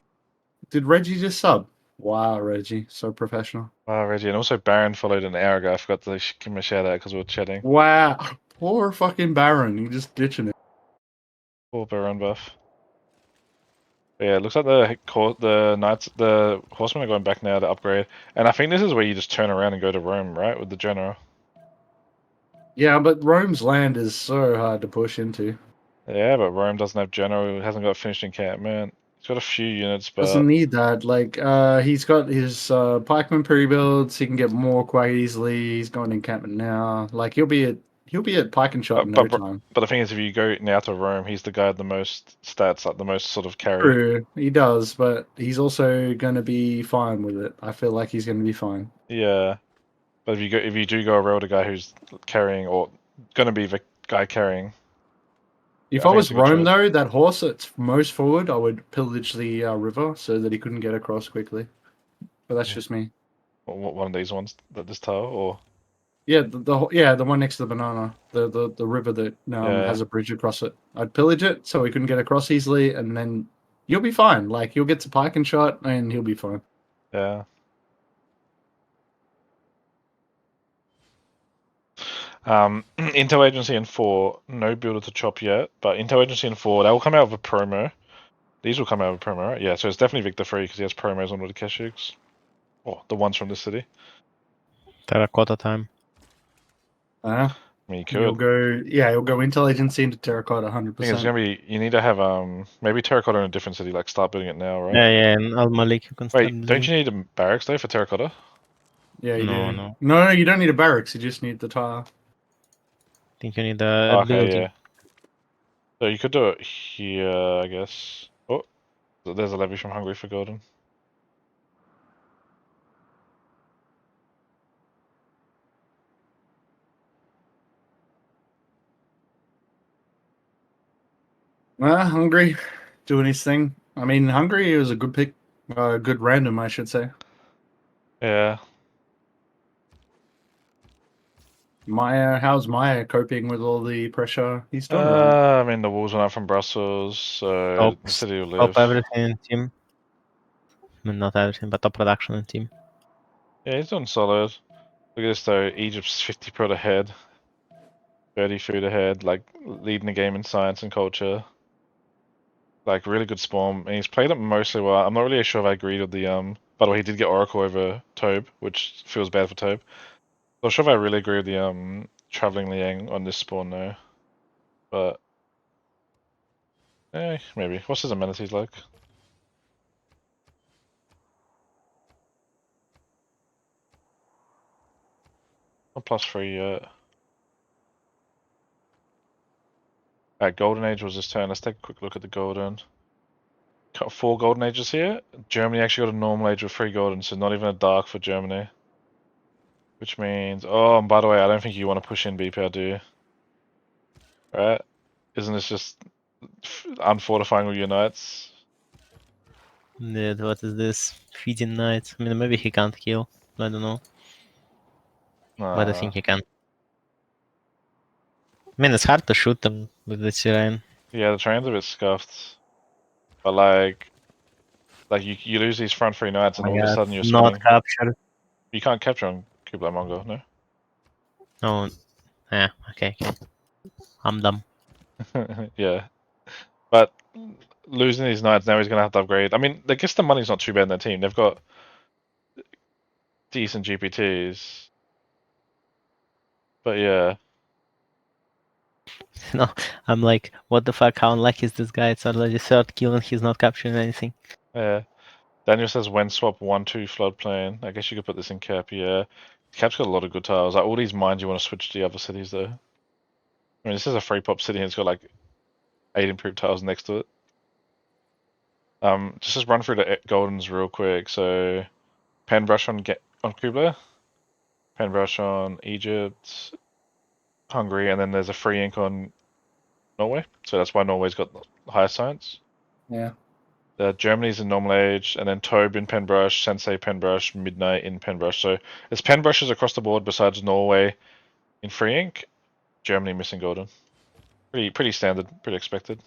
Did Reggie just sub? Wow, Reggie, so professional. Wow, Reggie. And also Baron followed an hour ago. I forgot to give him a shout out because we were chatting. Wow, poor fucking Baron. You just ditching it. Poor Baron buff. But yeah, it looks like the knights, the horsemen are going back now to upgrade. And I think this is where you just turn around and go to Rome, right? With the general. Yeah, but Rome's land is so hard to push into. Yeah, but Rome doesn't have general. It hasn't got finished encampment. It's got a few units, but Doesn't need that. Like, he's got his pikeman pre-builds. He can get more quite easily. He's going encampment now. Like, he'll be at pike and shot in no time. But the thing is, if you go now to Rome, he's the guy with the most stats, like the most sort of carry. True, he does, but he's also going to be fine with it. I feel like he's going to be fine. Yeah, but if you do go around a guy who's carrying or going to be the guy carrying. If I I think was it's a good Rome, choice. though, that horse that's most forward, I would pillage the river so that he couldn't get across quickly. But that's just me. One of these ones, this tower, or Yeah, the one next to the banana, the river that Yeah. has a bridge across it. I'd pillage it so he couldn't get across easily, and then you'll be fine. Like you'll get to pike and shot, and he'll be fine. yeah. Intel Agency and 4, no builder to chop yet, but Intel Agency and 4, they will come out of a promo. These will come out of a promo, right? Yeah, so it's definitely Victor Free because he has promos on all the Keshiks. Oh, the ones from this city. Terracotta time. Uh, I mean, you he'll could. go. Yeah, he'll go Intel Agency into Terracotta, 100%. I think it's gonna be. You need to have maybe Terracotta in a different city. Like start building it now, right? Yeah, in Al Malik you can start Wait, building. don't you need a barracks though for Terracotta? Yeah, you No, do. no. No, you don't need a barracks. You just need the tire. I think you need a Okay, building. yeah. So you could do it here, I guess. Oh, there's a levy from Hungary for Golden. Hungary doing his thing. I mean, Hungary was a good pick, good random, I should say. Yeah. How's Maya coping with all the pressure? He's doing right. I mean the walls went up from Brussels, so Top, the city will top live. everything in team. I mean, not everything, but top production in team. Yeah, he's doing solid. Look at this though, Egypt's 50 prod ahead. 30 food ahead, like leading the game in science and culture. Like really good spawn, and he's played it mostly well. I'm not really sure if I agreed with the by the way, he did get Oracle over Tobe, which feels bad for Tobe. Not sure if I really agree with the traveling Liang on this spawn though. But maybe. What's his amenities like? Not +3 yet. Alright, Golden Age was this turn. Let's take a quick look at the Golden. Got 4 Golden Ages here. Germany actually got a normal age with 3 Golden, so not even a dark for Germany. Which means, oh, and by the way, I don't think you want to push in BPR, do you? Right? Isn't this just unfortifying with your knights? Yeah, what is this? Feeding knight. I mean, maybe he can't kill. I don't know. But I think he can. I mean, it's hard to shoot them with the terrain. Yeah, the terrain's a bit scuffed. But like you lose these front 3 knights and Oh all my of a god, sudden you're not spinning. captured. You can't capture on Kublai Mongol, no? Oh, yeah, okay. I'm dumb. Yeah. But losing these knights, now he's going to have to upgrade. I mean, I guess the money's not too bad in their team. They've got decent GPTs. But yeah. No, I'm like, what the fuck? How unlucky is this guy? It's already third kill and he's not capturing anything. Yeah. Daniel says when swap 1-2 floodplain. I guess you could put this in cap, yeah. Cap's got a lot of good tiles. Like all these mines you want to switch to the other cities though. I mean, this is a free pop city and it's got like 8 improved tiles next to it. Just run through the Goldens real quick. So, Penbrush on Kublai, Penbrush on Egypt, Hungary, and then there's a free ink on Norway. So that's why Norway's got the highest science. Yeah. Germany's in normal age, and then Tobe in Penbrush, Sensei Penbrush, Midnight in Penbrush. So there's Penbrushes across the board besides Norway in free ink, Germany missing golden. Pretty standard, pretty expected.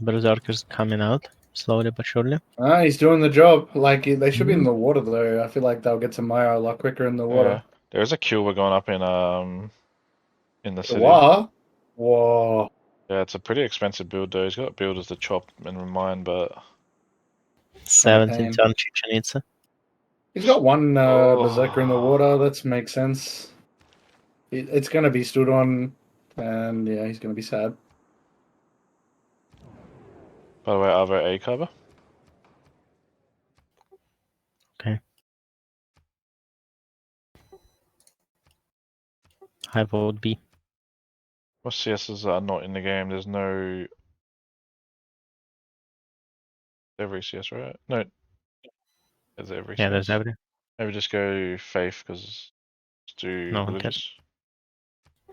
Berserker's coming out slowly but surely. Ah, he's doing the job. Like they should be in Mhm. the water though. I feel like they'll get to Maya a lot quicker in the water. Yeah, there is a kill we're going up in the city. Wow. Whoa. Yeah, it's a pretty expensive build though. He's got builders to chop and mine, but 17 pain. turn Chichen Itza. He's got one Oh. berserker in the water. That makes sense. It's going to be stood on, and yeah, he's going to be sad. By the way, Arvo A cover. Okay. I vote B. Most CSs are not in the game. There's no every CS, right? No, there's every Yeah, CS. there's every. Maybe just go Faith because do No, okay. religious.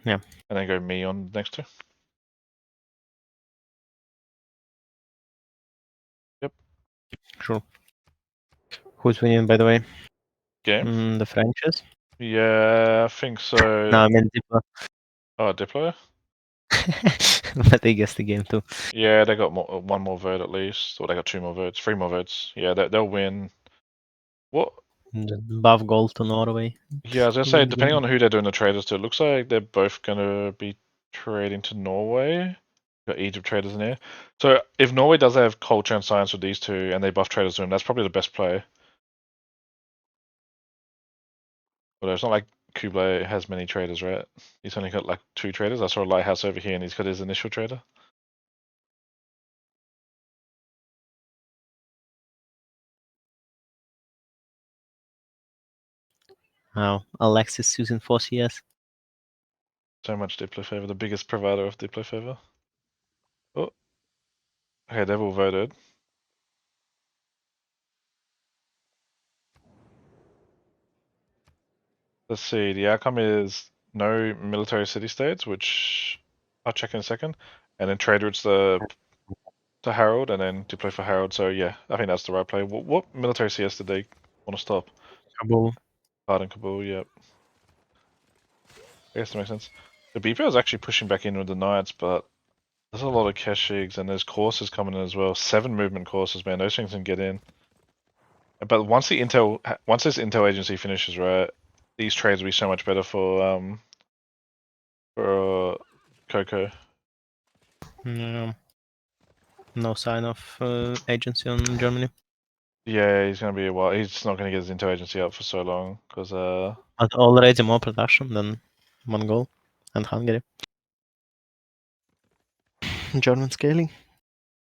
Yeah. And then go me on next two. Yep. Sure. Who's winning, by the way? Game. The Frenches? Yeah, I think so. No, I mean Diplo. Oh, Diplo. But I guess the game too. Yeah, they got one more vote at least, or they got 2 more votes, 3 more votes. Yeah, they'll win. What? Buff goal to Norway. Yeah, I was gonna say, depending on who they're doing the traders to, it looks like they're both gonna be trading to Norway. Got Egypt traders in here. So if Norway does have culture and science with these two, and they buff traders to them, that's probably the best play. Although it's not like Kublai has many traders, right? He's only got like 2 traders. I saw a lighthouse over here, and he's got his initial trader. Oh, Alexis using 4 CS. So much Diplo favor, the biggest provider of Diplo favor. Oh, okay, they've all voted. Let's see. The outcome is no military city states, which I'll check in a second, and then trade routes to Harold, and then deploy for Harold. So yeah, I think that's the right play. What military CS did they want to stop? Kabul. Hard in Kabul. Yep. I guess that makes sense. The BPO is actually pushing back in with the Knights, but there's a lot of Keshigs and there's courses coming in as well. 7 movement courses, man. Those things can get in. But once this intel agency finishes, right, these trades will be so much better for Coco. No sign of agency on Germany. Yeah, he's gonna be a while. He's not gonna get his intel agency up for so long because But already more production than Mongol and Hungary. German scaling.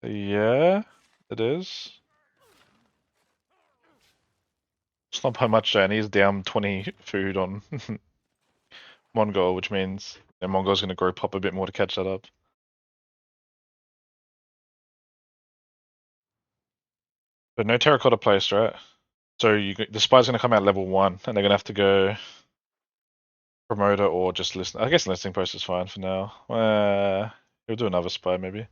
yeah, it is. It's not by much, and he's down 20 food on Mongol, which means Mongol's going to group up a bit more to catch that up. But no terracotta placed, right? So the spy's going to come out level 1, and they're going to have to go promoter or just listen. I guess listing post is fine for now. He'll do another spy maybe.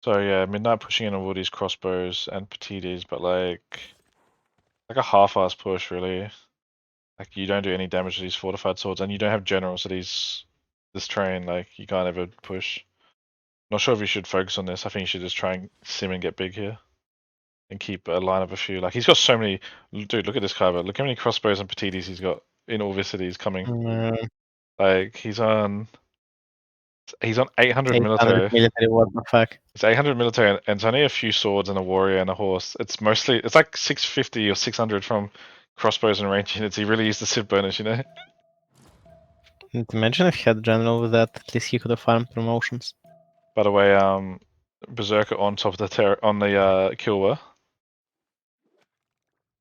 So yeah, Midnight pushing in all these crossbows and petites, but like a half-ass push really. Like you don't do any damage to these fortified swords, and you don't have generals to this train. Like you can't ever push. Not sure if you should focus on this. I think you should just try and sim and get big here, and keep a line of a few. Like he's got so many. Dude, look at this carver. Look how many crossbows and petites he's got in all this cities coming. Like he's on 800 military. military, what the fuck? It's 800 military, and it's only a few swords and a warrior and a horse. It's like 650 or 600 from crossbows and range units. He really used the civ bonus, you know. Imagine if he had general with that. At least he could have farmed promotions. By the way, Berserker on top of the Kilwa,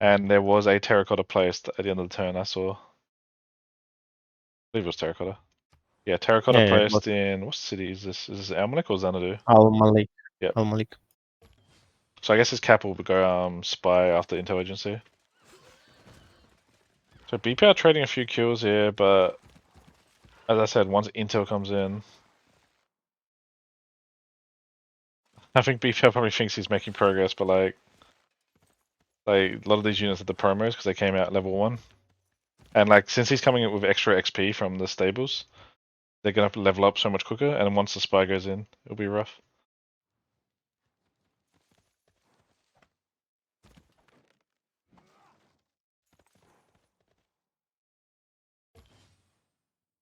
and there was a terracotta placed at the end of the turn. I saw. I believe it was terracotta. Yeah, terracotta Yeah, placed in what city is this? Is this Almalik or Xanadu? Al Malik. Yep. Al Malik. So I guess his cap will go spy after intel agency. So BPR trading a few kills here, but as I said, once intel comes in, I think BPR probably thinks he's making progress, but like a lot of these units are the promos because they came out level 1, and like since he's coming in with extra XP from the stables, they're gonna have to level up so much quicker. And once the spy goes in, it'll be rough.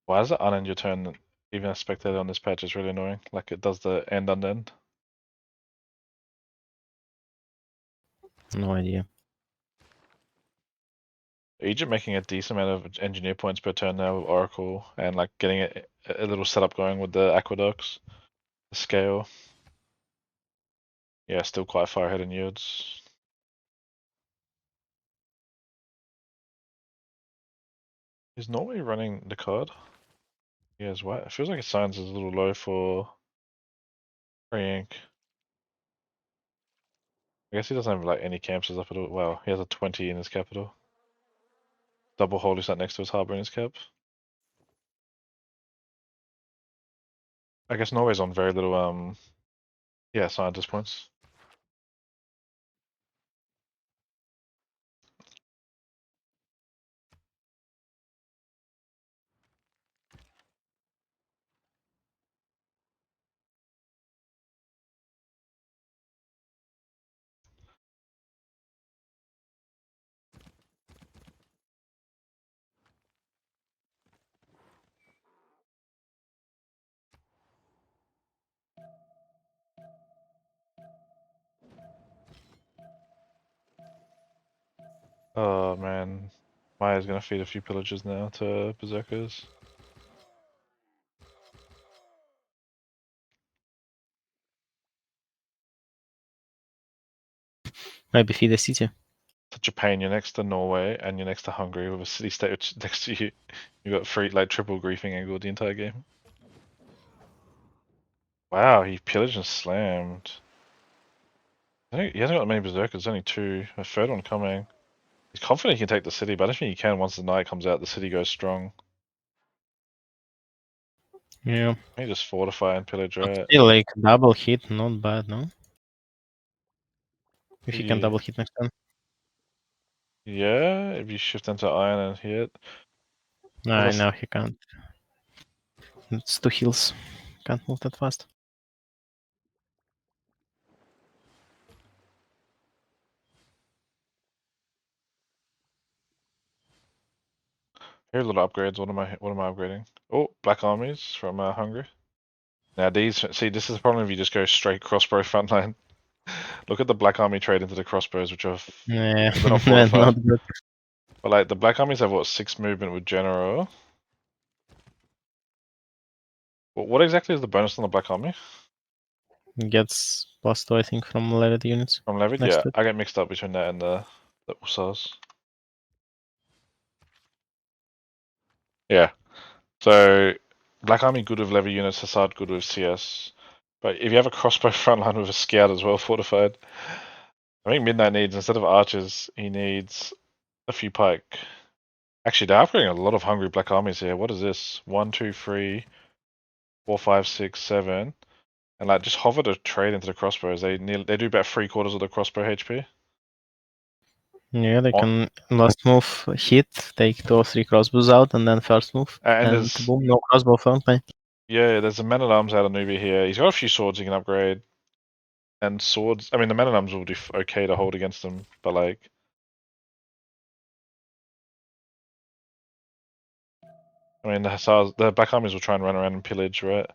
Why does it unend your turn? Even a spectator on this patch is really annoying. Like it does the end unend. No idea. Egypt making a decent amount of engineer points per turn now with Oracle, and like getting a little setup going with the aqueducts, the scale. Yeah, still quite far ahead in yields. Is Norway running the card? Yeah, as well. It feels like his science is a little low for pre-ink. I guess he doesn't have like any campuses up at all. Wow, he has a 20 in his capital. Double holy sat next to his harbor in his cap. I guess Norway's on very little yeah, scientist points. Oh man, Maya's gonna feed a few pillagers now to berserkers. Maybe feed the city. Such a pain. You're next to Norway and you're next to Hungary with a city state next to you. You got free like triple griefing angle the entire game. Wow, he pillaged and slammed. He hasn't got many berserkers. Only 2. A third one coming. He's confident he can take the city, but I don't think he can. Once the night comes out, the city goes strong. Yeah. He just fortify and pillage, right? Still, like double hit, not bad, no? If you can Yeah. double hit next turn. Yeah, if you shift into iron and hit. No, now he can't. It's 2 heals. Can't move that fast. Here's a little upgrades. What am I upgrading? Oh, black armies from Hungary. Now these, see, this is the problem if you just go straight crossbow frontline. Look at the black army trade into the crossbows, which are Yeah, they're not fortified. not good. But like the black armies have what, 6 movement with general. What exactly is the bonus on the black army? Gets +2, I think, from levied units. From levied, Next yeah. to it. I get mixed up between that and the USARs. Yeah. So Black Army good with levy units, Hussard good with CS. But if you have a crossbow frontline with a scout as well, fortified, I think Midnight needs, instead of archers, he needs a few pike. Actually, they're upgrading a lot of hungry Black Armies here. What is this? 1, 2, 3, 4, 5, 6, 7. And like just hover to trade into the crossbows. They do about 3/4 of the crossbow HP. Yeah, they can last move hit, take 2 or 3 crossbows out, and then first move. And And boom, no crossbow frontline. yeah, there's a man at arms out of newbie here. He's got a few swords he can upgrade. And swords, I mean, the men at arms will do okay to hold against them, but like, I mean, the Hussars, the Black Armies will try and run around and pillage, right?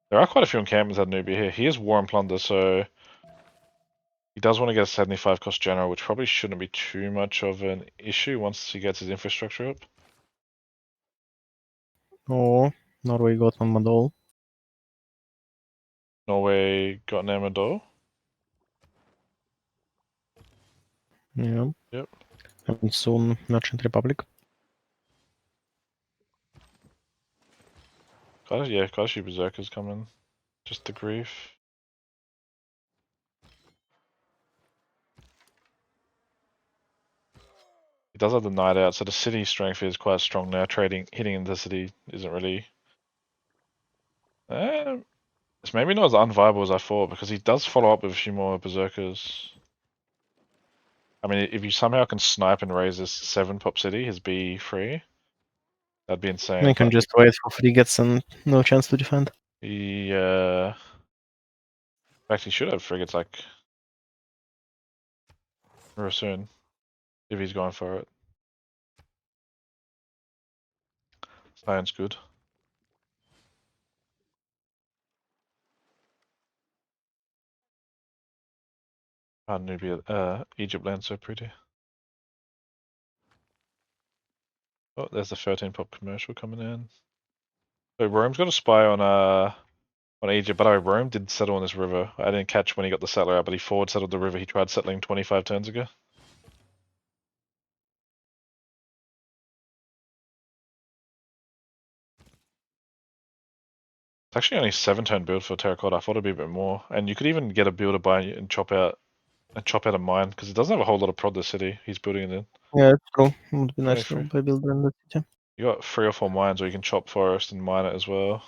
There are quite a few encampments at newbie here. He is War and Plunder, so he does want to get a 75 cost general, which probably shouldn't be too much of an issue once he gets his infrastructure up. Oh, Norway got on Madol. Norway got an Amador. Yeah. Yep. And soon Merchant Republic. Quite a few berserkers coming. Just the grief. He does have the Night Out, so the city strength is quite strong now. Hitting into the city isn't really. It's maybe not as unviable as I thought, because he does follow up with a few more berserkers. I mean, if you somehow can snipe and raise this 7 pop city, his B3, that'd be insane. You can just wait for frigates and no chance to defend. He, in fact, he should have frigates like real soon, if he's going for it. Sounds good. Nubia, Egypt land's so pretty. Oh, there's the 13 pop commercial coming in. So Rome's got a spy on Egypt, but Rome did settle on this river. I didn't catch when he got the settler out, but he forward settled the river he tried settling 25 turns ago. It's actually only 7-turn build for terracotta. I thought it'd be a bit more, and you could even get a builder by and chop out a mine, because it doesn't have a whole lot of prod the city he's building it in. Yeah, it's true. It would be Only nice to 3. build in the city. You got 3 or 4 mines, or you can chop forest and mine it as well.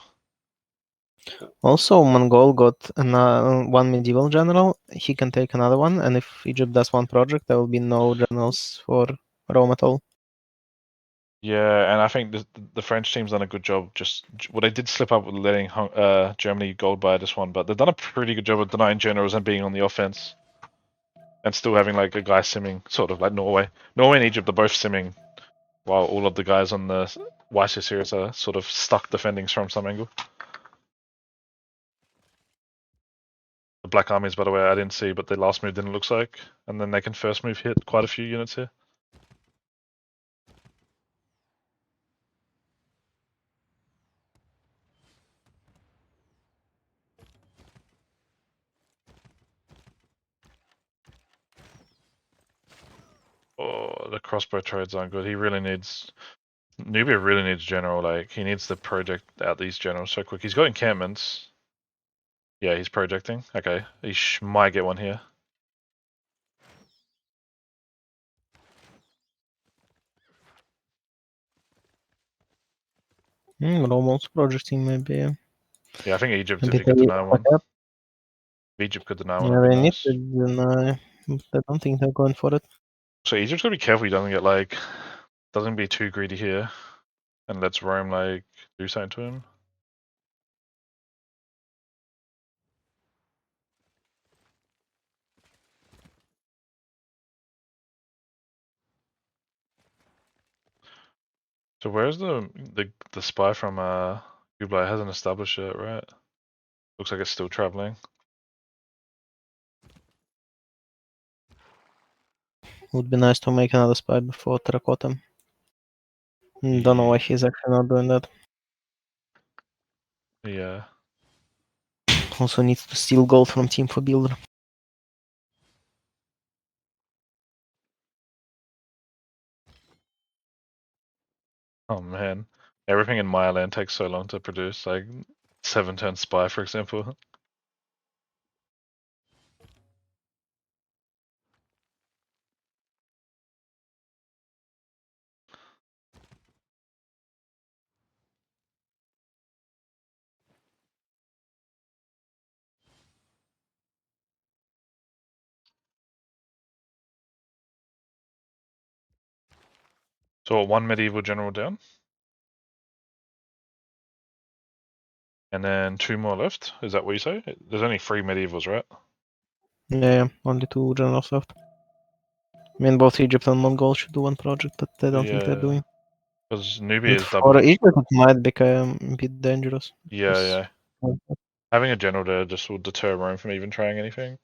Also, Mongol got one medieval general. He can take another one, and if Egypt does one project, there will be no generals for Rome at all. Yeah, and I think the French team's done a good job. Well, they did slip up with letting Germany gold buy this one, but they've done a pretty good job of denying generals and being on the offense, and still having like a guy simming, sort of like Norway. Norway and Egypt are both simming, while all of the guys on the YC series are sort of stuck defending from some angle. The Black Armies, by the way, I didn't see, but their last move didn't look like, and then they can first move hit quite a few units here. Oh, the crossbow trades aren't good. He really needs. Nubia really needs general. Like, he needs to project out these generals so quick. He's got encampments. Yeah, he's projecting. Okay, he might get one here. Rome's projecting maybe. Yeah, I think Egypt, A if bit he could deny one. ahead. If Egypt could deny one, Yeah, it'd be they need nice. to deny. I don't think they're going for it. So Egypt's gotta be careful he doesn't get like, doesn't be too greedy here, and lets Rome like do something to him. So where's the spy from Kublai? It hasn't established yet, right? Looks like it's still traveling. Would be nice to make another spy before terracotta. Don't know why he's actually not doing that. Yeah. Also needs to steal gold from team for builder. Oh man, everything in my land takes so long to produce. Like 7-turn spy, for example. So one medieval general down, and then 2 more left. Is that what you say? There's only 3 medievals, right? Yeah, only 2 generals left. I mean, both Egypt and Mongol should do one project, but I don't think they're doing. Because Nubia is For double. Egypt, it might become a bit dangerous. Yeah. because- Having a general there just will deter Rome from even trying anything.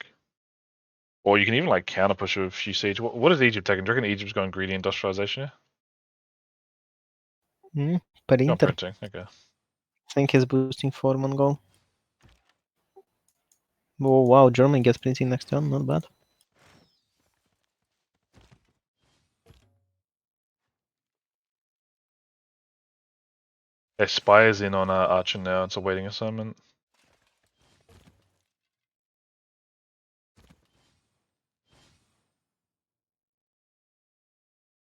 Or you can even like counter push with a few siege. What is Egypt taking? Do you reckon Egypt's going greedy industrialization? Per Not Inter, printing. Okay. I think he's boosting for Mongol. Oh wow, Germany gets printing next turn, not bad. Their spy is in on Archer now. It's a waiting assignment.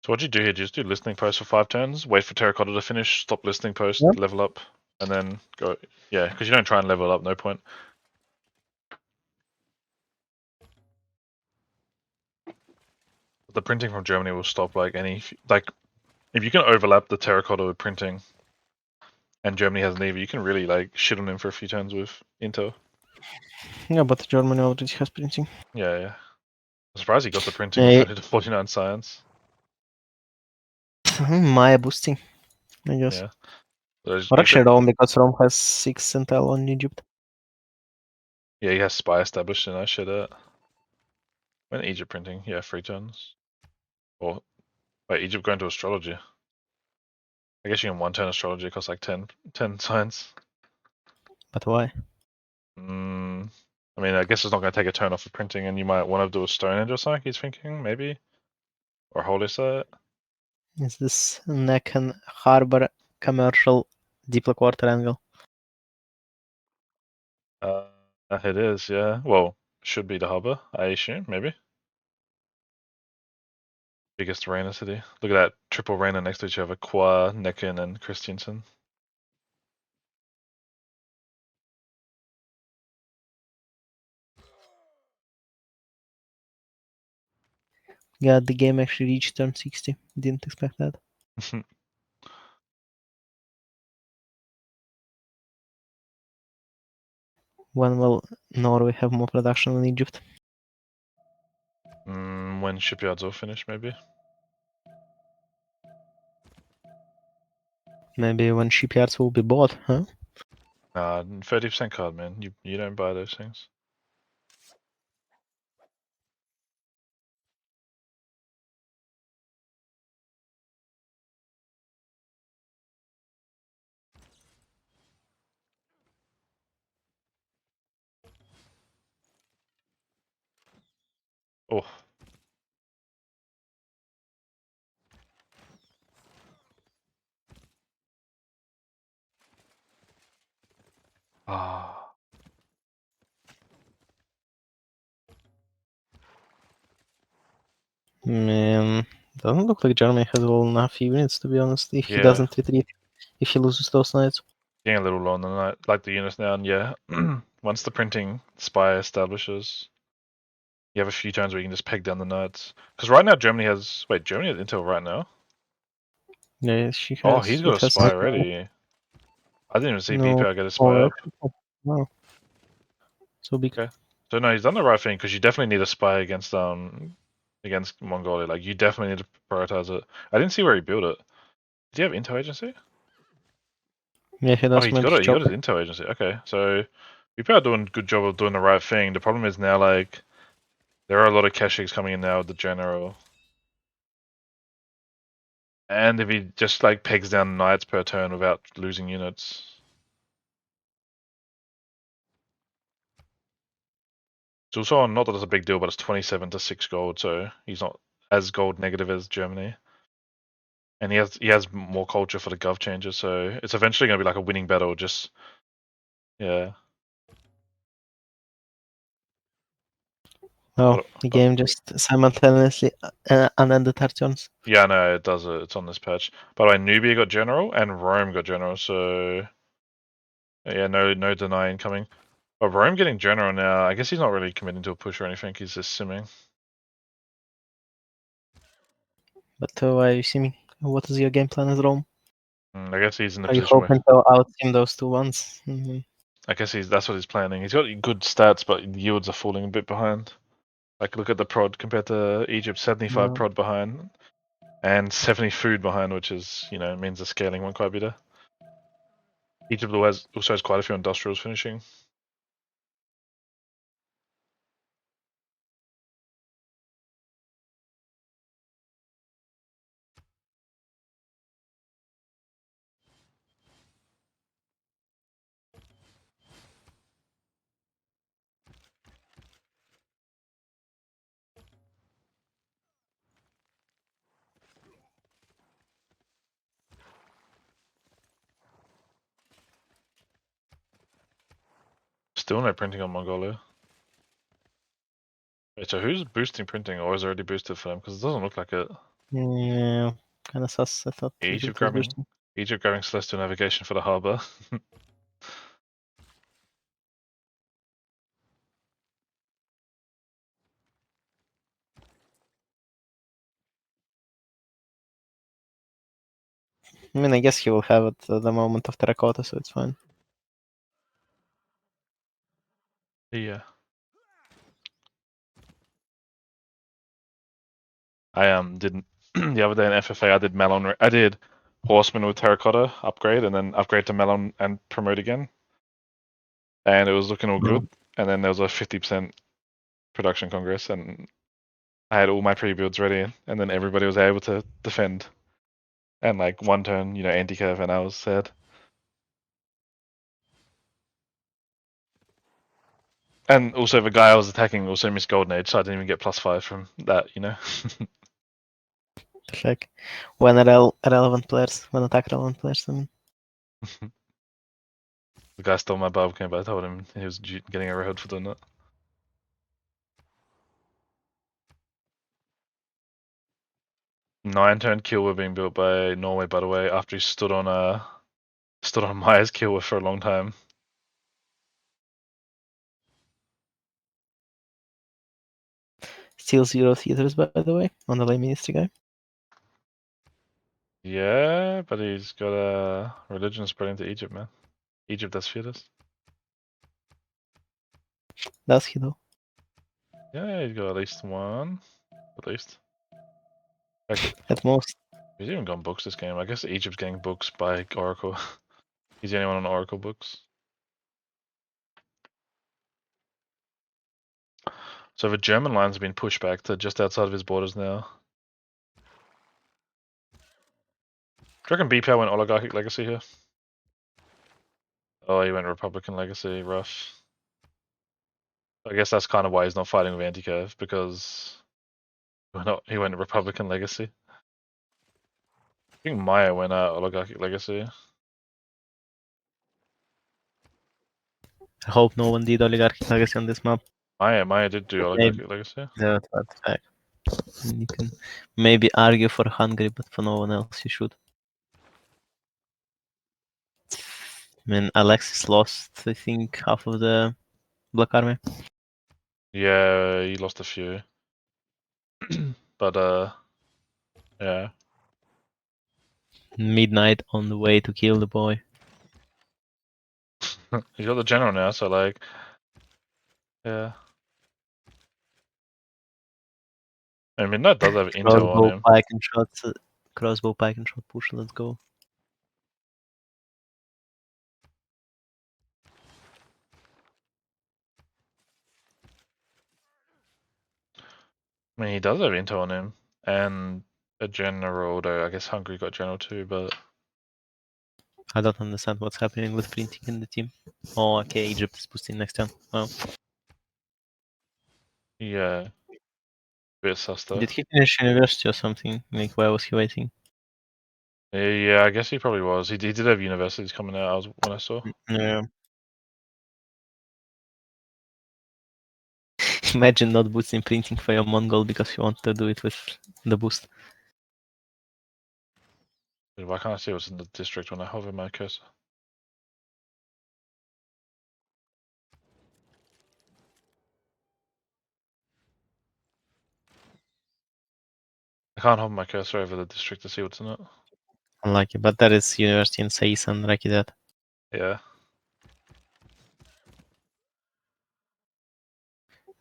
So what'd you do here? Did you just do listening post for 5 turns? Wait for Terracotta to finish, stop listening post, Yep. level up, and then go. Yeah, because you don't try and level up, no point. The printing from Germany will stop like any if you can overlap the Terracotta with printing, and Germany has Navy, you can really like shit on them for a few turns with Intel. Yeah, but Germany already has printing. Yeah. I'm surprised he got the printing with Yeah. only the 49 science. Maya boosting, I guess. Yeah. Or actually Rome, because Rome has 6 intel on Egypt. Yeah, he has spy established and I shit it. When Egypt printing, yeah, 3 turns. Or wait, Egypt going to astrology. I guess you can 1 turn astrology, it costs like 10 science. But why? I mean, I guess it's not going to take a turn off of printing, and you might want to do a Stonehenge or something. He's thinking maybe, or Holy Site. Is this neck and harbor commercial diplo quarter angle? It is, yeah. Well, should be the harbor, I assume, maybe. Biggest arena city. Look at that triple arena next to each other: Kwa, Necken, and Christiansen. Yeah, the game actually reached turn 60. Didn't expect that. When will Norway have more production than Egypt? When shipyards all finish, maybe. Maybe when shipyards will be bought, huh? 30% card, man. You don't buy those things. Oh. Ah. Man, doesn't look like Germany has well enough units, to be honest, if he Yeah. doesn't retreat, if he loses those knights. Getting a little low on the night, like the units now, and yeah. Once the printing spy establishes, you have a few turns where you can just peg down the knights. Because right now Germany has Germany has intel right now. Yeah, she has. Oh, he's got It a has spy already. I didn't even see no. BPR get a spy up. Wow. So big. Okay. So no, he's done the right thing because you definitely need a spy against Mongolia. Like you definitely need to prioritize it. I didn't see where he built it. Did he have intel agency? Yeah, he Oh, does he's got it. He got job. his intel agency. Okay, so BPR are doing a good job of doing the right thing. The problem is now like there are a lot of caches coming in now with the general. And if he just like pegs down knights per turn without losing units. It's also not that it's a big deal, but it's 27 to 6 gold, so he's not as gold negative as Germany. And he has more culture for the gov changes, so it's eventually going to be like a winning battle. Just yeah. Oh, But- the game just simultaneously unended her turns. Yeah, no, it does. It's on this patch. By the way, Nubia got general and Rome got general, so yeah, no denying coming. But Rome getting general now, I guess he's not really committing to a push or anything. He's just simming. But why are you seeming? What is your game plan as Rome? I guess he's in the Are you position where hoping to out-team those two ones? Mm-hmm. I guess that's what he's planning. He's got good stats, but yields are falling a bit behind. Like look at the prod compared to Egypt, 75 No. prod behind and 70 food behind, which is means the scaling won't quite be there. Egypt also has quite a few industrials finishing. Still no printing on Mongolia. Wait, so who's boosting printing, or is it already boosted for them? Because it doesn't look like it. Yeah, kind of sus. I thought Egypt Egypt was grabbing boosting. Celestial navigation for the harbor. I mean, I guess he will have it at the moment of terracotta, so it's fine. Yeah. I didn't the other day in FFA. I did Horseman with terracotta upgrade, and then upgrade to Melon and promote again. And it was looking all good. And then there was a 50% production congress, and I had all my pre-builds ready, and then everybody was able to defend. And like one turn, anti-curve, and I was sad. And also the guy I was attacking also missed Golden Age, so I didn't even get +5 from that. Just like when attack relevant players. I mean, The guy stole my Barbican, but I told him he was getting a red for doing that. Nine-turn kill were being built by Norway, by the way, after he stood on Maya's kill for a long time. still 0 theaters, by the way, on the lay ministry guy. Yeah, but he's got a religion spreading to Egypt, man. Egypt has fetus. Does he though? Yeah, he's got at least one. At least. Like, At most. he's even gone books this game. I guess Egypt's getting books by Oracle. He's the only one on Oracle books. So the German lines have been pushed back to just outside of his borders now. Do you reckon BPL went oligarchic legacy here? Oh, he went Republican legacy, rough. I guess that's kind of why he's not fighting with anti-curve, because he went Republican legacy. I think Maya went oligarchic legacy. I hope no one did oligarchy legacy on this map. Maya did do oligarchic legacy. Yeah, that's fact. You can maybe argue for Hungary, but for no one else you should. I mean, Alexis lost, I think, half of the Black Army. Yeah, he lost a few. But yeah. Midnight on the way to kill the boy. He's got the general now, so like, yeah. I mean, Midnight does have intel on him. Crossbow, pike and shot push, let's go. I mean, he does have intel on him, and a general, though I guess Hungary got general too, but I don't understand what's happening with printing in the team. Oh, okay, Egypt is boosting next turn. Wow. Yeah. Bit sus though. Did he finish university or something? Like, why was he waiting? Yeah, I guess he probably was. He did have universities coming out when I saw. Yeah. Imagine not boosting printing for your Mongol because you want to do it with the boost. Dude, why can't I see what's in the district when I hover my cursor? I can't hover my cursor over the district to see what's in it. Unlucky, but there is university in CIVS and Rakidat. Yeah.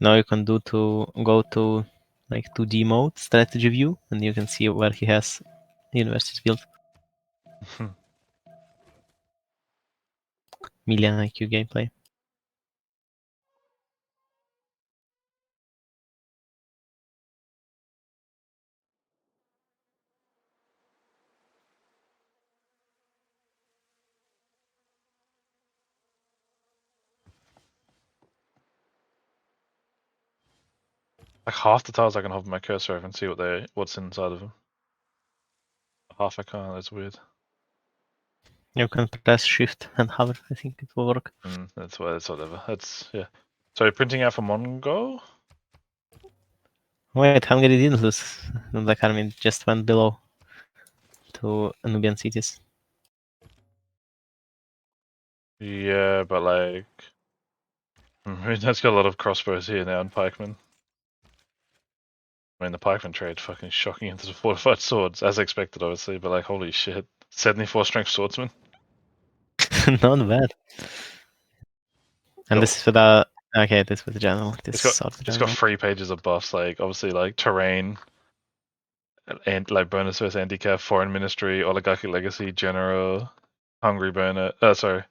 Now you can go to like 2D mode, strategy view, and you can see where he has universities built. Million IQ gameplay. Like half the tiles I can hover my cursor over and see what's inside of them. Half I can't. That's weird. You can press shift and hover. I think it will work. That's whatever. That's yeah. So printing out for Mongo. Wait, Hungary didn't lose. Like army just went below to Nubian cities. Yeah, but like, that's got a lot of crossbows here now in pikemen. I mean, the pikeman trade fucking shocking into the fortified swords, as expected, obviously. But like, holy shit, 74 strength swordsman. Not bad. And Got- this is for the okay. This for the general. This It's is got sort of it's got general. 3 pages of buffs, like obviously like terrain, and like bonus versus handicap, foreign ministry, oligarchic legacy, general, hungry burner. Sorry,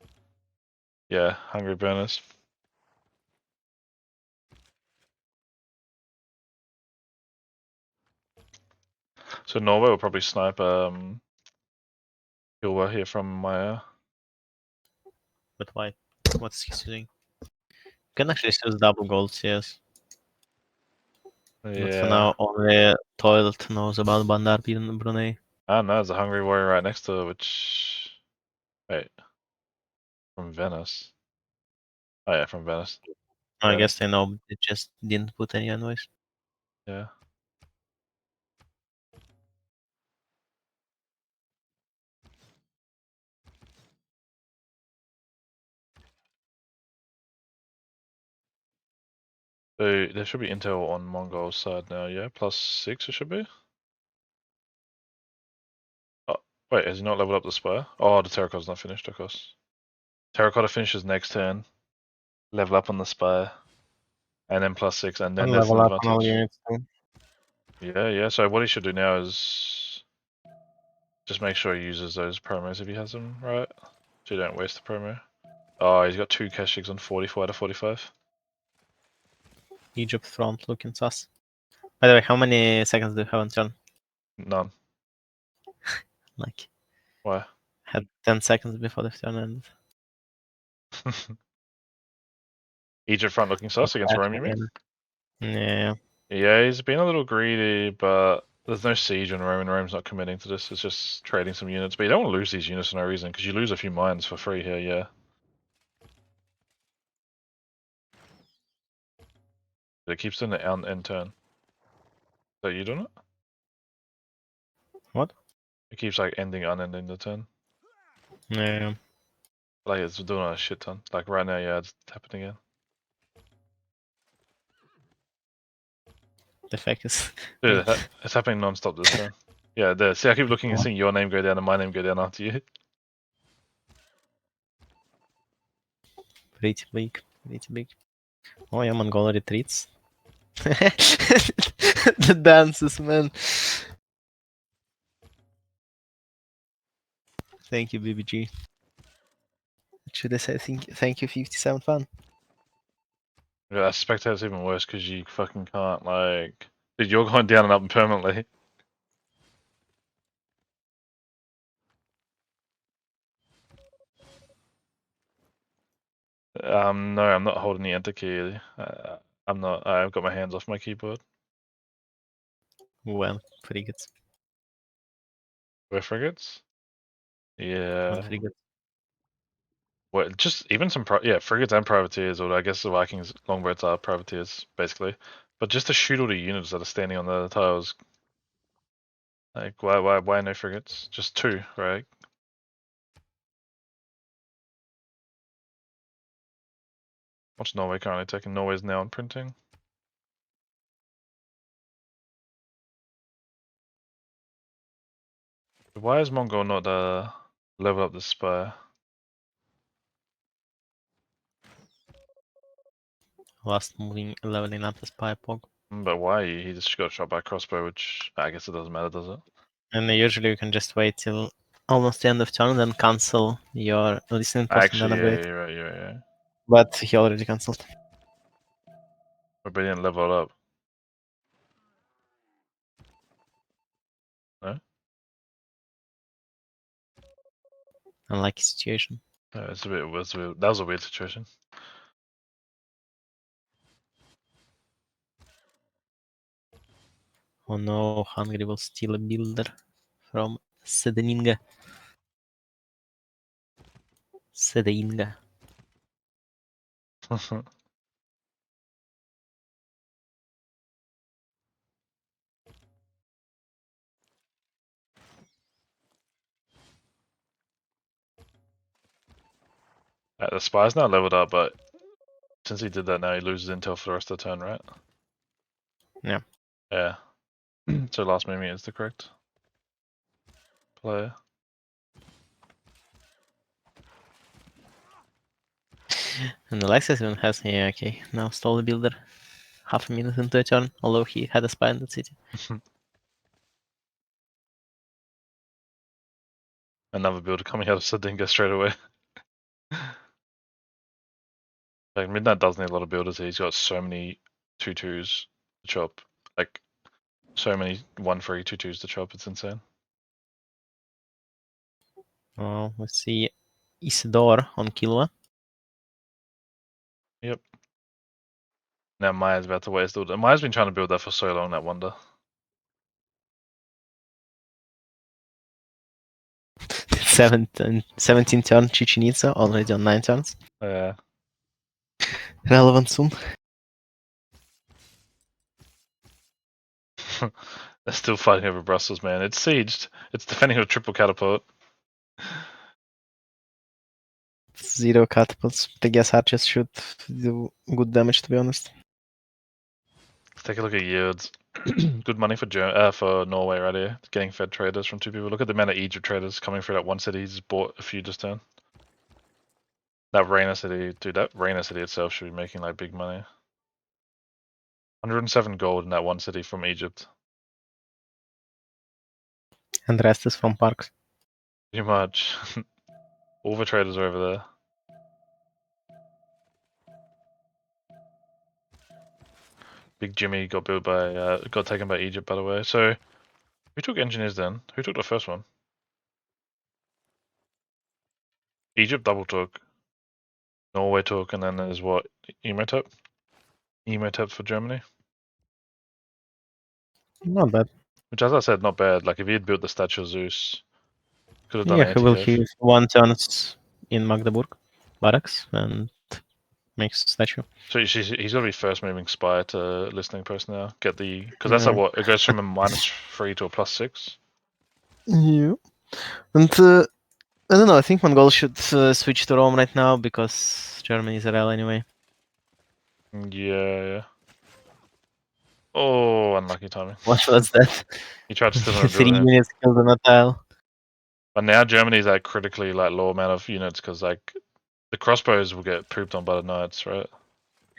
yeah, hungry burners. So Norway will probably snipe Hilwa here from Maya. But why? What's he doing? You can actually use double golds, yes. But for Yeah, now, only Toilet knows about Bandar Brunei. I don't know. There's a hungry warrior right next to it, which wait, from Venice. Oh yeah, from Venice. I Yeah, guess they know. They just didn't put any envoys. yeah. So there should be intel on Mongol's side now, yeah? +6 it should be? Oh, wait, has he not leveled up the spire? Oh, the terracotta's not finished, of course. Terracotta finishes next turn. Level up on the spire. And then +6, and then And that's an level up on all advantage. units too. Yeah. So what he should do now is just make sure he uses those promos if he has them, right? So you don't waste the promo. Oh, he's got 2 Keshiks on 44 out of 45. Egypt front looking sus. By the way, how many seconds do you have on turn? None. Like, Why? had 10 seconds before the turn ended. Egypt front looking sus against Rome, you mean? Yeah. Yeah, he's been a little greedy, but there's no siege on Rome, and Rome's not committing to this. It's just trading some units. But you don't want to lose these units for no reason, because you lose a few mines for free here, yeah. But it keeps doing the end turn. So you doing it? What? It keeps like ending, unending the turn. Yeah. Like it's doing a shit ton. Like right now, yeah, it's happening again. The fact is. Dude, it's happening non-stop this turn. Yeah, there. See, I keep looking and seeing your name go down and my name go down after you. Pretty big. Pretty big. Oh yeah, Mongolia retreats. The dances, man. Thank you, BBG. Should I say thank you, 57 fan? Yeah, that spectator's even worse because you fucking can't like. Dude, you're going down and up permanently. No, I'm not holding the enter key. I'm not. I've got my hands off my keyboard. Well, frigates. We're frigates. Yeah. Not frigates. Well, just even some frigates and privateers, or I guess the Vikings longboats are privateers basically. But just to shoot all the units that are standing on the tiles. Like why no frigates? Just 2, right? What's Norway currently taking? Norway's now on printing. Why is Mongol not level up the spire? Last moving leveling up the spy pog. But why? He just got shot by a crossbow, which I guess it doesn't matter, does it? And usually you can just wait till almost the end of turn, then cancel your listening post and then Actually, yeah, upgrade. you're right, you're right, yeah. But he already cancelled. But they didn't level it up. No? Unlucky situation. It's a bit, that was a weird situation. Oh no, Hungary will steal a builder from Sedinga. Sedinga. The spire's not leveled up, but since he did that now, he loses intel for the rest of the turn, right? Yeah. Yeah. So last movement is the correct player. And Alexis even has, yeah, okay, now stole the builder. Half a minute into a turn, although he had a spy in that city. Another builder coming out of Sedinga straight away. Like Midnight does need a lot of builders. He's got so many 2/2s to chop. Like so many 1/3 2/2s to chop. It's insane. Oh, let's see. Isidore on Kilwa. Yep. Now Maya's about to waste all. Maya's been trying to build that for so long. That wonder. 17 turn Chichen Itza, already on 9 turns. Yeah. Relevant soon. They're still fighting over Brussels, man. It's sieged. It's defending with triple catapult. 0 catapults. The gas archers should do good damage, to be honest. Let's take a look at yields. Good money for Norway right here. Getting fed traders from 2 people. Look at the amount of Egypt traders coming through that one city. He's bought a few just then. That Reina city, dude. That Reina city itself should be making like big money. 107 gold in that one city from Egypt. And the rest is from parks. Too much. All the traders are over there. Big Jimmy got built by got taken by Egypt, by the way. So who took engineers then? Who took the first one? Egypt double took. Norway took, and then there's what? Emotep? Emotep for Germany. Not bad. Which, as I said, not bad. Like if he had built the statue of Zeus, could have done Yeah, he will anti-air. use 1 turns in Magdeburg barracks and makes statue. So he's got to be first moving spy to listening post now. Get the because that's like Yeah. what it goes from a -3 to a +6. Yeah. And I don't know, I think Mongol should switch to Rome right now because Germany is a rel anyway. Yeah. Oh, unlucky timing. What was that? He tried to steal a 3 building. units killed on a tile. But now Germany's like critically like low amount of units because like the crossbows will get pooped on by the knights, right?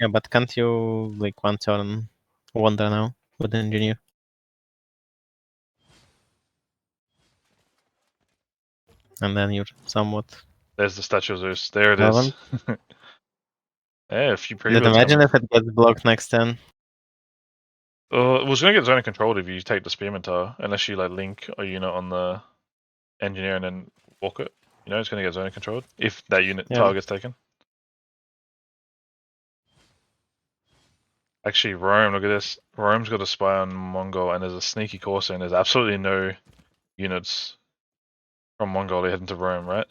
Yeah, but can't you like 1 turn wander now with the engineer? And then you're somewhat There's the statue of Zeus. There it relevant. is. Yeah, a few But pre-builds imagine coming. if it gets blocked next turn. It was gonna get zone controlled if you take the spearman tower, unless you like link a unit on the engineer and then walk it. You know, it's gonna get zone controlled if that unit Yeah. tower gets taken. Actually, Rome, look at this. Rome's got a spy on Mongol, and there's a sneaky Corsair, and there's absolutely no units from Mongolia heading to Rome, right?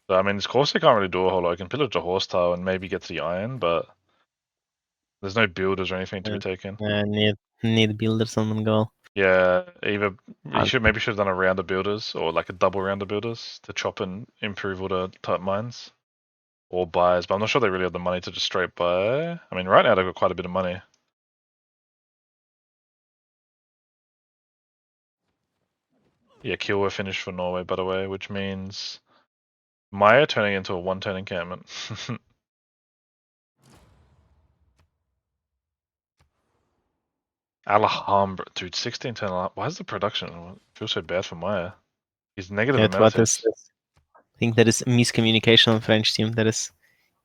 So, I mean, this Corsair can't really do a whole lot. I can pillage a horse tower and maybe get to the iron, but there's no builders or anything to be taken. Need builders on Mongol. Yeah, either Um, you maybe should have done a round of builders or like a double round of builders to chop and improve all the type mines or buys, but I'm not sure they really have the money to just straight buy. I mean, right now they've got quite a bit of money. Yeah, Kyowa finished for Norway, by the way, which means Maya turning into a one-turn encampment. Alhambra, dude, 16-10. Why is the production feel so bad for Maya? He's negative what is amount. this? I think there is miscommunication on French team. There is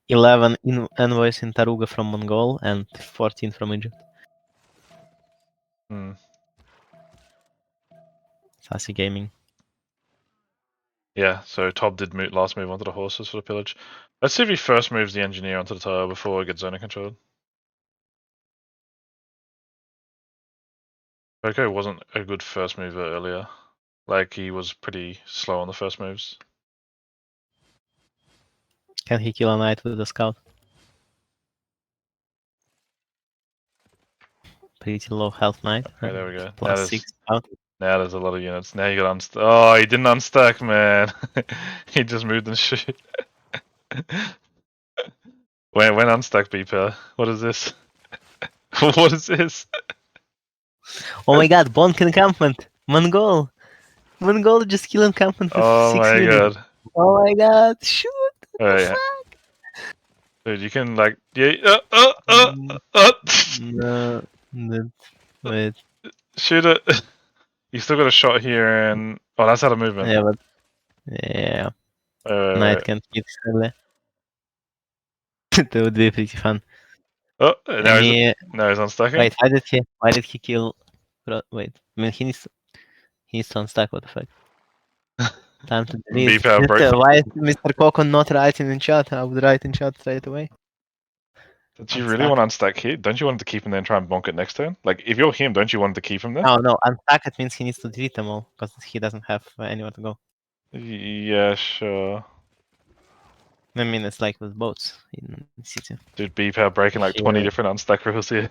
11 envoys in Taruga from Mongol and 14 from Egypt. Hmm. Sassy Gaming. Yeah, so Tob did last move onto the horses for the pillage. Let's see if he first moves the engineer onto the tower before it gets zoning controlled. Poco wasn't a good first mover earlier. Like, he was pretty slow on the first moves. Can he kill a knight with a scout? Pretty low health knight. Okay, there we go. Plus 6 scout. Now there's a lot of units. Now you got unstuck. Oh, he didn't unstack, man. He just moved and shoot. when unstuck, Beeper. What is this? What is this? Oh my god, Bonk encampment! Mongol! Mongol just kill encampment with Oh 6 my units. god. Oh my god, shoot! What the Wait, fuck? dude, you can like, yeah, No, wait. shoot it. You still got a shot here, and oh, that's out of movement. Yeah, but yeah, knight can't hit early. That would be pretty fun. Oh, now he's Any unstacking. wait, why did he kill? Wait, I mean he needs to unstack. What the fuck? Time to delete. Beeper break. Why is Mr. Coco not writing in chat? I would write in chat straight away. Don't you really want to unstack here? Don't you want to keep him there and try and bonk it next turn? Like, if you're him, don't you want to keep him there? No, unstack it means he needs to delete them all because he doesn't have anywhere to go. Yeah, sure. I mean, it's like with boats in city. Dude, Beeper breaking like 20 different unstack rules here.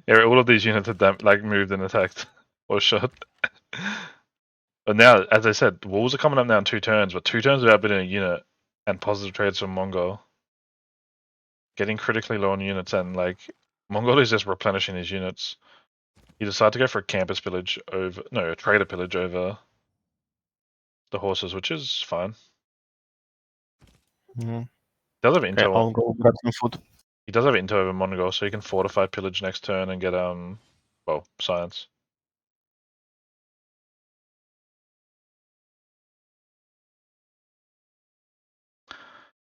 Yeah, all of these units have like moved and attacked or shot. But now, as I said, walls are coming up now in 2 turns, but 2 turns without building a unit and positive trades from Mongol. Getting critically low on units, and like Mongol is just replenishing his units. He decided to go for a campus pillage over, no, a trader pillage over the horses, which is fine. Mm. He does have Okay, intel. I'll go grab some food. He does have intel over Mongol, so he can fortify pillage next turn and get well, science.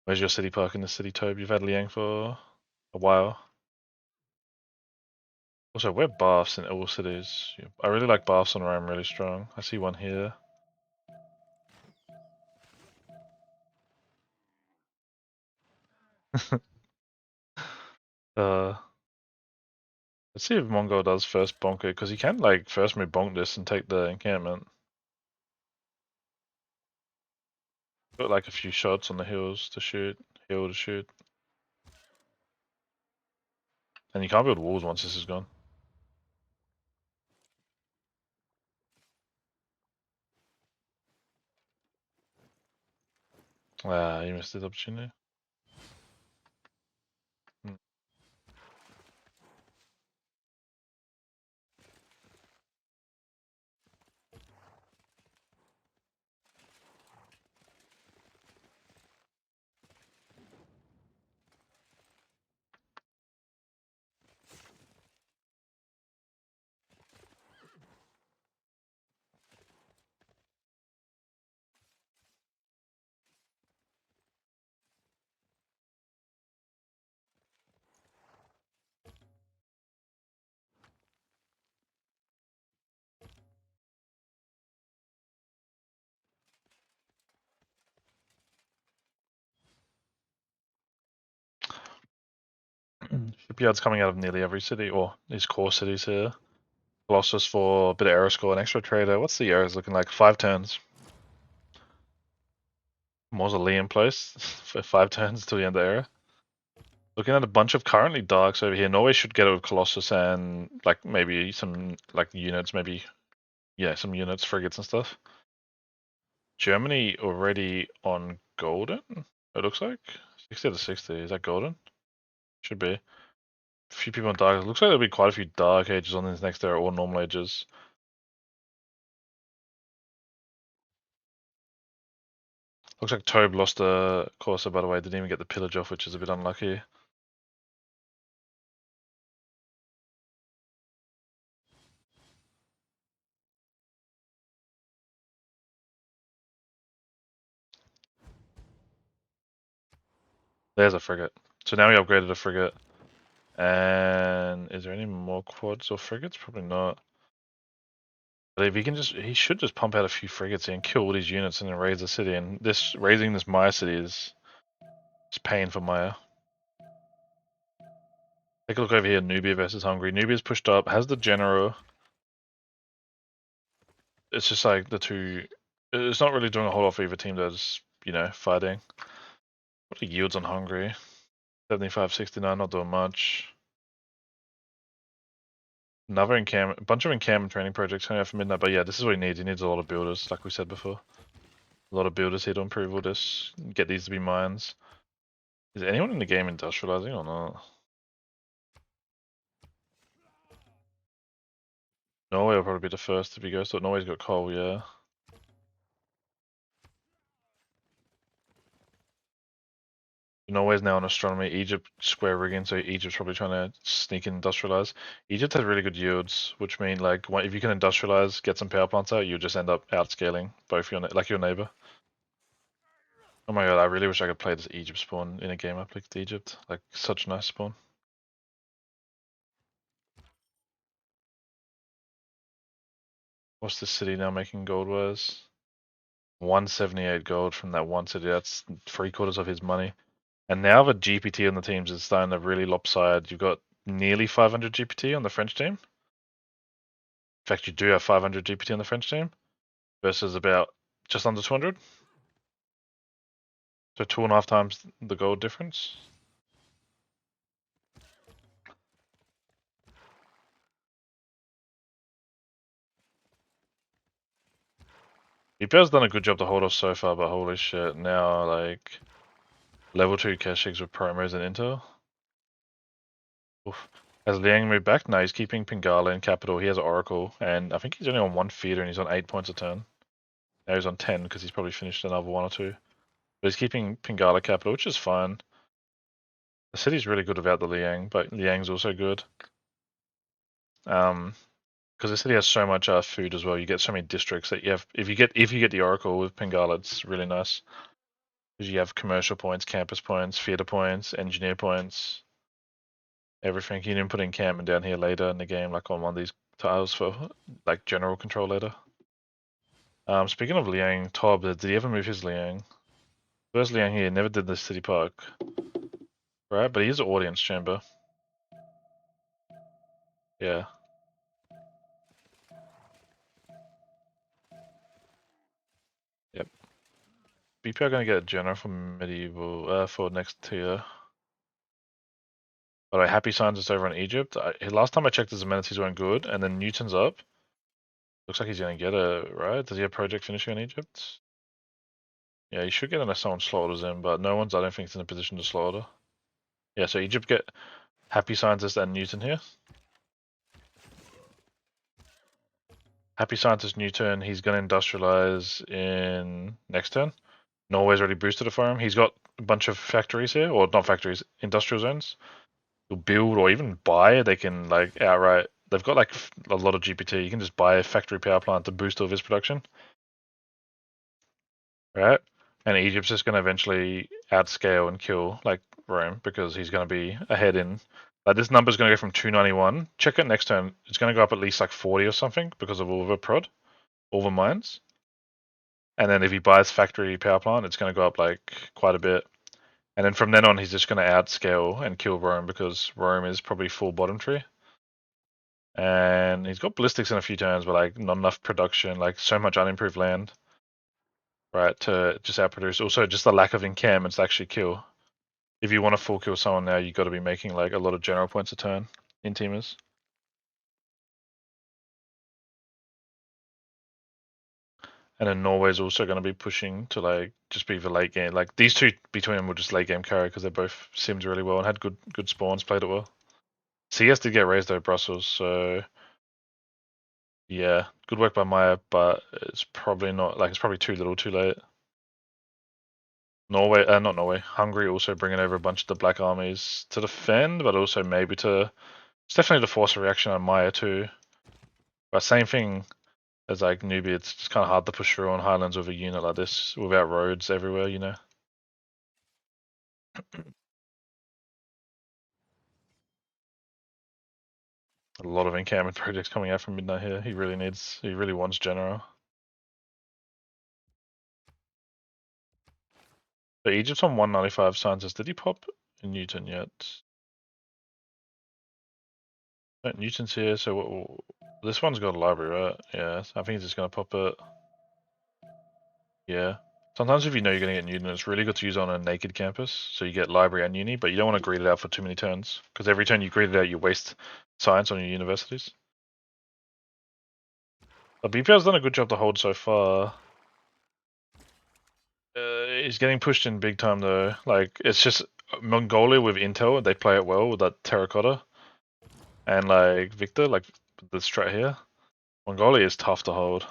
Where's your city park in the city, Tobe? You've had Liang for a while. Also, we're baths in all cities. I really like baths on Rome, really strong. I see one here. Let's see if Mongol does first bonk it, because he can like first move bonk this and take the encampment. Got like a few shots on the hills to shoot, hill to shoot. And you can't build walls once this is gone. Ah, you missed this opportunity. Shipyard's coming out of nearly every city, or these core cities here. Colossus for a bit of aero score, an extra trader. What's the arrows looking like? 5 turns. Mausoleum place for 5 turns till the end of the era. Looking at a bunch of currently darks over here. Norway should get it with Colossus and like maybe some like units, maybe some units, frigates and stuff. Germany already on golden, it looks like. 60 to 60, is that golden? Should be. A few people on dark. It looks like there'll be quite a few dark ages on this next era or normal ages. Looks like Tobe lost a Corsa, by the way. Didn't even get the pillage off, which is a bit unlucky. There's a frigate. So now we upgraded a frigate. And is there any more quads or frigates? Probably not. But if he can he should just pump out a few frigates here and kill all these units and then raise the city. And raising this Maya city is pain for Maya. Take a look over here, Nubia versus Hungary. Nubia's pushed up, has the general. It's just like the two. It's not really doing a whole lot for either team that's, fighting. What are yields on Hungary? 75, 69, not doing much. Another a bunch of encampment training projects coming out for midnight, but yeah, this is what he needs. He needs a lot of builders, like we said before. A lot of builders here to improve all this, get these to be mines. Is anyone in the game industrializing or not? Norway will probably be the first if he goes to it. Norway's got coal, yeah. Norway's now on astronomy. Egypt square rigging, so Egypt's probably trying to sneak in industrialize. Egypt has really good yields, which mean like if you can industrialize, get some power plants out, you just end up outscaling both your neighbor. Oh my god, I really wish I could play this Egypt spawn in a game I picked Egypt. Like such a nice spawn. What's this city now making gold wise? 178 gold from that one city. That's 3/4 of his money. And now the GPT on the teams is starting to really lopside. You've got nearly 500 GPT on the French team. In fact, you do have 500 GPT on the French team versus about just under 200. So 2.5 times the gold difference. EPL's done a good job to hold us so far, but holy shit, now like level 2 Keshiks with promos and intel. Oof. Has Liang moved back? No, he's keeping Pingala in capital. He has Oracle, and I think he's only on 1 feeder and he's on 8 points a turn. Now he's on 10 because he's probably finished another 1 or 2. But he's keeping Pingala capital, which is fine. The city's really good without the Liang, but Liang's also good. Because the city has so much food as well. You get so many districts that you have. If you get the Oracle with Pingala, it's really nice. Because you have commercial points, campus points, theater points, engineer points, everything. You can put encampment down here later in the game, like on one of these tiles for like general control later. Speaking of Liang, Tob, did he ever move his Liang? Where's Liang here? Never did the city park. Right, but he is an audience chamber. Yeah. Yep. BP are gonna get a general from medieval for next tier. But Happy Signs is over in Egypt. Last time I checked, his amenities weren't good, and then Newton's up. Looks like he's gonna get it, right? Does he have project finishing in Egypt? Yeah, he should get unless someone slaughters him, but no one's, I don't think, is in a position to slaughter. Yeah, so Egypt get Happy Scientist and Newton here. Happy Scientist Newton, he's gonna industrialize in next turn. Norway's already boosted it for him. He's got a bunch of factories here, or not factories, industrial zones. He'll build or even buy. They can like outright. They've got like a lot of GPT. You can just buy a factory power plant to boost all of his production. Right? And Egypt's just going to eventually outscale and kill like Rome because he's going to be ahead in. Like this number's going to go from 291. Check it next turn. It's going to go up at least like 40 or something because of all the prod, all the mines. And then if he buys factory power plant, it's going to go up like quite a bit. And then from then on, he's just going to outscale and kill Rome because Rome is probably full bottom tree. And he's got ballistics in a few turns, but like not enough production, like so much unimproved land, right, to just outproduce. Also, just the lack of encampments to actually kill. If you want to full kill someone now, you got to be making like a lot of general points a turn in teamers. And then Norway's also going to be pushing to like just be the late game. Like these two between them will just late game carry because they both simmed really well and had good spawns, played it well. CS did get raised over Brussels, so yeah, good work by Maya, but it's probably not like it's probably too little, too late. Norway, not Norway, Hungary also bringing over a bunch of the black armies to defend, but also maybe to it's definitely to force a reaction on Maya too. But same thing as like Nubia, it's just kind of hard to push through on Highlands with a unit like this without roads everywhere, you know. A lot of encampment projects coming out from Midnight here. He really wants General. But Egypt's on 195 scientists. Did he pop in Newton yet? No, Newton's here, so this one's got a library, right? Yeah, I think he's just gonna pop it. Yeah. Sometimes if you know you're gonna get Newton, it's really good to use on a naked campus, so you get library and uni, but you don't want to greed it out for too many turns, because every turn you greed it out, you waste science on your universities. But BPL's done a good job to hold so far. He's getting pushed in big time though. Like it's just Mongolia with intel, they play it well with that terracotta. And like Victor, like the strat here, Mongolia is tough to hold.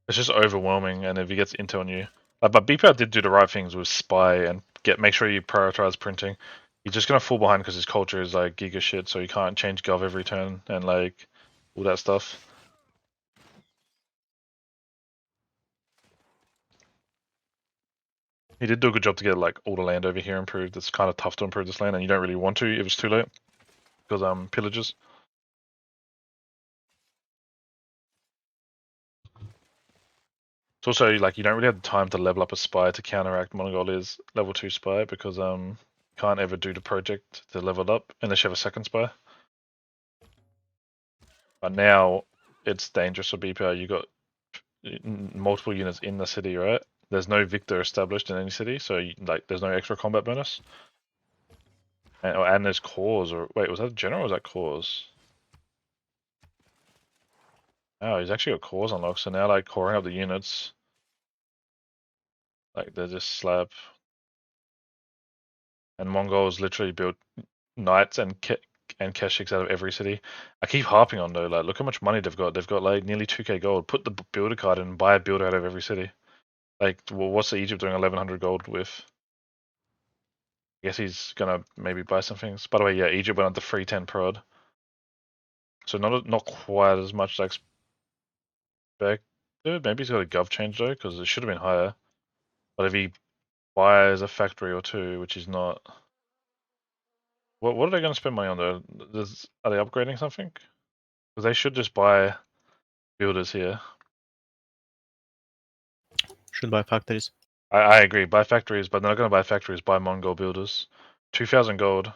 It's just overwhelming, and if he gets intel on you, but BPL did do the right things with spy and make sure you prioritize printing. He's just gonna fall behind because his culture is like giga shit, so you can't change gov every turn and like all that stuff. He did do a good job to get like all the land over here improved. It's kind of tough to improve this land, and you don't really want to if it's too late because pillages. It's also like you don't really have the time to level up a spy to counteract Mongolia's level 2 spy because can't ever do the project to level it up unless you have a second spy. But now it's dangerous for BPR. You got multiple units in the city, right? There's no victor established in any city, so like there's no extra combat bonus. And there's cores, or wait, was that general or was that cores? Oh, he's actually got cores unlocked, so now like coring up the units, like they're just slab. And Mongols literally built knights and keshiks out of every city. I keep harping on though, like look how much money they've got. They've got like nearly 2k gold. Put the builder card in and buy a builder out of every city. Like, well, what's Egypt doing 1100 gold with? I guess he's gonna maybe buy some things. By the way, yeah, Egypt went on to 310 prod. So not quite as much as I expected. Maybe he's got a gov change though, because it should have been higher. But if he buys a factory or two, which is not, what are they going to spend money on though? Are they upgrading something? Because they should just buy builders here. Should buy factories. I agree, buy factories, but they're not going to buy factories, buy Mongol builders. 2,000 gold.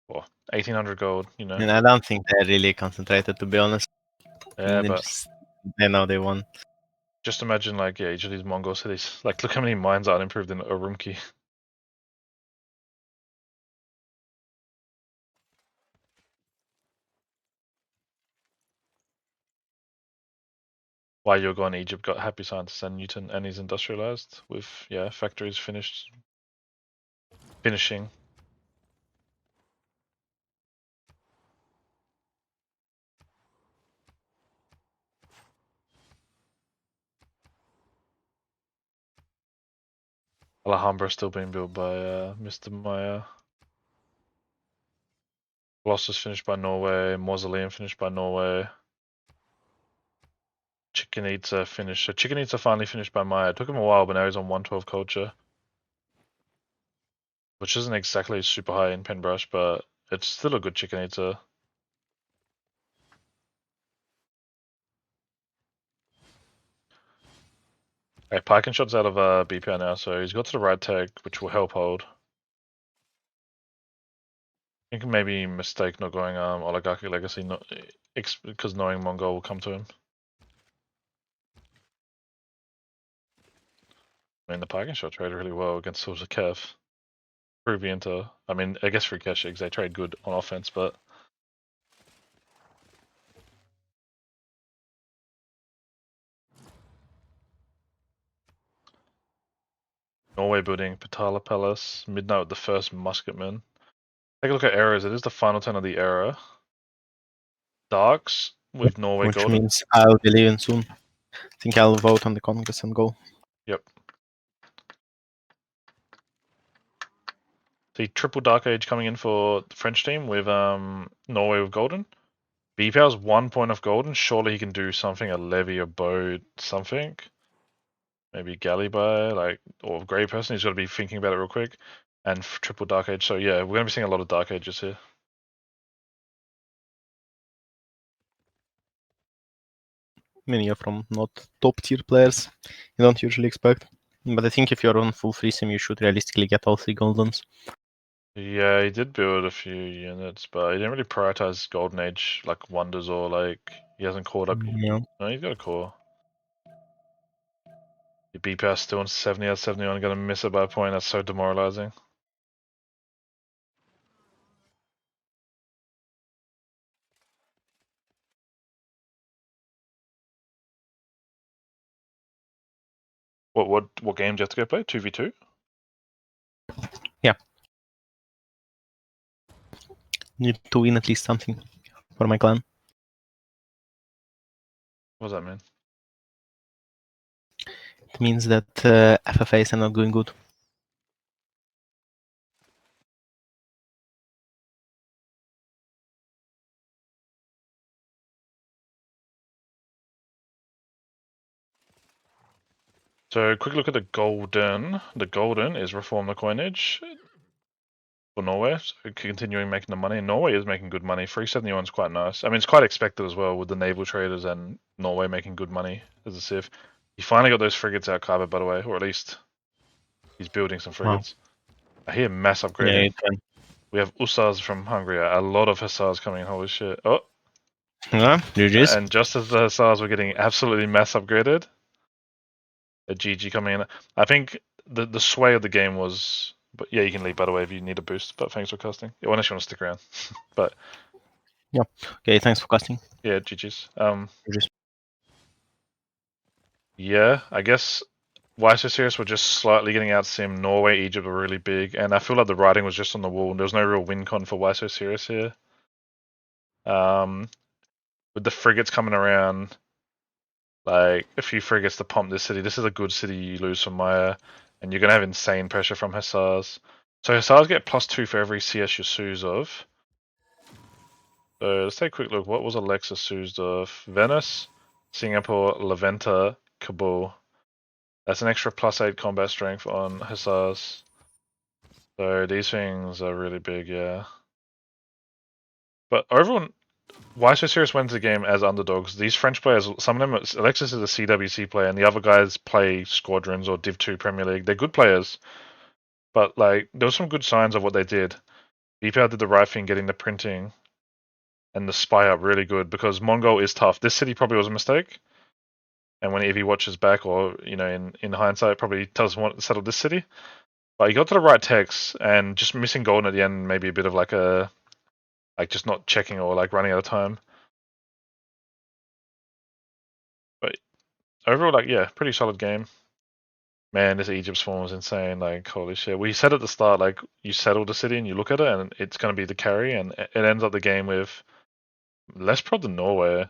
Or 1,800 gold, you know. And I don't think they're really concentrated, to be honest. Yeah, but They know they won. just imagine like, yeah, each of these Mongol cities. Like, look how many mines are unimproved in Urumqi. While you're gone, Egypt got happy scientists and Newton, and he's industrialized with, yeah, factories finishing. Alhambra still being built by Mr. Maya. Colossus finished by Norway. Mausoleum finished by Norway. Chichen Itza finished. So Chichen Itza finally finished by Maya. It took him a while, but now he's on 112 culture. Which isn't exactly super high in Penbrush, but it's still a good Chichen Itza. Okay, Parking shot's out of BPR now, so he's got to the right tag, which will help hold. I think maybe mistake not going Oligarchic Legacy, not because knowing Mongol will come to him. I mean, the parking shot traded really well against Silver Kev. Ruby I mean, I guess for Keshigs, they trade good on offense, but Norway building Patala Palace, Midnight with the first Musketman. Take a look at errors. It is the final turn of the era. Darks with Norway Which Golden. means I'll be leaving soon. I think I'll vote on the Congress and go. Yep. The triple Dark Age coming in for the French team with Norway with Golden. BPL's 1 point of Golden. Surely he can do something, a Levy, a boat, something. Maybe Galley by, like, or Grey Person. He's got to be thinking about it real quick. And triple Dark Age. So yeah, we're going to be seeing a lot of Dark Ages here. Many are from not top tier players you don't usually expect. But I think if you're on full free sim, you should realistically get all 3 Goldens. Yeah, he did build a few units, but he didn't really prioritize Golden Age like wonders or like he hasn't caught up. Yeah. No, he's got a core. Your BPS still on 70 out of 71, gonna miss it by a point. That's so demoralizing. What game do you have to go play? 2v2? Yeah. Need to win at least something for my clan. What does that mean? It means that FFAs are not doing good. So quick look at the golden. The golden is reform the coinage for Norway, so continuing making the money. Norway is making good money. 371 is quite nice. I mean, it's quite expected as well with the naval traders and Norway making good money as a civ. He finally got those frigates out, Kaiba, by the way, or at least he's building some frigates. Wow. I hear mass upgrading. Yeah, We have Usars from Hungary. A lot of Hussars coming. Holy shit! Oh, yeah, GG's. and just as the Hussars were getting absolutely mass upgraded, a GG coming in. I think the sway of the game was. But yeah, you can leave by the way if you need a boost. But thanks for casting. Yeah, unless you want to stick around. But yeah. Okay, thanks for casting. Yeah, GG's. GG's. Yeah, I guess YSS were just slightly getting out sim. Norway, Egypt were really big, and I feel like the writing was just on the wall. There was no real win con for YSS here. With the frigates coming around, like a few frigates to pump this city. This is a good city you lose from Maya, and you're gonna have insane pressure from Hussars. So Hussars get +2 for every CS you're Sues of. So let's take a quick look. What was Alexa Sues of? Venice, Singapore, Leventa, Kabul. That's an extra +8 combat strength on Hussars. So these things are really big, yeah. But overall, why so serious wins the game as underdogs? These French players, some of them, Alexis is a CWC player, and the other guys play Squadrons or Div 2 Premier League. They're good players, but like there were some good signs of what they did. BPR did the right thing, getting the printing and the spy up really good because Mongol is tough. This city probably was a mistake, and when if he watches back or in hindsight, probably doesn't want to settle this city. But he got to the right text and just missing golden at the end, maybe a bit of like just not checking or like running out of time. But overall, like yeah, pretty solid game. Man, this Egypt's form was insane. Like holy shit. We said at the start, like you settle the city and you look at it, and it's going to be the carry, and it ends up the game with less prod than Norway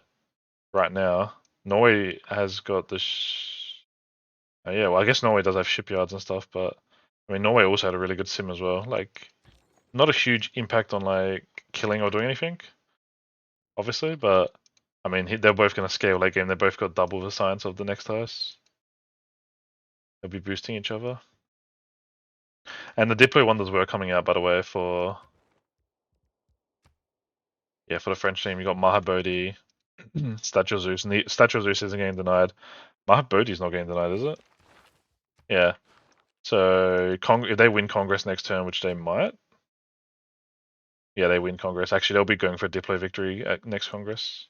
right now. Norway has got the. Yeah, well, I guess Norway does have shipyards and stuff, but I mean, Norway also had a really good sim as well. Like, not a huge impact on like killing or doing anything, obviously, but I mean, they're both going to scale late game. They both got double the science of the next house. They'll be boosting each other. And the Diplo wonders were coming out, by the way, for the French team. You got Mahabodhi, Statue of Zeus, and the Statue of Zeus isn't getting denied. Mahabodhi's not getting denied, is it? Yeah. So if they win Congress next turn, which they might. Yeah, they win Congress. Actually, they'll be going for a Diplo victory at next Congress.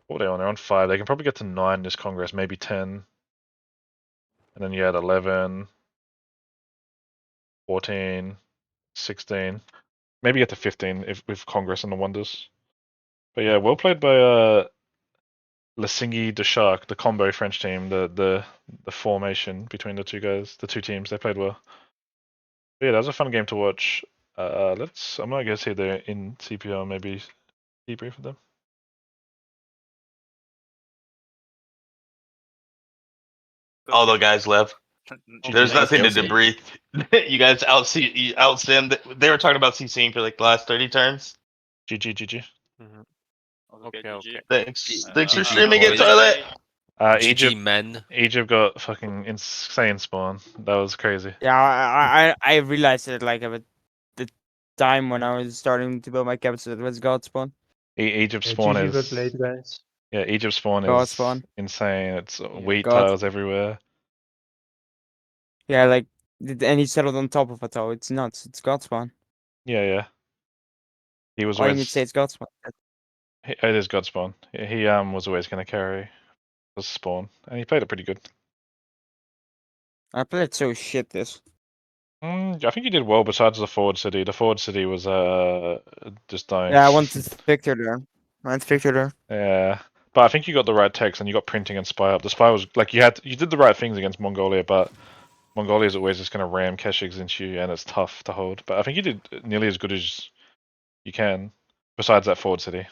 What are they on? They're on 5. They can probably get to 9 this Congress, maybe 10. And then you add 11, 14, 16. Maybe get to 15 if with Congress and the Wonders. But yeah, well played by Tsingy the Shark, the combo French team, the formation between the two guys, the two teams, they played well. But yeah, that was a fun game to watch. I'm gonna go see they're in CPR, maybe debrief with them. All the guys left. There's GG. nothing to debrief. You guys outsim. They were talking about CCing for like the last 30 turns. GG. Okay. Thanks for GG streaming it, boys. Toilet. Egypt. GG men. Egypt got fucking insane spawn. That was crazy. Yeah, I realized it like at the time when I was starting to build my capital. It was God spawn. Egypt spawn GG, is well played, guys. yeah. Egypt spawn God is spawn. insane. It's wheat God. tiles everywhere. Yeah, like and he settled on top of it though. It's nuts. It's God spawn. Yeah. He was All you always. need to say is God spawn. It is God spawn. He was always gonna carry the spawn, and he played it pretty good. I played so shit this. I think he did well besides the forward city. The forward city was just dying. Yeah, I wanted Victor there. Yeah, but I think you got the right text and you got printing and spy up. The spy was like you did the right things against Mongolia, but Mongolia is always just gonna ram Keshiks into you, and it's tough to hold. But I think you did nearly as good as you can, besides that forward city.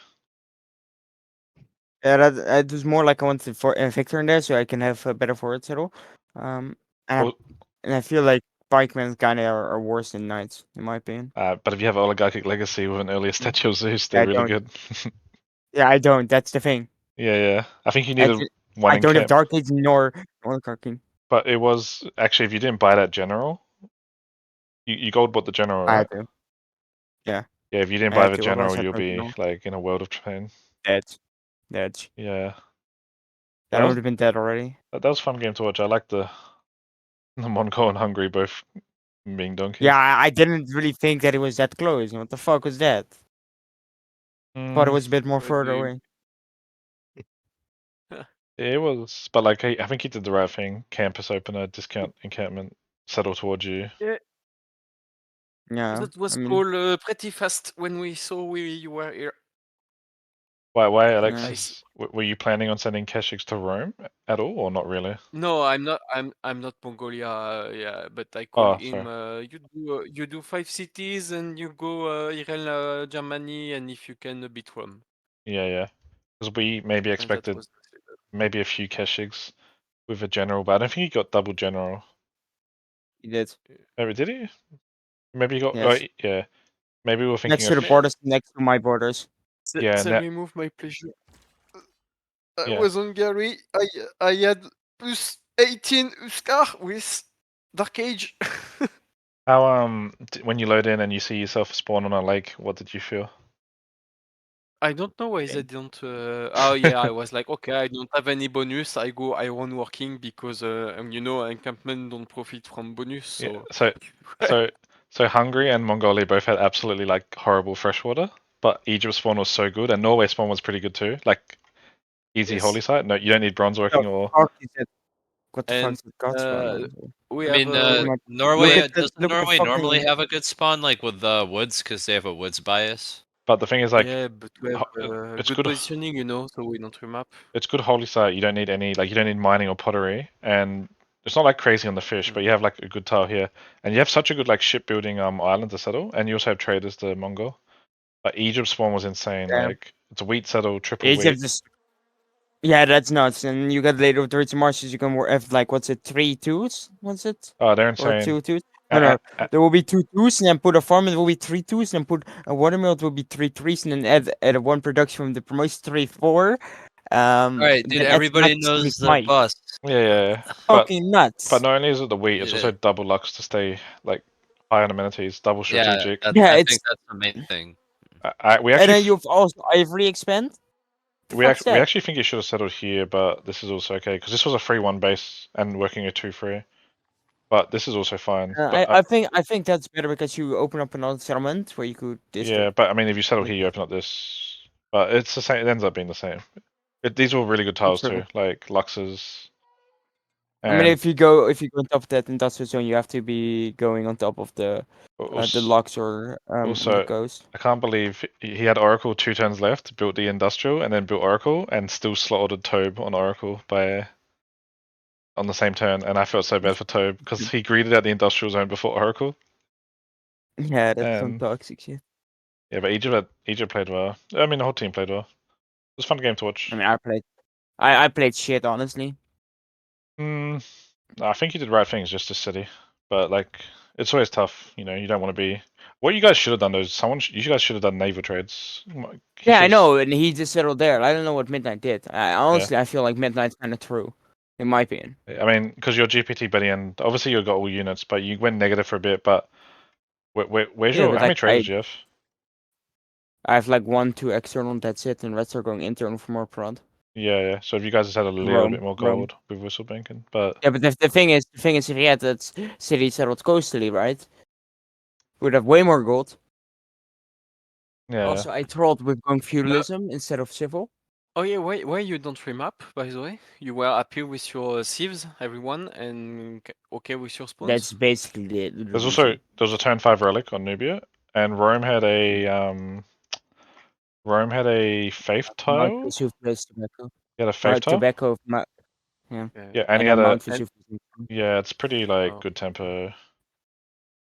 Yeah, that was more like I wanted for Victor in there so I can have a better forward settle. And I feel like pikemen kind of are worse than knights in my opinion. But if you have Oligarchic Legacy with an earlier statue of Zeus, they're really good. Yeah, I don't. That's the thing. Yeah. I think you needed one. I don't have Dark Age nor Oligarchy. But it was actually if you didn't buy that general, you gold bought the general, right? I do. Yeah. Yeah, if you didn't buy the general, you'll be like in a world of pain. Dead. Yeah. That would have been dead already. That was a fun game to watch. I like the Mongol and Hungary both being donkeys. Yeah, I didn't really think that it was that close. What the fuck was that? Thought it was a bit more further away. It was, but like I think he did the right thing. Campus opener, discount encampment, settle towards you. Yeah. That was pretty fast when we saw you were here. Why, Alexis? Were you planning on sending Keshiks to Rome at all, or not really? No, I'm not. I'm not Mongolia. Yeah, but I call him. You do 5 cities and you go Irel, Germany, and if you can beat Rome. Yeah. Because we maybe expected maybe a few Keshiks with a general, but I don't think he got double general. He did. Maybe did he? Maybe he got. Yes. Yeah. Maybe we were thinking next to the borders, next to my borders. Yeah. That remove my pleasure. I Yeah. was Hungary. I had plus 18 Uskar with Dark Age. How when you load in and you see yourself spawn on a lake, what did you feel? I don't know why they don't. Oh yeah, I was like, okay, I don't have any bonus. I go iron working because encampment don't profit from bonus. So so Hungary and Mongolia both had absolutely like horrible freshwater, but Egypt spawn was so good, and Norway spawn was pretty good too. Like easy holy site. No, you don't need bronze working or. What the fuck's the God spawn? Norway doesn't Norway normally have a good spawn like with the woods because they have a woods bias. But the thing is, like, yeah, but we have it's good positioning, so we don't remap. It's good holy site. You don't need any, like, you don't need mining or pottery, and it's not like crazy on the fish, but you have like a good tile here, and you have such a good like shipbuilding island to settle, and you also have traders to Mongol. But Egypt spawn was insane. Yeah. Like it's a wheat settle, triple Egypt wheat. just. Yeah, that's nuts. And you got later with the rich marshes, you can have like what's it, 3 2s? What's it? Oh, they're insane. Or 2 2s? No. There will be 2 2s, and then put a farm, and there will be 3 2s, and then put a watermill, it will be 3 3s, and then add a 1 production from the promotion 3 4. Alright, dude, everybody knows the boss. Yeah. Fucking nuts. But not only is it the wheat, it's also double lux to stay like high on amenities, double strategic. I think that's the main thing. We actually. And then you've also Ivory expand. the we fuck's that? actually think you should have settled here, but this is also okay because this was a 3-1 base and working a 2-3. But this is also fine. But I think that's better because you open up another settlement where you could yeah, district. but I mean, if you settle here, you open up this. But it's the same. It ends up being the same. These are really good tiles True. too, like Lux's. I mean, if you go on top of that industrial zone, you have to be going on top of the Lux or the also, coast. I can't believe he had Oracle 2 turns left, built the industrial, and then built Oracle, and still slotted Tobe on Oracle on the same turn. And I felt so bad for Tobe because he greeted out the industrial zone before Oracle. Yeah, that's some And toxic shit. yeah, but Egypt played well. I mean, the whole team played well. It was a fun game to watch. I mean, I played shit, honestly. I think you did right things just to city, but like it's always tough. You know, you don't want to be. What you guys should have done is you guys should have done naval trades. Yeah, I know, and he just settled there. I don't know what Midnight did. Honestly, I feel like Midnight's kind of true, in my opinion. I mean, because you're GPT Betty, and obviously you got all units, but you went negative for a bit. But where's Yeah, your but how many like, traders do you have? I have like 1, 2 external. That's it, and the rest are going internal for more prod. Yeah. So if you guys just had a little bit more gold with whistle banking, but yeah, but the thing is, if he had that city settled coastally, right, would have way more gold. yeah. Also, I trolled with going feudalism instead of civil. Oh yeah, why you don't remap, by the way? You were happy with your CIVS, everyone, and okay with your spawns? That's basically the There's reason. a turn 5 relic on Nubia, and Rome had a faith Mount tile. Vesuvius tobacco. He had a faith tile. Tobacco. Yeah. Yeah, and he then had Mount a Vesuvius. yeah. It's pretty like Oh. good tempo.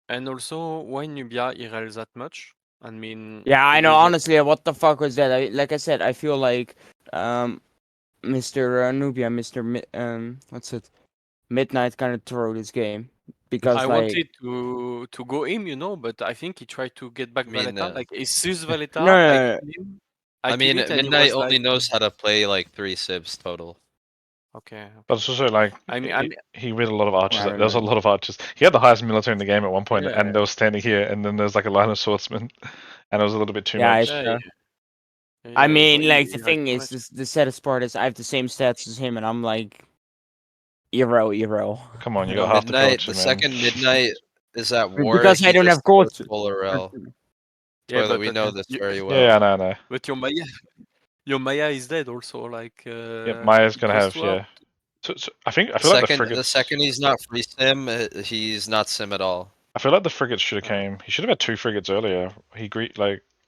And also, why Nubia IRL that much? I mean, Yeah, I know. with Honestly, what the fuck was that? Like I said, I feel like Mr. Nubia, what's it? Midnight kind of throw this game because I like wanted to go him, you know, but I think he tried to get back I mean, Valeta. Like he sees Valeta, No, I no, no. kill him. I mean, kill it, and he Midnight was only like, knows how to play like 3 civs total. okay. But it's also like I mean, he read a lot of archers. I don't There was a know. lot of archers. He had the highest military in the game at one point, Yeah. and they were standing here, and then there's like a line of swordsmen, and it was a little bit too Yeah, much. it's, yeah, I yeah, mean, he like the has thing too is, much. the saddest part is I have the same stats as him, and I'm like, Eero. Come on, you No, got half the Midnight. culture, The man. second Midnight is at war. Because he I don't just have gold. goes full RL. Yeah, Toilet, but we know this very well. Yeah, I know. But your Maya is dead also. Like, Yeah, Maya's gonna close have to her. So I feel like The second he's not free sim, he's not sim at all. I feel like the frigates should have came. He should have had 2 frigates earlier. He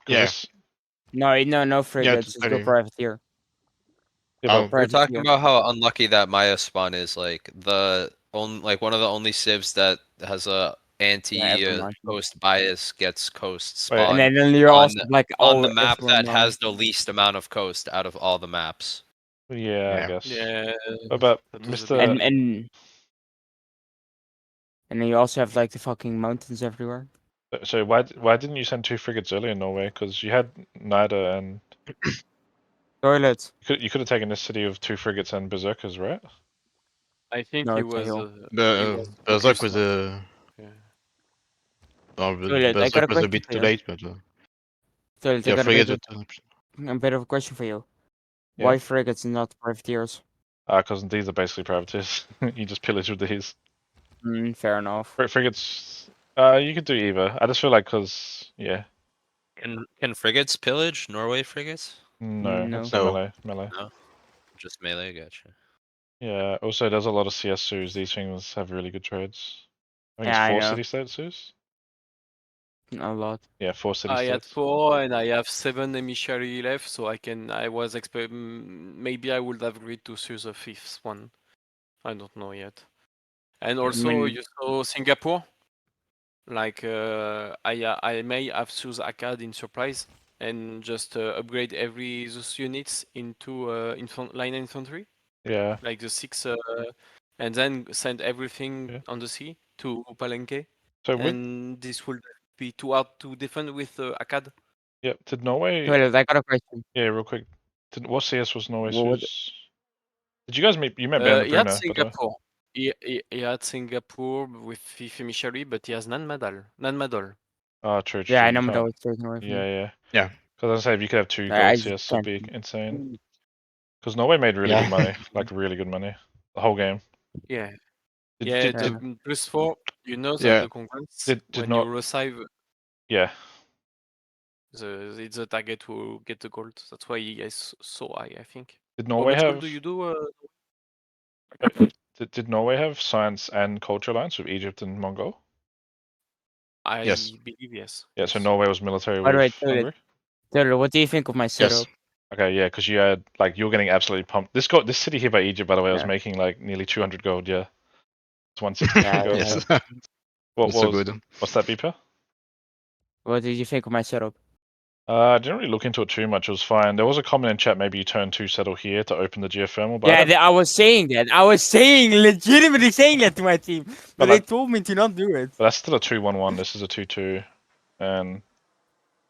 Yeah. No frigates. Just go privateer. Yeah, We're talking about how unlucky that Maya spawn is. Like one of the only civs that has a anti-coast bias gets coast spawn. And then you're also like on the map that has the least amount of coast out of all the maps. Yeah, I guess. Yeah. But Mr. And then you also have like the fucking mountains everywhere. So why didn't you send 2 frigates earlier in Norway? Because you had Nida and toilets. You could have taken this city with 2 frigates and berserkers, right? I think No, he it's a was. hill. The Berserk was a. No, Toilet, I got Berserk a was a question bit for too you. late, but. Toilet, Yeah, I got frigates. a bit of a question for you. Yeah. Why frigates and not privateers? Because these are basically privateers. You just pillage with these. Fair enough. Frigates, you could do either. I just feel like yeah. Can frigates pillage Norway frigates? No, it's melee. No, just melee. Gotcha. Yeah. Also, there's a lot of CS sues. These things have really good trades. I think Yeah, I it's 4 know. city-state sues. A lot. Yeah, 4 I city-states. had 4 and I have 7 emissary left, so I was maybe I would have agreed to use the 5th one. I don't know yet. And also you saw Singapore. Like I may have choose Akkad in surprise and just upgrade every those units into line infantry. Yeah. Like the 6, and then send everything on the sea to Palenque. So and this will be too hard to defend with Akkad. Yep. Did Norway? Toilet, I got a question. Yeah, real quick. What CS was Norway What sues? Did you guys meet? You met Ben He had Bruna, Singapore. He had Singapore with 5th emissary, but he has non-medal. Oh, true. Yeah, I You know can't- that was taken away from me. Yeah. Because I say if you could have 2 gold CS, would be insane. Because Norway made really Yeah. good money, like really good money, the whole game. Yeah. Did, Yeah, did, the did, +4, you know that Yeah. the conference, did when not. you receive Yeah. it's the target to get the gold. That's why he is so high, I think. Did How Norway much gold have? do you do? Did Norway have science and culture alliance with Egypt and Mongol? I Yes. believe yes. Yeah. So Yes. Norway was military By the way, with Hungary. Taylor, what do you think of my setup? Okay, yeah, because you had like you were getting absolutely pumped. This city here by Egypt, by the way, was Yeah. making like nearly 200 gold. Yeah, it's 160 Yeah, gold. Yes. What That's so was good. what's that, Beeper? What did you think of my setup? I didn't really look into it too much. It was fine. There was a comment in chat. Maybe you turn 2 settle here to open the geothermal. But Yeah, I was saying that. I was legitimately saying that to my team, but they like, told me to not do it. but that's still a 2-1-1. This is a 2-2, and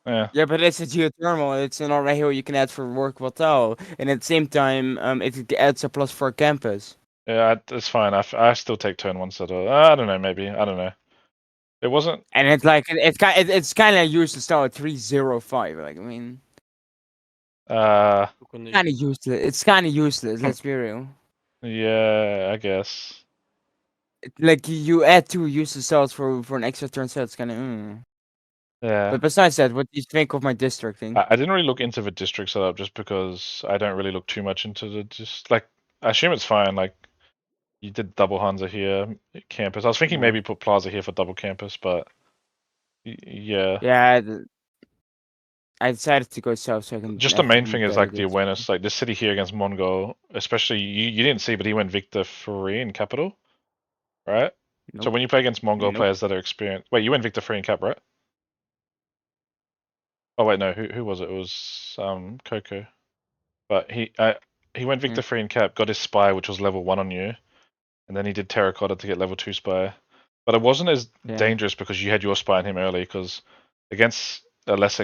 yeah. Yeah, but it's a geothermal. It's an array hill you can add for work Vatal, and at the same time, it adds a +4 campus. Yeah, it's fine. I still take turn 1 settle. I don't know. Maybe I don't know. It wasn't. And it's like it's kind of used to start at 305. Like I mean, kind of useless. It's kind of useless. Let's be real. Yeah, I guess. Like you add 2 useless cells for an extra turn set. It's kind of. Yeah. But besides that, what do you think of my districting? I didn't really look into the district setup just because I don't really look too much into the just like I assume it's fine. Like you did double Hansa here, campus. I was thinking Yeah. maybe put Plaza here for double campus, but yeah. Yeah, I decided to go south so I can Just the have main thing is better like the games. awareness. Like this city here against Mongol, especially you didn't see, but he went Victor Free in capital, right? So Nope. when you play against Mongol Nope. players that are experienced, wait, you went Victor Free in cap, right? Oh wait, no, who was it? It was Coco. But he went Victor Free in cap, got his spy, which was level 1 on you, and then he did Terracotta to get level 2 spy. But it wasn't as Yeah. dangerous because you had your spy on him early, because against a less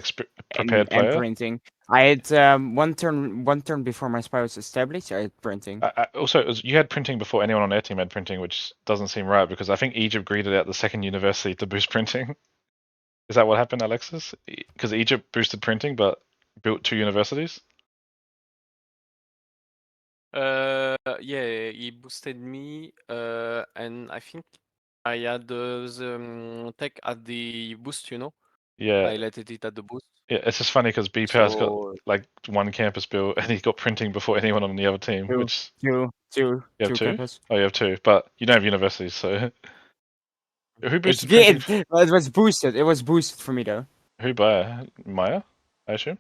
prepared And player. printing. I had one turn before my spy was established. I had printing. Also, you had printing before anyone on our team had printing, which doesn't seem right because I think Egypt greeted out the second university to boost printing. Is that what happened, Alexis? Because Egypt boosted printing but built 2 universities? Yeah, he boosted me, and I think I had the tech at the boost, you know? Yeah. I let it at the boost. Yeah, it's just funny because B-Power's got So like 1 campus built and he got printing before anyone on the other team, which Two you have 2? campus. Oh, you have 2, but you don't have universities, so who It's boosted printing? it was boosted. It was boosted for me though. Who by Maya? I assume.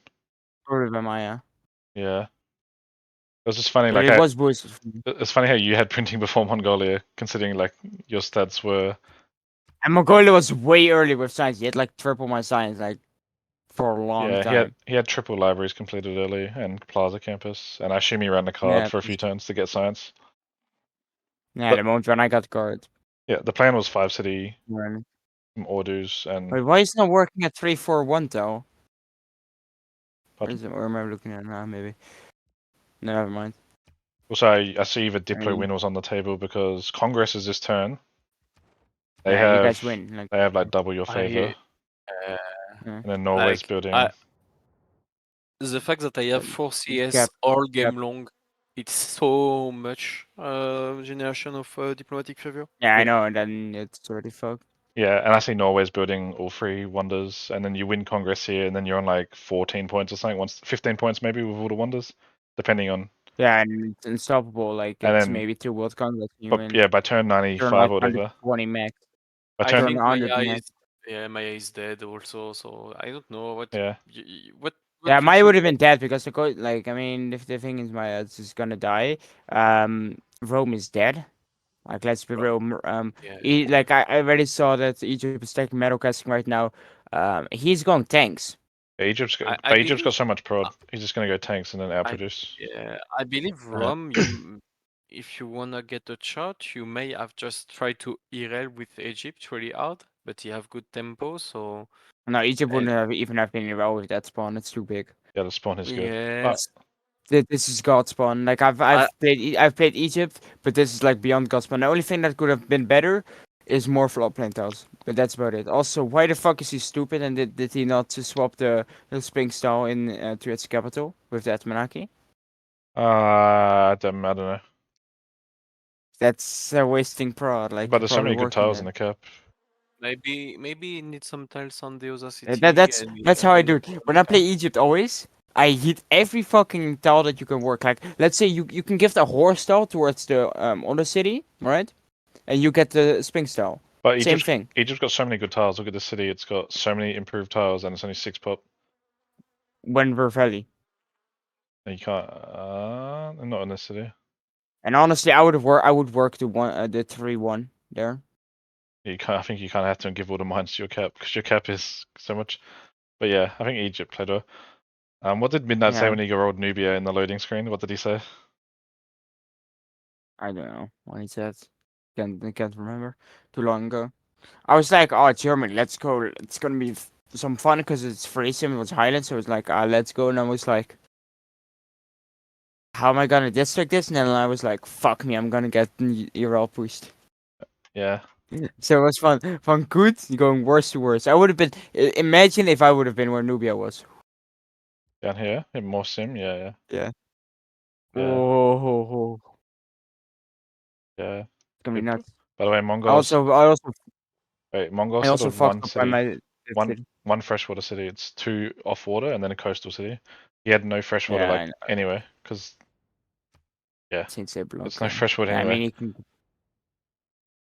Probably by Maya. Yeah, it was just funny. But Like it was boosted for me. it's funny how you had printing before Mongolia, considering like your stats were. And Mongolia was way early with science. He had like triple my science like for a long Yeah, time. he had triple libraries completed early and Plaza campus, and I assume he ran the card Yeah. for a few turns to get science. Yeah, But the moment when I got guard. yeah, the plan was 5 city, Right. some Ordus, and Wait, why is it not working at 341 though? pardon? Or am I looking at it now? Maybe. No, never mind. Also, I see the Diplo win was on the table because Congress is this turn. They Yeah, you have guys win. Like, they have like double your favor, and then Norway's like building. the fact that I have 4 CS Cap- all game long, it's so much generation of diplomatic favor. Yeah, I know, and then it's already fucked. Yeah, and I see Norway's building all 3 wonders, and then you win Congress here, and then you're on like 14 points or something, once 15 points maybe with all the wonders, depending on. Yeah, and it's unstoppable. Like And it's then, maybe 2 World Congress you but win. yeah, by turn Turn 95 like or whatever, 120 max. by I turn think 100 Maya max. is Maya is dead also, so I don't know what yeah, what Yeah, you Maya would think have been dead because like I mean, if the thing is Maya is just gonna die, Rome is dead. Like let's be real. yeah. Like I already saw that Egypt is taking metal casting right now. He's going tanks. Egypt's got, I Egypt's believe got so much prod. He's just gonna go tanks and then outproduce. I believe Rome. If you wanna get a shot, you may have just tried to IRL with Egypt really hard, but you have good tempo, so. No, Egypt And, wouldn't have even have been involved with that spawn. It's too big. Yeah, the spawn is good. yes, This is God spawn. Like I've played Egypt, but this is like beyond God spawn. The only thing that could have been better is more floodplain tiles, but that's about it. Also, why the fuck is he stupid and did he not to swap the spring style in to its capital with that Manaki? I don't know. That's a wasting prod. Like But you're there's so probably many good working tiles there. in the cap. Maybe need some tiles on the other city. That's how I do it. When I play Egypt, always I hit every fucking tile that you can work. Like let's say you can give the horse tile towards the other city, right? And you get the Sphinx tile. But Same thing. Egypt's got so many good tiles. Look at the city. It's got so many improved tiles, and it's only 6 pop. Wenver Valley. And you can't. Not in this city. And honestly, I would work the 3-1 there. You can't. I think you kind of have to give all the mines to your cap because your cap is so much. But yeah, I think Egypt played well. What did Midnight say Yeah. when he rolled Nubia in the loading screen? What did he say? I don't know what he said. Can't remember. Too long ago. I was like, oh, Germany, let's go. It's gonna be some fun because it's free sim. It was Highland, so it was like, let's go. And I was like, how am I gonna district this? And then I was like, fuck me, I'm gonna get Ural pushed. Yeah. So it was fun. From good going worse to worse. I would have been. Imagine if I would have been where Nubia was. Down here in more sim. Yeah. Yeah. Yeah. Oh. Yeah. It's gonna be Good. nuts. By the way, I Mongols. also Wait, Mongols I also settled fucked one up by city. my city. One freshwater city. It's 2 off water and then a coastal city. He had no freshwater Yeah, I like know. anyway, because yeah, Since they block. it's no freshwater I anyway. mean, you can.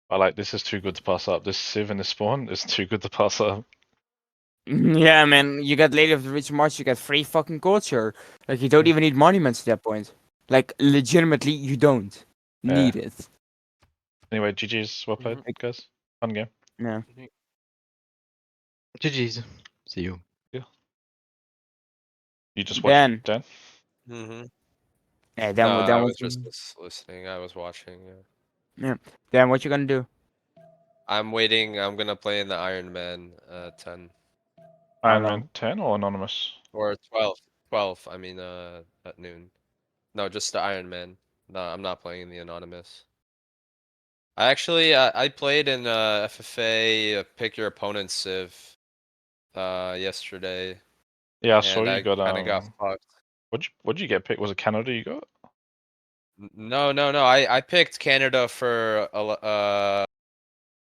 I like this is too good to pass up. This Civ and this spawn is too good to pass up. Yeah, man, you got Lady of the Rich March, you got free fucking culture. Like, you don't even need monuments at that point. Like, legitimately, you don't need it. Anyway, GG's, well played, guys. Fun game. Yeah. GG's. See you. Yeah. You just Dan. watched Dan? Mm-hmm. Yeah, Dan, No, Dan I was was just listening. I was watching. Yeah. Yeah. Dan, what you gonna do? I'm waiting. I'm gonna play in the Iron Man 10 Iron Man 10 or Anonymous? or 12. 12. I mean, at noon. No, just the Iron Man. No, I'm not playing in the Anonymous. I actually I played in FFA Pick Your Opponent Civ yesterday. Yeah, I saw and you got kind of got fucked. What'd you get picked? Was it Canada you got? No. I picked Canada for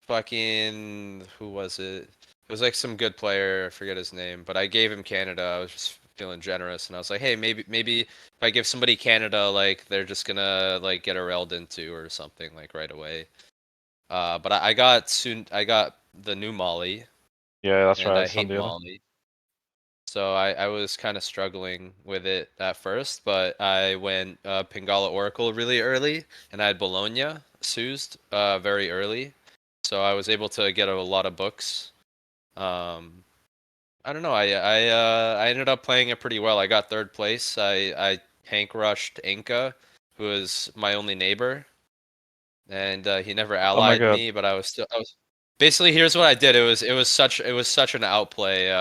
fucking who was it? It was like some good player. I forget his name, but I gave him Canada. I was just feeling generous, and I was like, hey, maybe if I give somebody Canada, like they're just gonna like get a railed into or something like right away. But I got the new Molly. Yeah, that's and right. I hate Molly. So I was kind of struggling with it at first, but I went Pingala Oracle really early, and I had Bologna Soused very early, so I was able to get a lot of books. I don't know. I ended up playing it pretty well. I got third place. I tank rushed Inca, who was my only neighbor, and he never allied God. me. But I was basically, here's what I did. It was such an outplay.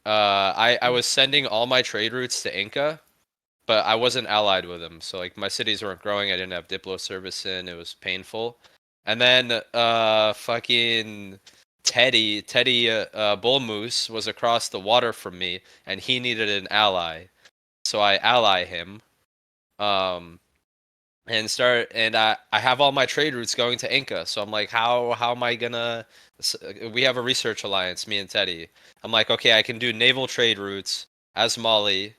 I was sending all my trade routes to Inca, but I wasn't allied with him. So like my cities weren't growing. I didn't have Diplo service in. It was painful. And then fucking Teddy Bull Moose was across the water from me, and he needed an ally. So I ally him. And I have all my trade routes going to Inca. So I'm like, how am I gonna? We have a research alliance, me and Teddy. I'm like, okay, I can do naval trade routes as Molly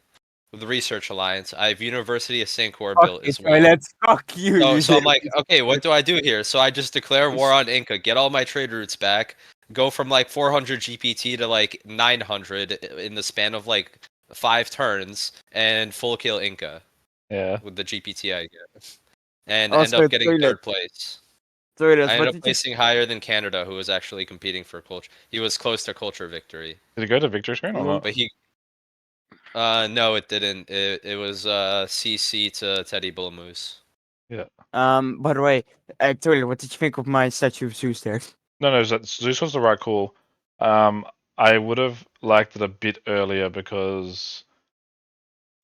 with the research alliance. I have University of St. built as well. Let's fuck you. So I'm like, okay, what do I do here? So I just declare war on Inca, get all my trade routes back, go from like 400 GPT to like 900 in the span of like 5 turns, and full kill Inca. Yeah. With the GPT I get. And Also, end up getting Toilet. third place. Toilet, I what ended up did you- placing higher than Canada, who was actually competing for culture. He was close to culture victory. Did it go to victory screen or not? But he no, it didn't. It was CC to Teddy Bullmoose. Yeah. By the way, Toilet, what did you think of my statue of Zeus there? No, Zeus was the right call. I would have liked it a bit earlier because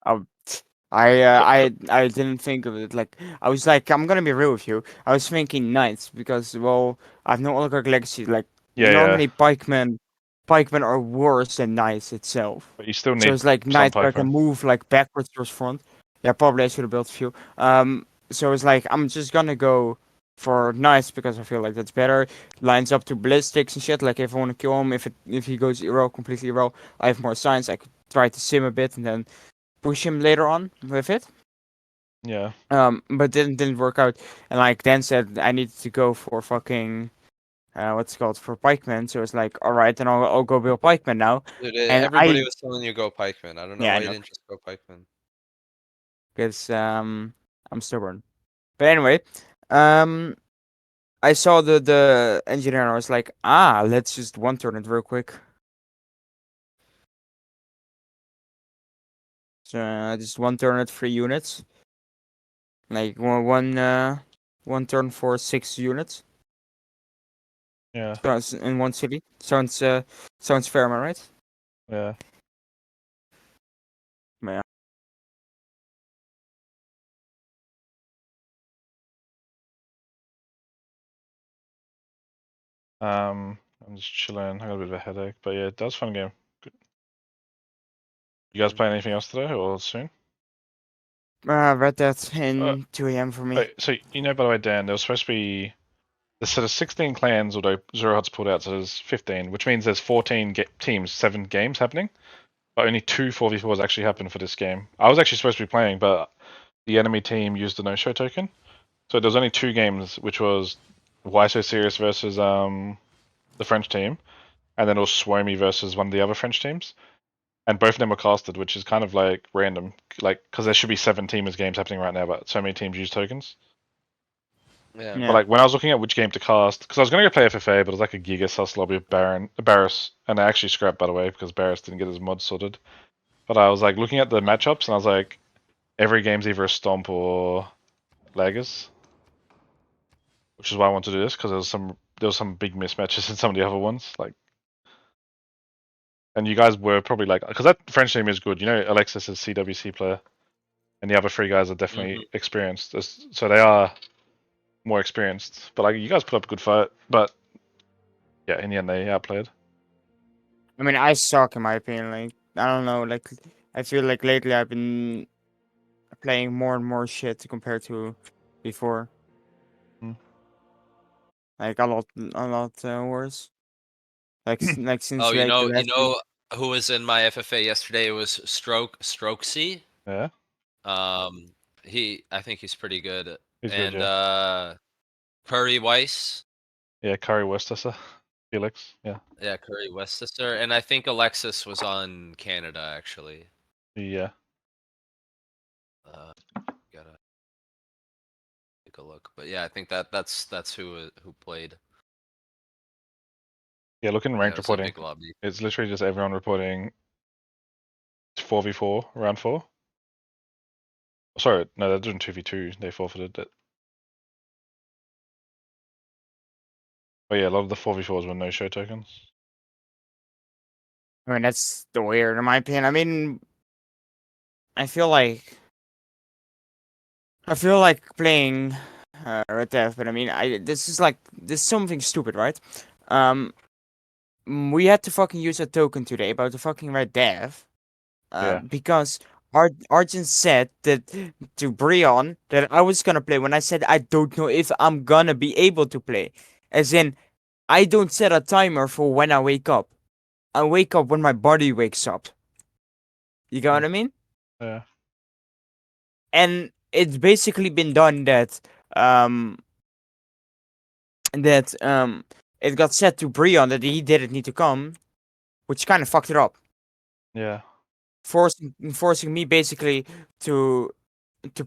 I didn't think of it. Like I was like, I'm gonna be real with you. I was thinking knights because well, I've no Oligarch Legacy. Like normally pikemen are worse than knights itself. But you still need so it's like some knights where I can pikemen. move like backwards towards front. Yeah, probably I should have built a few. So it's like I'm just gonna go for knights because I feel like that's better. Lines up to ballistics and shit. Like if I want to kill him, if he goes completely zero, I have more science. I could try to sim a bit and then push him later on with it. Yeah. But didn't work out. And like Dan said, I needed to go for fucking what's it called, for pikemen. So it's like, all right, then I'll go build pikemen now. Dude, And everybody was telling you go pikeman. I don't know Yeah, I why you know. didn't just go pikeman. Because I'm stubborn. But anyway, I saw the engineer and I was like, let's just one turn it real quick. So just one turn it 3 units. Like one turn for 6 units. Yeah. So in one city. Sounds fair, am I right? Yeah. Yeah. I'm just chilling. I got a bit of a headache, but yeah, that was a fun game. Good. You guys playing anything else today or soon? Read that in 2 a.m. for me. Wait, so you know, by the way, Dan, there was supposed to be there's sort of 16 clans, although Zero Hot's pulled out, so there's 15, which means there's 14 teams, 7 games happening, but only 2 4v4s actually happened for this game. I was actually supposed to be playing, but the enemy team used the no-show token, so there was only 2 games, which was Why So Serious versus the French team, and then it was Swomy versus one of the other French teams. And both of them were casted, which is kind of like random, like because there should be 7 teamers games happening right now, but so many teams use tokens. Yeah. Yeah. But like when I was looking at which game to cast, because I was gonna go play FFA, but it was like a Giga Sus lobby of Barris, and I actually scrapped, by the way, because Barris didn't get his mod sorted. But I was like looking at the matchups, and I was like, every game's either a Stomp or Laggers, which is why I wanted to do this, because there was some big mismatches in some of the other ones, like. And you guys were probably like, because that French team is good. You know, Alexis is CWC player, and the other 3 guys are definitely experienced. So they are more experienced. But like, you guys put up a good fight. But yeah, in the end, they outplayed. I mean, I suck in my opinion. Like, I don't know. Like, I feel like lately I've been playing more and more shit compared to before. Hmm. Like a lot worse. Like since Oh, like the you last week. know who was in my FFA yesterday? It was Strokesy. Yeah, I think he's pretty good. he's good. And Yeah, Curry Weiss. yeah, Curry Westchester, Felix. Yeah, Yeah, Curry Westchester. And I think Alexis was on Canada actually. yeah. Gotta take a look. But yeah, I think that's who played. Yeah, look in Yeah, ranked it was a reporting. big lobby. It's literally just everyone reporting 4v4 round 4. Sorry, no, they're doing 2v2. They forfeited it. But yeah, a lot of the 4v4s were no-show tokens. I mean, that's the weird in my opinion. I mean, I feel like playing Red Death, but I mean, this is something stupid, right? We had to fucking use a token today about the fucking Red Death. Yeah. Because Arjun said that to Brion that I was gonna play when I said I don't know if I'm gonna be able to play. As in, I don't set a timer for when I wake up. I wake up when my body wakes up. You got what I mean? Yeah. And it's basically been done that it got set to Brion that he didn't need to come, which kind of fucked it up. Yeah. Forcing me basically to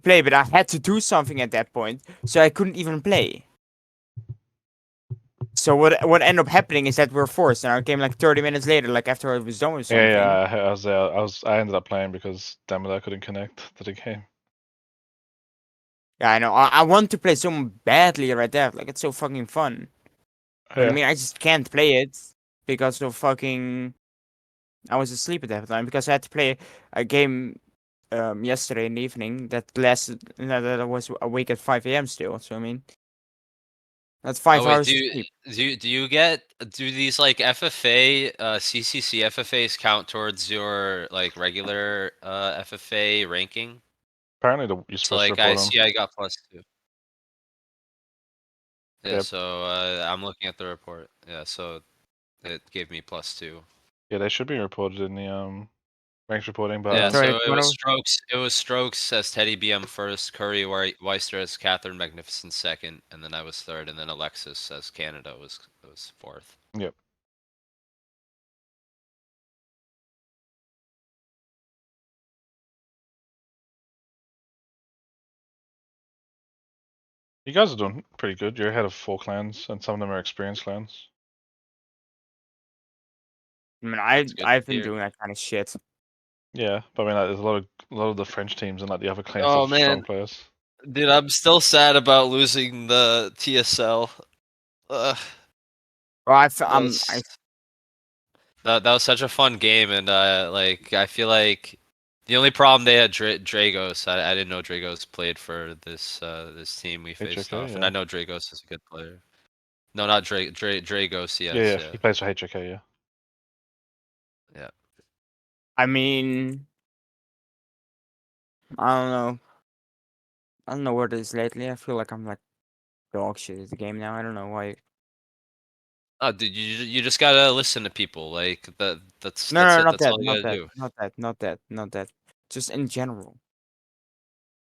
play, but I had to do something at that point, so I couldn't even play. So what ended up happening is that we're forced, and I came like 30 minutes later, like after I was done with something. Yeah. I ended up playing because damn it, I couldn't connect to the game. Yeah, I know. I want to play so badly right there. Like it's so fucking fun. But I Yeah. mean, I just can't play it because of fucking. I was asleep at that time because I had to play a game yesterday in the evening that lasted. That I was awake at 5 a.m. still. So I mean, that's 5 Oh wait, hours of sleep. do these like FFA CCC FFAs count towards your like regular FFA ranking? Apparently, you're So supposed to like I report them. see I got +2. Yeah, Yep. so I'm looking at the report. Yeah, so it gave me +2. Yeah, they should be reported in the ranks reporting. But Yeah, Sorry, so it one was of- Strokes. It was Strokes as Teddy BM first, Curry Weister as Catherine Magnificent second, and then I was third, and then Alexis as Canada was fourth. Yep. You guys are doing pretty good. You're ahead of 4 clans, and some of them are experienced clans. I mean, good I've to been hear. doing that kind of shit. Yeah, but I mean, like, there's a lot of the French teams and like the other clans Oh have strong man, players. dude, I'm still sad about losing the TSL. Ugh, Well, that was such a fun game, and like I feel like the only problem they had Dragos. I didn't know Dragos played for this team we faced HOK, off, and yeah. I know Dragos is a good player. No, not Dragos. Yes, Yeah, he plays for HOK, yeah. yeah. I mean, I don't know. I don't know what it is lately. I feel like I'm like dog shit at the game now. I don't know why. Oh, dude, you just gotta listen to people. Like that's No, that's no, it. not That's that, all you not gotta that, do. not that. Just in general.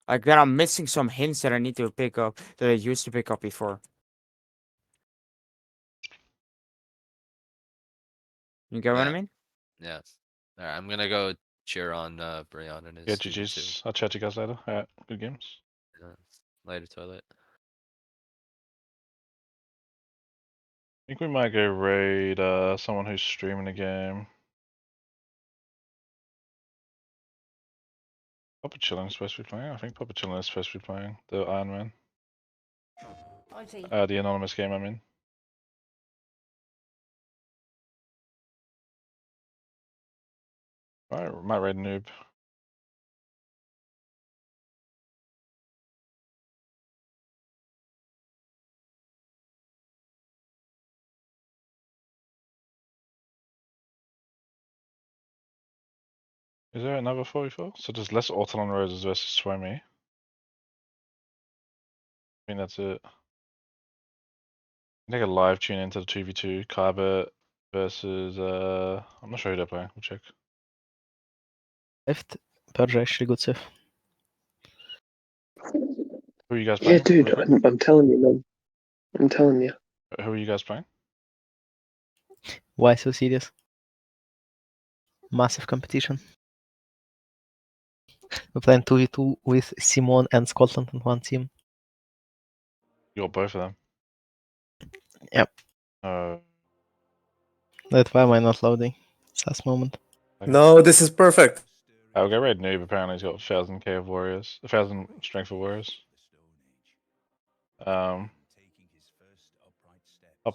Like that I'm missing some hints that I need to pick up that I used to pick up before. You get what I Yeah. mean? Yeah. All right, I'm gonna go cheer on Brian and Yeah, his 2v2. GG's. I'll chat to you guys later. Alright, good games. Yeah. Later, toilet. I think we might go raid someone who's streaming a game. Papa Chilling's supposed to be playing. I think Papa Chilling is supposed to be playing the Iron Man. The anonymous game I'm in. Alright, might raid Noob. Is there another 44? So there's less Ortolan Roses versus Swami. I think that's it. Take a live tune into the 2v2. Kybert versus I'm not sure who they're playing. We'll check. Left. Purge actually good save. Who are you guys playing? Yeah, dude, I'm telling you, man. I'm telling you. Who are you guys playing? Why so serious? Massive competition. We're playing 2v2 with Simon and Scotland on one team. You got both of them. Yep. That's why am I not loading? Sus moment. No, this is perfect. I'll go raid Noob. Apparently he's got 1000k of warriors. 1000 strength of warriors. Up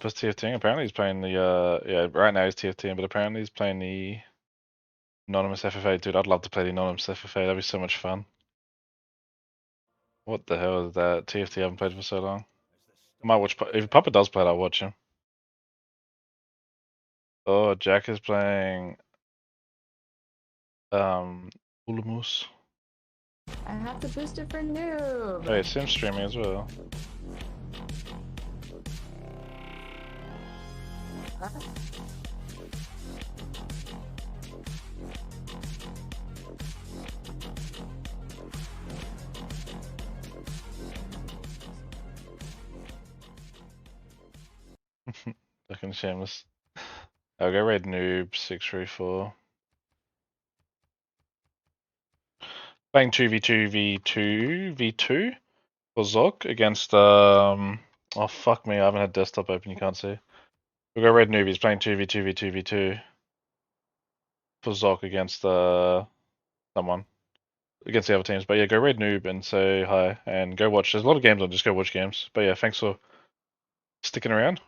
his TFT. Apparently he's playing the yeah, right now he's TFT, but apparently he's playing the anonymous FFA. Dude, I'd love to play the anonymous FFA. That'd be so much fun. What the hell is that? TFT I haven't played for so long. I might watch. If Papa does play it, I'll watch him. Oh, Jack is playing Ulamus. I have to boost it for noob. Oh, yeah, Sim streaming as well. Looking shameless. I'll go raid Noob 634. Playing 2v2v2 for Zok against oh fuck me, I haven't had desktop open, you can't see. We'll go raid Noob, he's playing 2v2v2v2 for Zok against someone. Against the other teams. But yeah, go raid Noob and say hi and go watch. There's a lot of games on, just go watch games. But yeah, thanks for sticking around.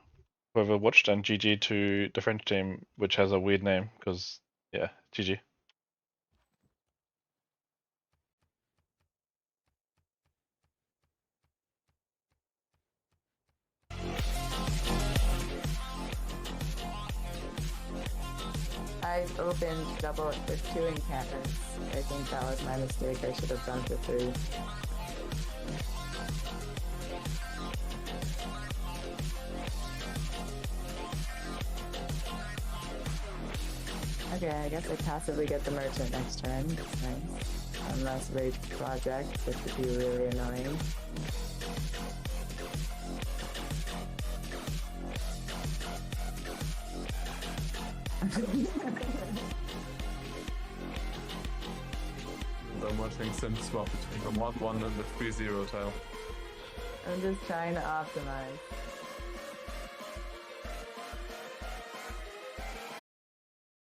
Whoever watched, and GG to the French team, which has a weird name, because yeah, GG. I've opened double with 2 enchantments. I think that was my mistake. I should have done for 3. Okay, I guess I passively get the merchant next turn. That's nice. Unless rage project, which would be really annoying. I'm watching Sim swap between the 1-1 and the 3-0 tile. I'm just trying to optimize.